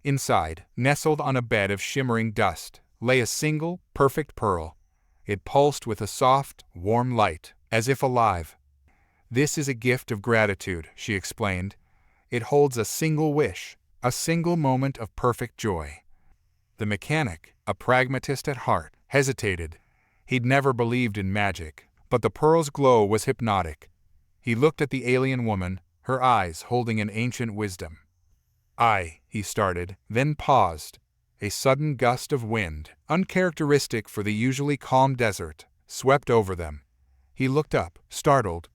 Inside, nestled on a bed of shimmering dust, lay a single, perfect pearl. It pulsed with a soft, warm light, as if alive. This is a gift of gratitude, she explained. It holds a single wish, a single moment of perfect joy. The mechanic, a pragmatist at heart, hesitated. He'd never believed in magic, but the pearl's glow was hypnotic. He looked at the alien woman, her eyes holding an ancient wisdom. He started, then paused. A sudden gust of wind, uncharacteristic for the usually calm desert, swept over them. He looked up, startled.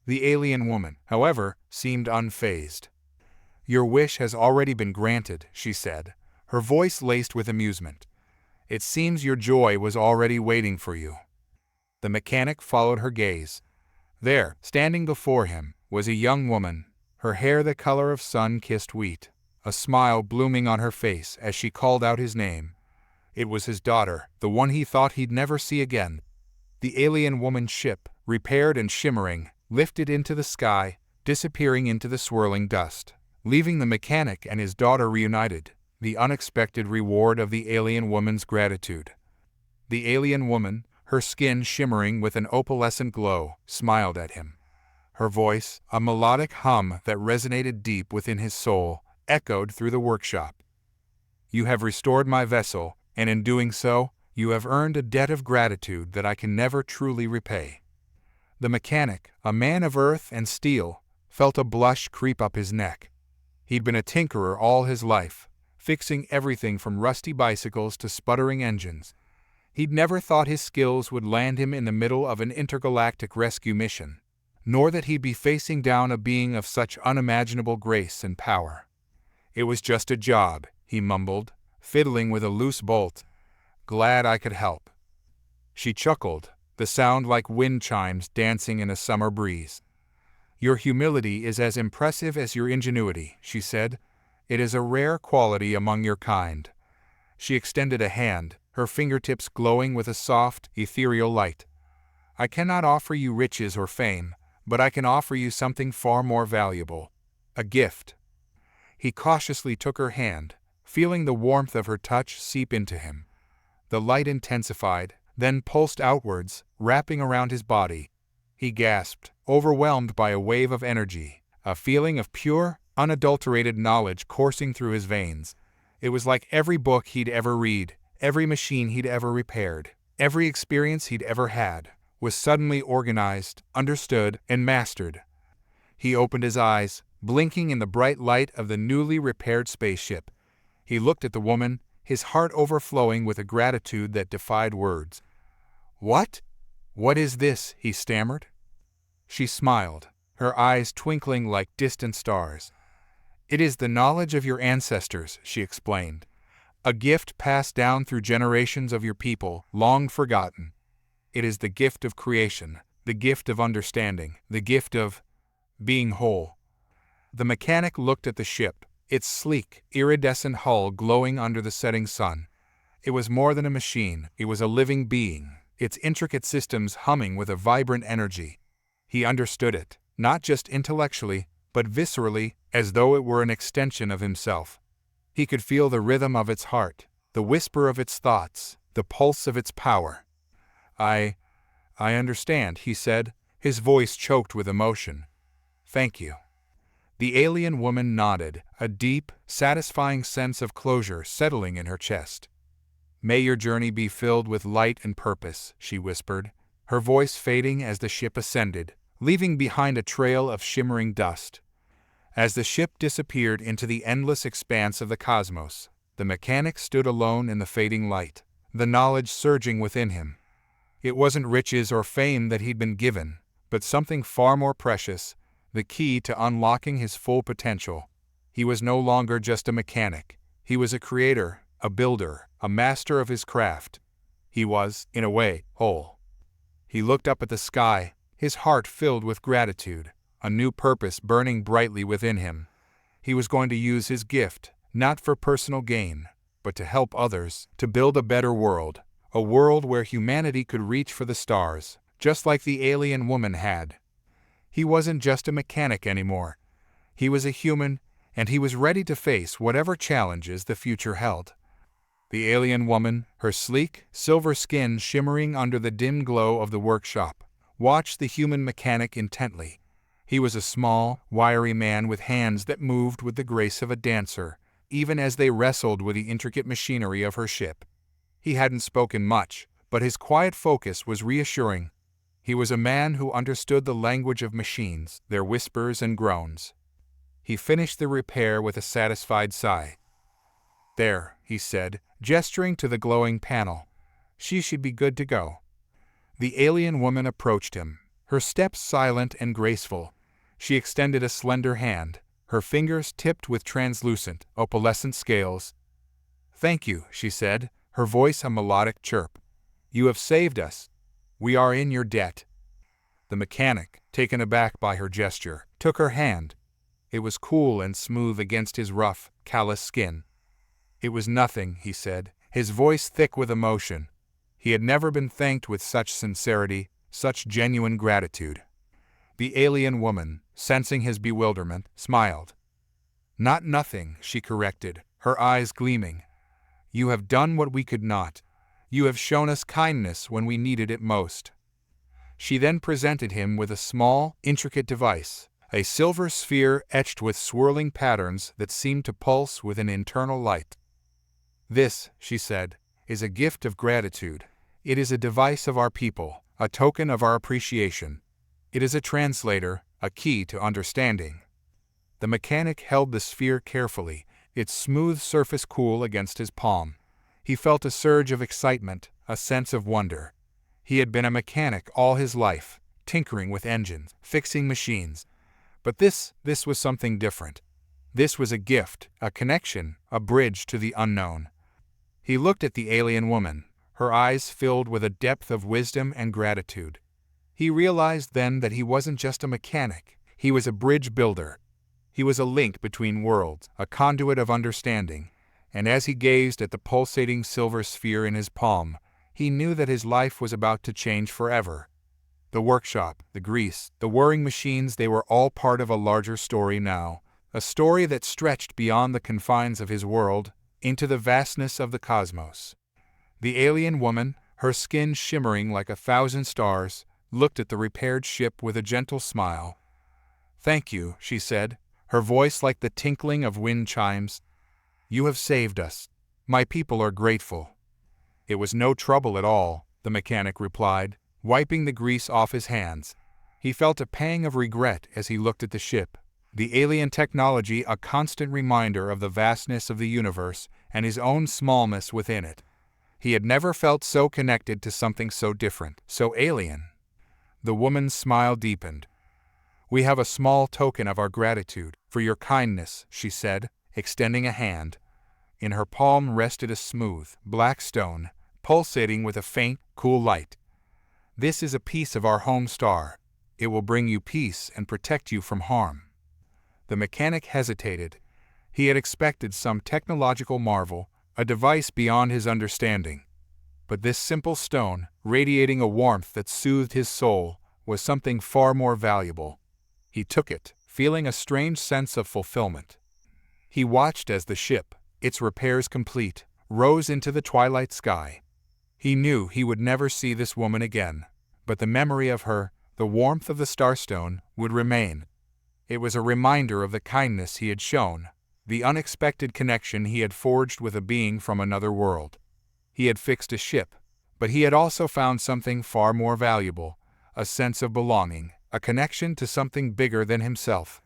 The alien woman, however, seemed unfazed. "Your wish has already been granted," she said, her voice laced with amusement. "It seems your joy was already waiting for you." The mechanic followed her gaze. There, standing before him, was a young woman, her hair the color of sun-kissed wheat, a smile blooming on her face as she called out his name. It was his daughter, the one he thought he'd never see again. The alien woman's ship, repaired and shimmering, lifted into the sky, disappearing into the swirling dust, leaving the mechanic and his daughter reunited, the unexpected reward of the alien woman's gratitude. The alien woman, her skin shimmering with an opalescent glow, smiled at him. Her voice, a melodic hum that resonated deep within his soul, echoed through the workshop. "You have restored my vessel, and in doing so, you have earned a debt of gratitude that I can never truly repay." The mechanic, a man of earth and steel, felt a blush creep up his neck. He'd been a tinkerer all his life, fixing everything from rusty bicycles to sputtering engines. He'd never thought his skills would land him in the middle of an intergalactic rescue mission, nor that he'd be facing down a being of such unimaginable grace and power. "It was just a job," he mumbled, fiddling with a loose bolt. "Glad I could help." She chuckled, the sound like wind chimes dancing in a summer breeze. "Your humility is as impressive as your ingenuity," she said. "It is a rare quality among your kind." She extended a hand, her fingertips glowing with a soft, ethereal light. "I cannot offer you riches or fame, but I can offer you something far more valuable. A gift." He cautiously took her hand, feeling the warmth of her touch seep into him. The light intensified, then pulsed outwards, wrapping around his body. He gasped, overwhelmed by a wave of energy, a feeling of pure, unadulterated knowledge coursing through his veins. It was like every book he'd ever read, every machine he'd ever repaired, every experience he'd ever had, was suddenly organized, understood, and mastered. He opened his eyes, blinking in the bright light of the newly repaired spaceship. He looked at the woman, his heart overflowing with a gratitude that defied words. "What? What is this?" he stammered. She smiled, her eyes twinkling like distant stars. "It is the knowledge of your ancestors," she explained. "A gift passed down through generations of your people, long forgotten. It is the gift of creation, the gift of understanding, the gift of being whole." The mechanic looked at the ship, its sleek, iridescent hull glowing under the setting sun. It was more than a machine, it was a living being, its intricate systems humming with a vibrant energy. He understood it, not just intellectually, but viscerally, as though it were an extension of himself. He could feel the rhythm of its heart, the whisper of its thoughts, the pulse of its power. I understand," he said, his voice choked with emotion. "Thank you." The alien woman nodded, a deep, satisfying sense of closure settling in her chest. "May your journey be filled with light and purpose," she whispered, her voice fading as the ship ascended, leaving behind a trail of shimmering dust. As the ship disappeared into the endless expanse of the cosmos, the mechanic stood alone in the fading light, the knowledge surging within him. It wasn't riches or fame that he'd been given, but something far more precious, the key to unlocking his full potential. He was no longer just a mechanic. He was a creator, a builder, a master of his craft. He was, in a way, whole. He looked up at the sky, his heart filled with gratitude, a new purpose burning brightly within him. He was going to use his gift, not for personal gain, but to help others, to build a better world, a world where humanity could reach for the stars, just like the alien woman had. He wasn't just a mechanic anymore. He was a human, and he was ready to face whatever challenges the future held. The alien woman, her sleek, silver skin shimmering under the dim glow of the workshop, watched the human mechanic intently. He was a small, wiry man with hands that moved with the grace of a dancer, even as they wrestled with the intricate machinery of her ship. He hadn't spoken much, but his quiet focus was reassuring. He was a man who understood the language of machines, their whispers and groans. He finished the repair with a satisfied sigh. "There," he said, gesturing to the glowing panel. "She should be good to go." The alien woman approached him, her steps silent and graceful. She extended a slender hand, her fingers tipped with translucent, opalescent scales. "Thank you," she said, her voice a melodic chirp. "You have saved us. We are in your debt." The mechanic, taken aback by her gesture, took her hand. It was cool and smooth against his rough, callous skin. "It was nothing," he said, his voice thick with emotion. He had never been thanked with such sincerity, such genuine gratitude. The alien woman, sensing his bewilderment, smiled. "Not nothing," she corrected, her eyes gleaming. "You have done what we could not. You have shown us kindness when we needed it most." She then presented him with a small, intricate device, a silver sphere etched with swirling patterns that seemed to pulse with an internal light. "This," she said, "is a gift of gratitude. It is a device of our people, a token of our appreciation. It is a translator, a key to understanding." The mechanic held the sphere carefully, its smooth surface cool against his palm. He felt a surge of excitement, a sense of wonder. He had been a mechanic all his life, tinkering with engines, fixing machines. But this was something different. This was a gift, a connection, a bridge to the unknown. He looked at the alien woman, her eyes filled with a depth of wisdom and gratitude. He realized then that he wasn't just a mechanic, he was a bridge builder. He was a link between worlds, a conduit of understanding, and as he gazed at the pulsating silver sphere in his palm, he knew that his life was about to change forever. The workshop, the grease, the whirring machines, they were all part of a larger story now, a story that stretched beyond the confines of his world, into the vastness of the cosmos. The alien woman, her skin shimmering like 1,000 stars, looked at the repaired ship with a gentle smile. "Thank you," she said, her voice like the tinkling of wind chimes. "You have saved us. My people are grateful." "It was no trouble at all," the mechanic replied, wiping the grease off his hands. He felt a pang of regret as he looked at the ship, the alien technology a constant reminder of the vastness of the universe and his own smallness within it. He had never felt so connected to something so different, so alien. The woman's smile deepened. "We have a small token of our gratitude for your kindness," she said, extending a hand. In her palm rested a smooth, black stone, pulsating with a faint, cool light. "This is a piece of our home star. It will bring you peace and protect you from harm." The mechanic hesitated. He had expected some technological marvel, a device beyond his understanding. But this simple stone, radiating a warmth that soothed his soul, was something far more valuable. He took it, feeling a strange sense of fulfillment. He watched as the ship, its repairs complete, rose into the twilight sky. He knew he would never see this woman again, but the memory of her, the warmth of the starstone, would remain. It was a reminder of the kindness he had shown, the unexpected connection he had forged with a being from another world. He had fixed a ship, but he had also found something far more valuable, a sense of belonging, a connection to something bigger than himself.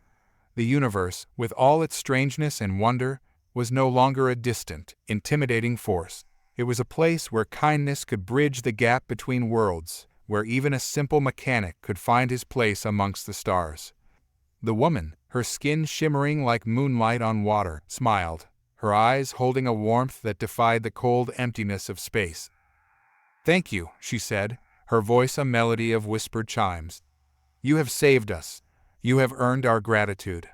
The universe, with all its strangeness and wonder, was no longer a distant, intimidating force. It was a place where kindness could bridge the gap between worlds, where even a simple mechanic could find his place amongst the stars. The woman, her skin shimmering like moonlight on water, smiled, her eyes holding a warmth that defied the cold emptiness of space. "Thank you," she said, her voice a melody of whispered chimes. "You have saved us. You have earned our gratitude."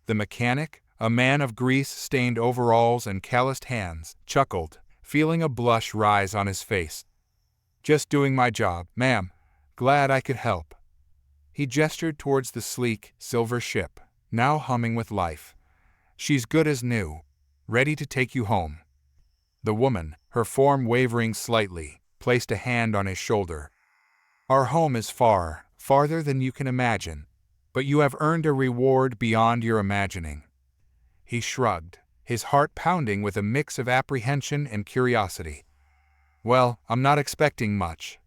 The mechanic, a man of grease-stained overalls and calloused hands, chuckled, feeling a blush rise on his face. "Just doing my job, ma'am. Glad I could help." He gestured towards the sleek, silver ship, now humming with life. "She's good as new, ready to take you home." The woman, her form wavering slightly, placed a hand on his shoulder. "Our home is far, farther than you can imagine, but you have earned a reward beyond your imagining." He shrugged, his heart pounding with a mix of apprehension and curiosity. "Well, I'm not expecting much.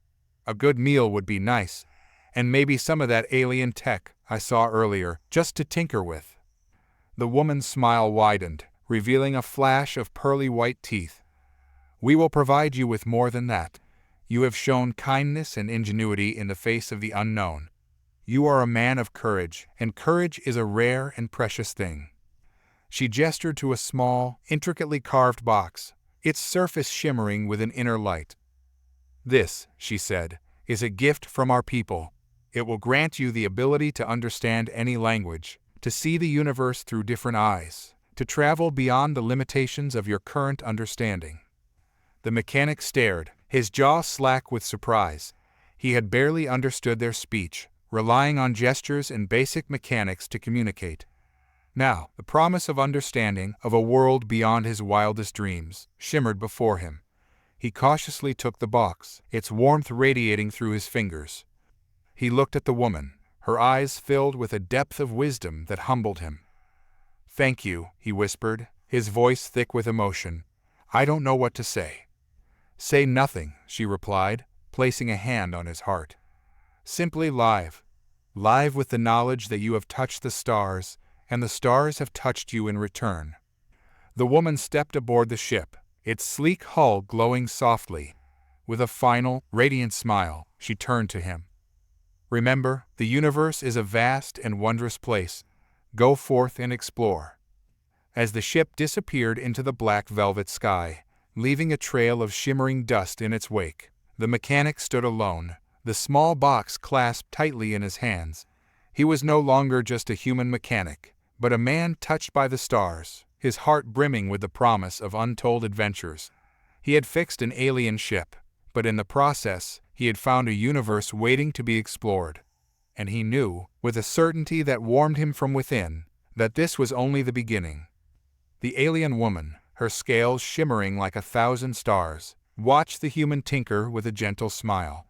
A good meal would be nice, and maybe some of that alien tech I saw earlier, just to tinker with." The woman's smile widened, revealing a flash of pearly white teeth. "We will provide you with more than that. You have shown kindness and ingenuity in the face of the unknown. You are a man of courage, and courage is a rare and precious thing." She gestured to a small, intricately carved box, its surface shimmering with an inner light. "This," she said, "is a gift from our people. It will grant you the ability to understand any language, to see the universe through different eyes, to travel beyond the limitations of your current understanding." The mechanic stared, his jaw slack with surprise. He had barely understood their speech, relying on gestures and basic mechanics to communicate. Now, the promise of understanding, of a world beyond his wildest dreams, shimmered before him. He cautiously took the box, its warmth radiating through his fingers. He looked at the woman, her eyes filled with a depth of wisdom that humbled him. "Thank you," he whispered, his voice thick with emotion. "I don't know what to say." "Say nothing," she replied, placing a hand on his heart. "Simply live. Live with the knowledge that you have touched the stars, and the stars have touched you in return." The woman stepped aboard the ship, its sleek hull glowing softly. With a final, radiant smile, she turned to him. "Remember, the universe is a vast and wondrous place. Go forth and explore." As the ship disappeared into the black velvet sky, leaving a trail of shimmering dust in its wake, the mechanic stood alone, the small box clasped tightly in his hands. He was no longer just a human mechanic, but a man touched by the stars, his heart brimming with the promise of untold adventures. He had fixed an alien ship, but in the process, he had found a universe waiting to be explored. And he knew, with a certainty that warmed him from within, that this was only the beginning. The alien woman, her scales shimmering like 1,000 stars, watched the human tinker with a gentle smile.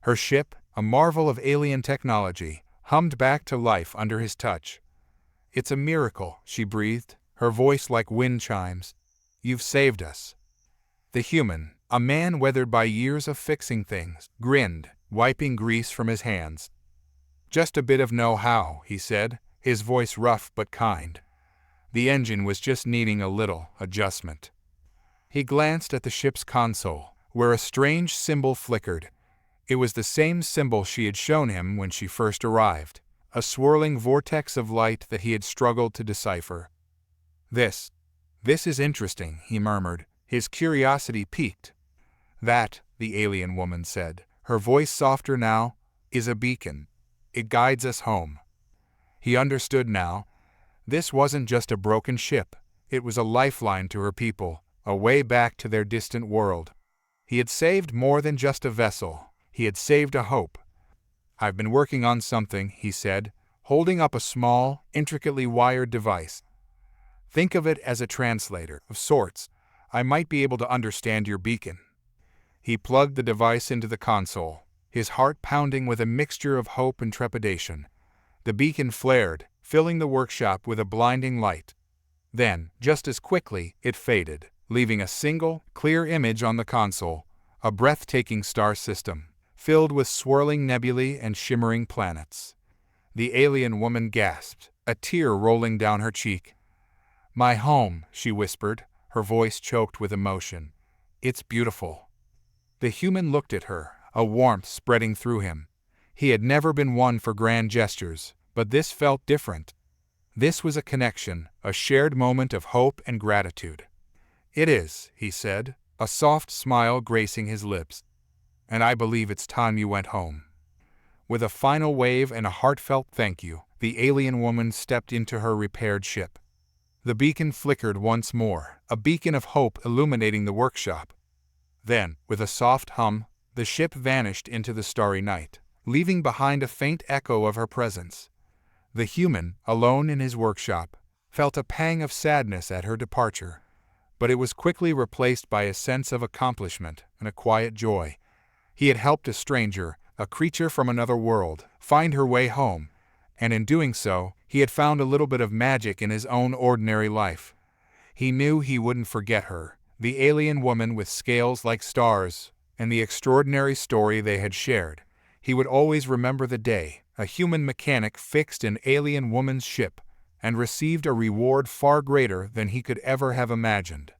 Her ship, a marvel of alien technology, hummed back to life under his touch. "It's a miracle," she breathed, her voice like wind chimes. "You've saved us." The human, a man weathered by years of fixing things, grinned, wiping grease from his hands. "Just a bit of know-how," he said, his voice rough but kind. The engine was just needing a little adjustment. He glanced at the ship's console, where a strange symbol flickered. It was the same symbol she had shown him when she first arrived, a swirling vortex of light that he had struggled to decipher. This is interesting," he murmured, his curiosity piqued. "That," the alien woman said, her voice softer now, "is a beacon. It guides us home." He understood now. This wasn't just a broken ship, it was a lifeline to her people, a way back to their distant world. He had saved more than just a vessel, he had saved a hope. "I've been working on something," he said, holding up a small, intricately wired device. "Think of it as a translator, of sorts. I might be able to understand your beacon." He plugged the device into the console, his heart pounding with a mixture of hope and trepidation. The beacon flared, filling the workshop with a blinding light. Then, just as quickly, it faded, leaving a single, clear image on the console, a breathtaking star system, filled with swirling nebulae and shimmering planets. The alien woman gasped, a tear rolling down her cheek. "My home," she whispered, her voice choked with emotion. "It's beautiful." The human looked at her, a warmth spreading through him. He had never been one for grand gestures, but this felt different. This was a connection, a shared moment of hope and gratitude. "It is," he said, a soft smile gracing his lips. "And I believe it's time you went home." With a final wave and a heartfelt thank you, the alien woman stepped into her repaired ship. The beacon flickered once more, a beacon of hope illuminating the workshop. Then, with a soft hum, the ship vanished into the starry night, leaving behind a faint echo of her presence. The human, alone in his workshop, felt a pang of sadness at her departure, but it was quickly replaced by a sense of accomplishment and a quiet joy. He had helped a stranger, a creature from another world, find her way home, and in doing so, he had found a little bit of magic in his own ordinary life. He knew he wouldn't forget her, the alien woman with scales like stars, and the extraordinary story they had shared. He would always remember the day a human mechanic fixed an alien woman's ship, and received a reward far greater than he could ever have imagined.